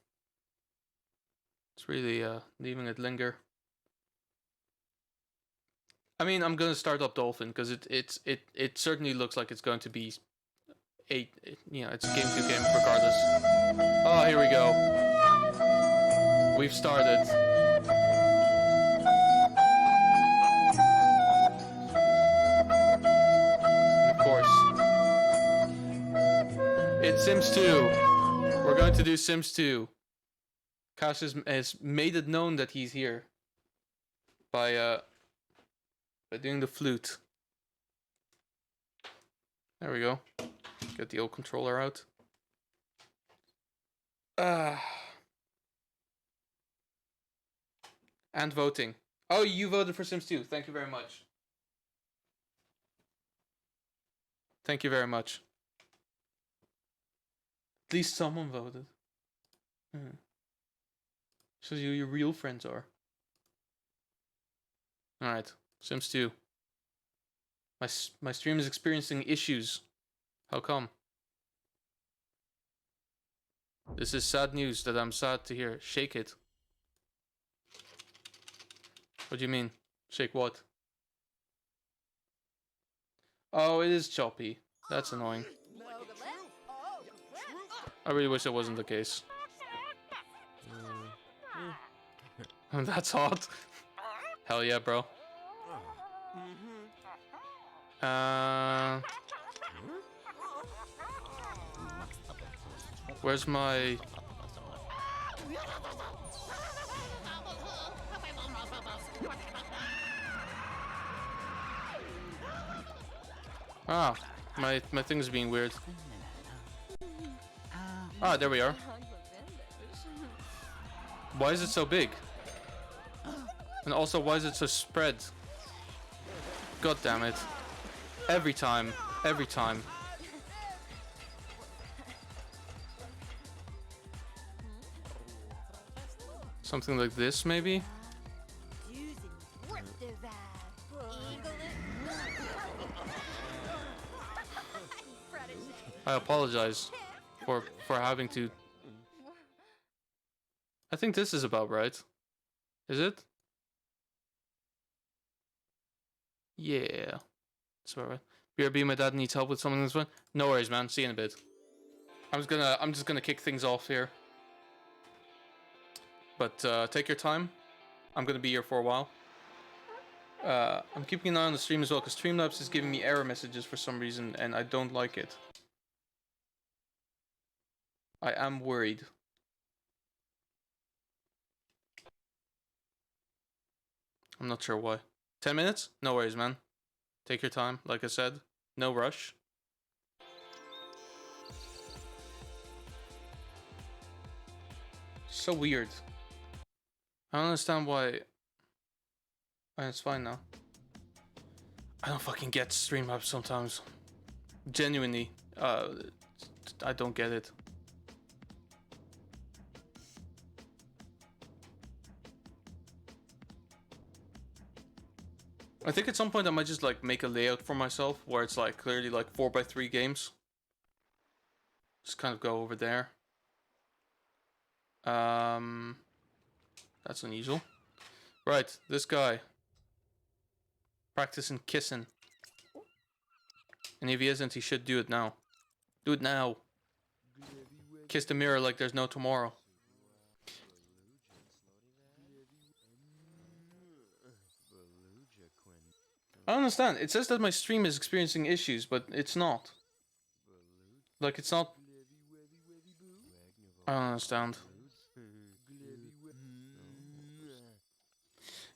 really leaving it linger. I mean, I'm gonna start up Dolphin because it certainly looks like it's going to be it's a GameCube game regardless. Oh, here we go. We've started. And of course, it's Sims 2. We're going to do Sims 2. Cash has made it known that he's here by doing the flute. There we go. Get the old controller out. And voting. Oh, you voted for Sims 2. Thank you very much. Thank you very much. At least someone voted. Shows you who your real friends are. Alright, Sims 2. My stream is experiencing issues. How come? This is sad news that I'm sad to hear. Shake it. What do you mean? Shake what? Oh, it is choppy. That's annoying. I really wish that wasn't the case. That's hot. Hell yeah, bro. Where's my Ah, my thing is being weird. Ah, there we are. Why is it so big? And also, why is it so spread? God damn it. Every time. Every time. Something like this, maybe? I apologize for having to... I think this is about right. Is it? Yeah. That's about right. BRB, my dad needs help with something this one. No worries, man. See you in a bit. I'm just gonna kick things off here. But take your time. I'm gonna be here for a while. I'm keeping an eye on the stream as well, because Streamlabs is giving me error messages for some reason, and I don't like it. I am worried. I'm not sure why. 10 minutes? No worries, man. Take your time, like I said. No rush. So weird. I don't understand why... Oh, it's fine now. I don't fucking get Streamlabs sometimes. Genuinely. I don't get it. I think at some point I might just like make a layout for myself where it's like clearly like 4x3 games. Just kind of go over there. That's unusual. Right, this guy. Practicing kissing. And if he isn't, he should do it now. Do it now. Kiss the mirror like there's no tomorrow. I don't understand. It says that my stream is experiencing issues, but it's not. Like, it's not... I don't understand.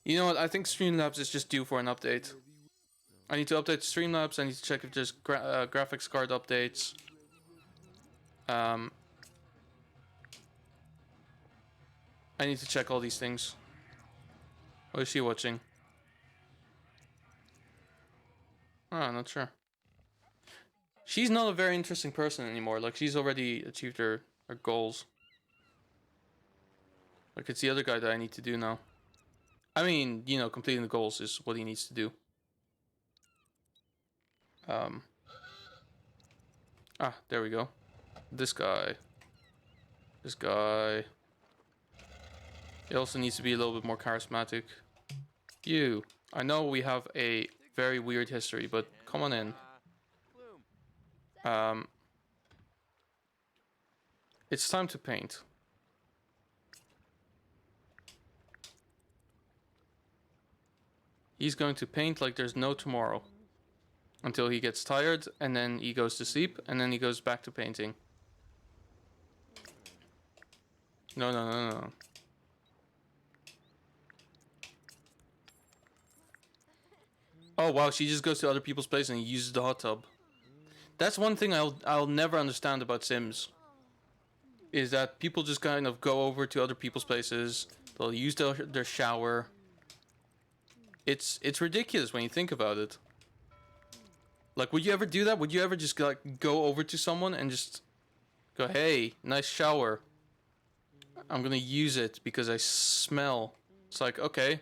You know what? I think Streamlabs is just due for an update. I need to update Streamlabs. I need to check if there's graphics card updates. I need to check all these things. What is she watching? Oh, I'm not sure. She's not a very interesting person anymore. Like, she's already achieved her goals. Like, it's the other guy that I need to do now. I mean, you know, completing the goals is what he needs to do. Ah, there we go. This guy. This guy. He also needs to be a little bit more charismatic. You. I know we have a very weird history, but come on in. It's time to paint. He's going to paint like there's no tomorrow. Until he gets tired, and then he goes to sleep, and then he goes back to painting. No, no, no, no. Oh wow, she just goes to other people's place and uses the hot tub. That's one thing I'll never understand about Sims. Is that people just kind of go over to other people's places. They'll use their shower. It's ridiculous when you think about it. Like, would you ever do that? Would you ever just like go over to someone and just go, "Hey, nice shower. I'm gonna use it because I smell." It's like, okay.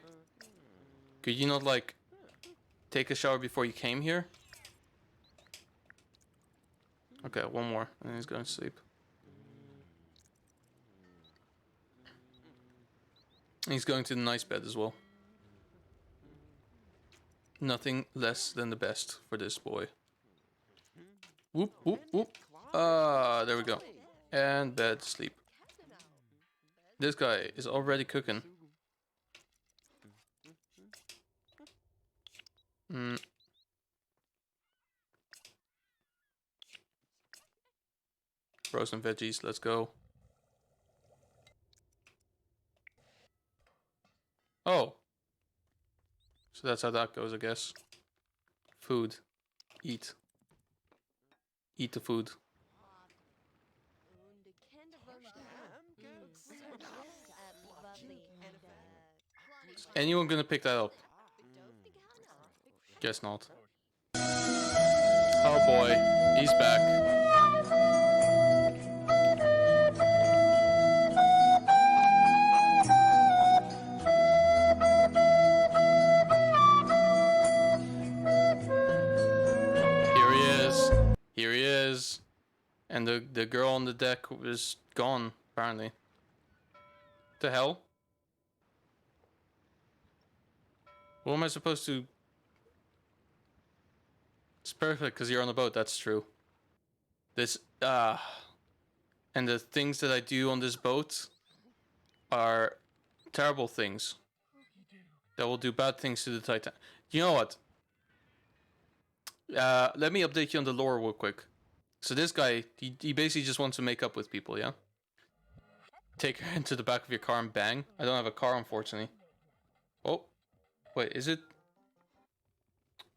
Could you not like take a shower before you came here? Okay, one more, and then he's going to sleep. And he's going to the nice bed as well. Nothing less than the best for this boy. Whoop, whoop, whoop. Ah, there we go. And bed, sleep. This guy is already cooking. Frozen veggies, let's go. So that's how that goes, I guess. Food. Eat. Eat the food. Is anyone gonna pick that up? Guess not. Oh boy, he's back. Here he is. And the girl on the deck is gone, apparently. The hell? What am I supposed to... It's perfect because you're on the boat, that's true. This, and the things that I do on this boat are terrible things. That will do bad things to the Titan. You know what? Let me update you on the lore real quick. So this guy, he basically just wants to make up with people, yeah? Take her into the back of your car and bang. I don't have a car, unfortunately. Oh. Wait, is it?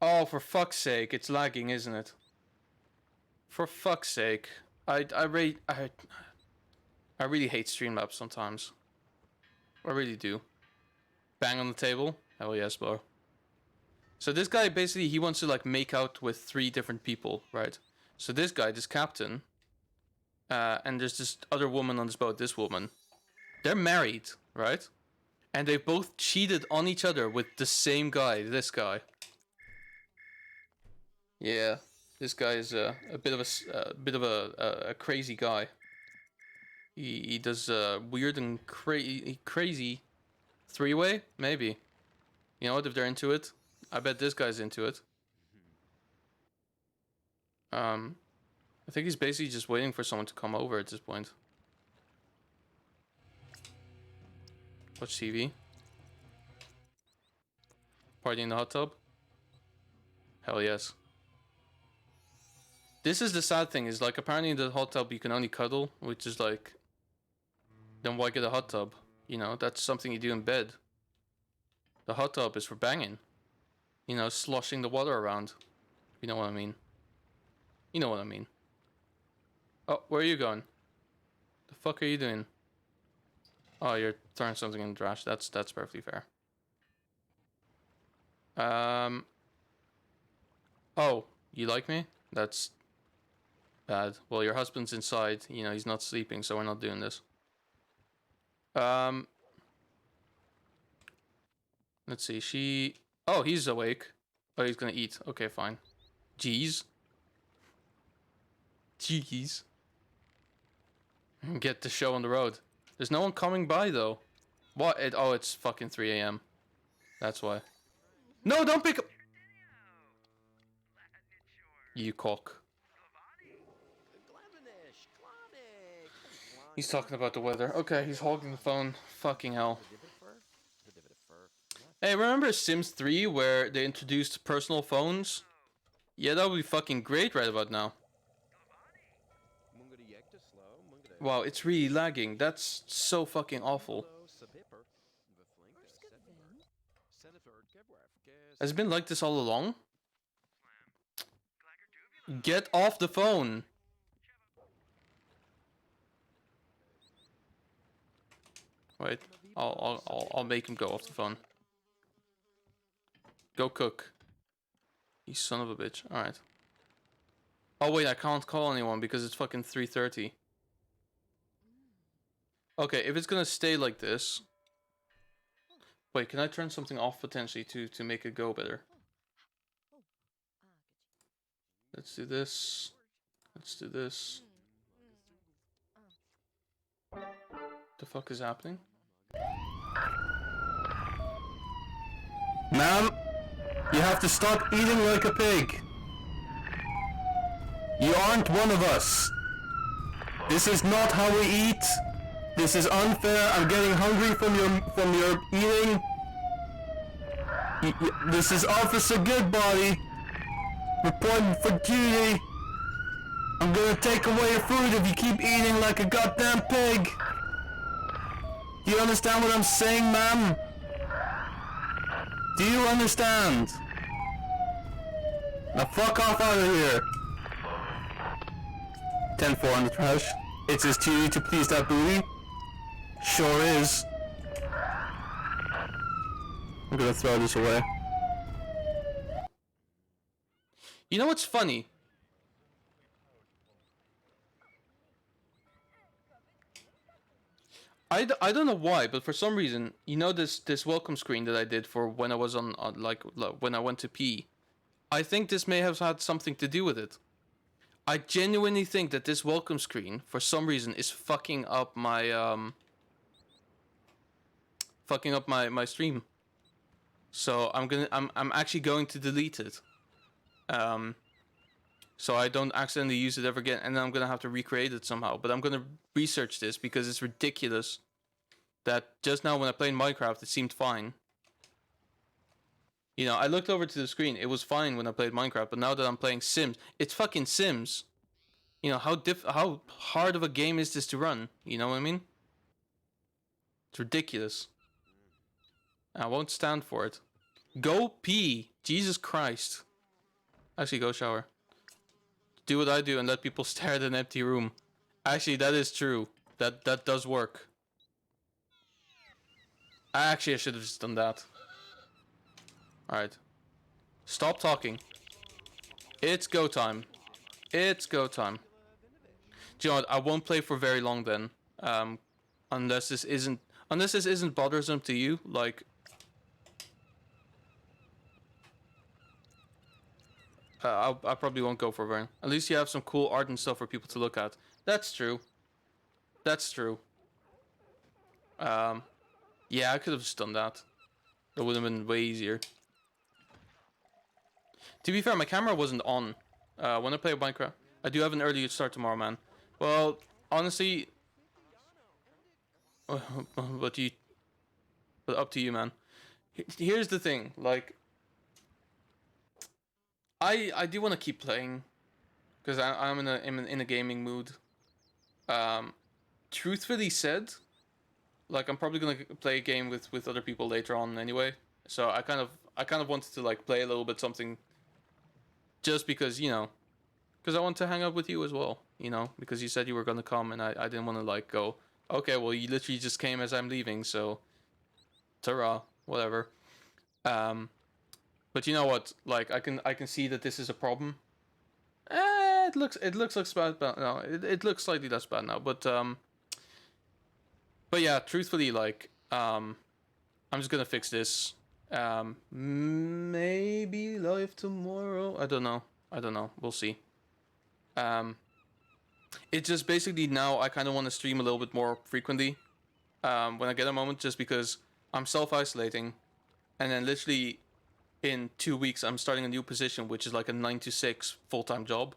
Oh, for fuck's sake, it's lagging, isn't it? For fuck's sake. I really hate Streamlabs sometimes. I really do. Bang on the table? Hell yes, bro. So this guy, basically, he wants to, like, make out with 3 different people, right? So this guy, this captain, and there's this other woman on this boat, this woman. They're married, right? And they both cheated on each other with the same guy, this guy. Yeah, this guy is a bit of a crazy guy. He does weird and crazy 3-way, maybe. You know what? If they're into it, I bet this guy's into it. I think he's basically just waiting for someone to come over at this point. Watch TV. Party in the hot tub. Hell yes. This is the sad thing, is like apparently in the hot tub you can only cuddle, which is like, then why get a hot tub? You know, that's something you do in bed. The hot tub is for banging. You know, sloshing the water around. You know what I mean. You know what I mean. Oh, where are you going? The fuck are you doing? Oh, you're throwing something in the trash. That's perfectly fair. Oh, you like me? That's bad. Well, your husband's inside. You know, he's not sleeping, so we're not doing this. Let's see. Oh, he's awake. Oh, he's gonna eat. Okay, fine. Jeez. Get the show on the road. There's no one coming by though. What? Oh, it's fucking 3 a.m. That's why. No, don't pick up. You cock. He's talking about the weather. Okay, he's holding the phone. Fucking hell. Hey, remember Sims 3 where they introduced personal phones? Yeah, that would be fucking great right about now. Wow, it's really lagging. That's so fucking awful. Has it been like this all along? Get off the phone! Wait, I'll make him go off the phone. Go cook. You son of a bitch. Alright. Oh wait, I can't call anyone because it's fucking 3:30. Okay, if it's gonna stay like this... Wait, can I turn something off potentially to make it go better? Let's do this. Let's do this. The fuck is happening? Ma'am, you have to stop eating like a pig. You aren't one of us. This is not how we eat. This is unfair. I'm getting hungry from your eating. This is Officer Goodbody. Reporting for duty. I'm gonna take away your food if you keep eating like a goddamn pig. Do you understand what I'm saying, ma'am? Do you understand? Now fuck off out of here. 10-4 on the trash. It's his duty to please that booty. Sure is. I'm gonna throw this away. You know what's funny? I don't know why, but for some reason, you know this welcome screen that I did for when I was on like when I went to pee. I think this may have had something to do with it. I genuinely think that this welcome screen, for some reason, is fucking up my my stream. So I'm actually going to delete it. So I don't accidentally use it ever again, and then I'm gonna have to recreate it somehow. But I'm gonna research this because it's ridiculous that just now when I played Minecraft it seemed fine. You know, I looked over to the screen, it was fine when I played Minecraft, but now that I'm playing Sims, it's fucking Sims. You know, how hard of a game is this to run? You know what I mean? It's ridiculous. I won't stand for it. Go pee! Jesus Christ. Actually, go shower. Do what I do and let people stare at an empty room. Actually, that is true. That does work. Actually, I should have just done that. Alright. Stop talking. It's go time. It's go time. Do you know what? I won't play for very long then. Unless this isn't bothersome to you, like I probably won't go for very long. At least you have some cool art and stuff for people to look at. That's true. That's true. Yeah, I could have just done that. That would have been way easier. To be fair, my camera wasn't on when I play Minecraft. I do have an early start tomorrow, man. Well, honestly, but up to you, man. Here's the thing, like, I do want to keep playing because I'm in a gaming mood. Truthfully said, like, I'm probably gonna play a game with other people later on anyway. So I kind of wanted to like play a little bit something, just because, you know, because I want to hang out with you as well, you know, because you said you were gonna come and I didn't want to like go, okay, well, you literally just came as I'm leaving, so ta-ra, whatever. But you know what? Like, I can see that this is a problem. It looks less bad, but no, it looks slightly less bad now. But yeah, truthfully, like, I'm just gonna fix this. Maybe live tomorrow. I don't know. We'll see. It's just basically now I kind of want to stream a little bit more frequently. When I get a moment, just because I'm self-isolating, and then literally in 2 weeks I'm starting a new position, which is like a 9 to 6 full-time job.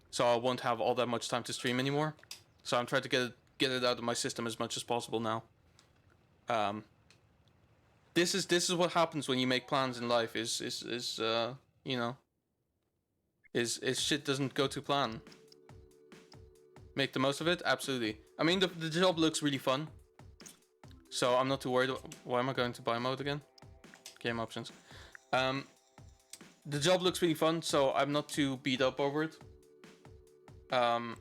So I won't have all that much time to stream anymore. So I'm trying to get it out of my system as much as possible now. This is what happens when you make plans in life. Is you know, is shit doesn't go to plan. Make the most of it, absolutely. I mean, the job looks really fun, so I'm not too worried. Why am I going to buy mode again? Game options. The job looks really fun, so I'm not too beat up over it. I'm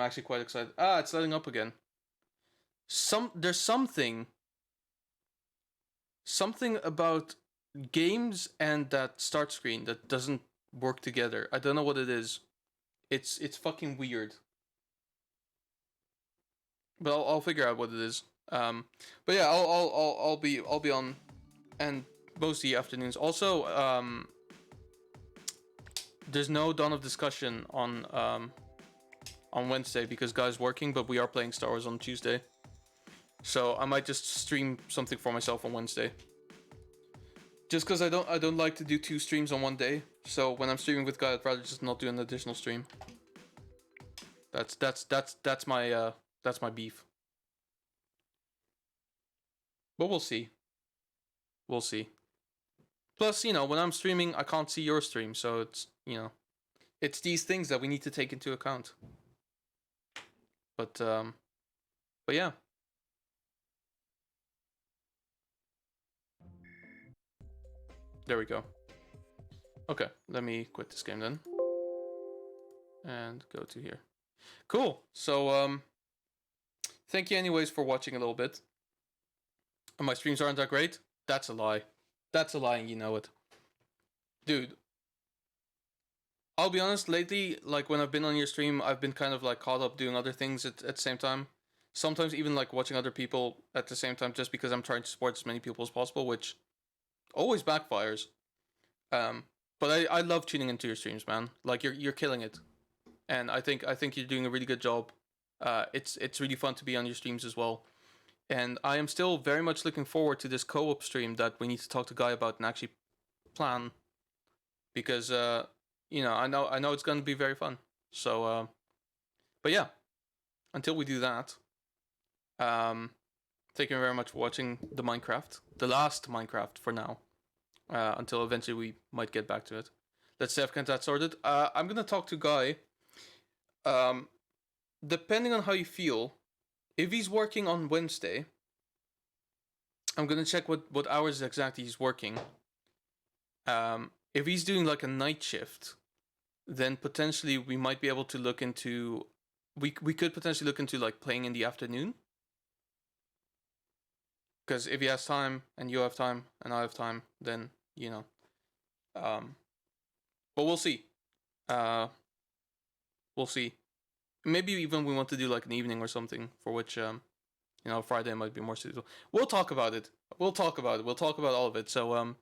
actually quite excited. It's lighting up again. There's something about games and that start screen that doesn't work together. I don't know what it is. It's fucking weird. But I'll figure out what it is. But yeah, I'll be on, and most of the afternoons. Also, there's no Dawn of Discussion on Wednesday because Guy's working, but we are playing Star Wars on Tuesday. So I might just stream something for myself on Wednesday. Just because I don't like to do 2 streams on one day. So when I'm streaming with Guy, I'd rather just not do an additional stream. That's my beef. But we'll see. We'll see. Plus, you know, when I'm streaming, I can't see your stream, so it's, you know, it's these things that we need to take into account. But yeah. There we go. Okay, let me quit this game then. And go to here. Cool. So, thank you anyways for watching a little bit. And my streams aren't that great? That's a lie. That's a lie and you know it. Dude. I'll be honest, lately, like when I've been on your stream, I've been kind of like caught up doing other things at the same time. Sometimes even like watching other people at the same time just because I'm trying to support as many people as possible, which always backfires. But I love tuning into your streams, man. Like you're killing it. And I think you're doing a really good job. It's really fun to be on your streams as well. And I am still very much looking forward to this co-op stream that we need to talk to Guy about and actually plan. Because you know, I know it's gonna be very fun. So but yeah. Until we do that. Thank you very much for watching the Minecraft. The last Minecraft for now. Until eventually we might get back to it. Let's see if I can get that sorted. I'm gonna talk to Guy. Depending on how you feel, if he's working on Wednesday, I'm gonna check what hours exactly he's working. If he's doing like a night shift, then potentially we might be able to look into. We could potentially look into like playing in the afternoon. Because if he has time and you have time and I have time, then you know. But we'll see. We'll see. Maybe even we want to do like an evening or something for which you know, Friday might be more suitable. We'll talk about it. We'll talk about all of it. So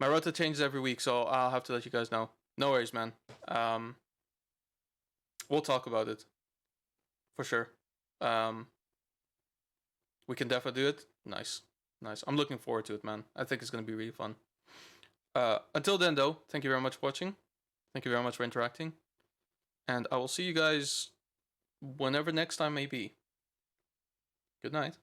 my rota changes every week, so I'll have to let you guys know. No worries, man. We'll talk about it. For sure. We can definitely do it. Nice. I'm looking forward to it, man. I think it's gonna be really fun. Until then though, thank you very much for watching. Thank you very much for interacting. And I will see you guys whenever next time may be. Good night.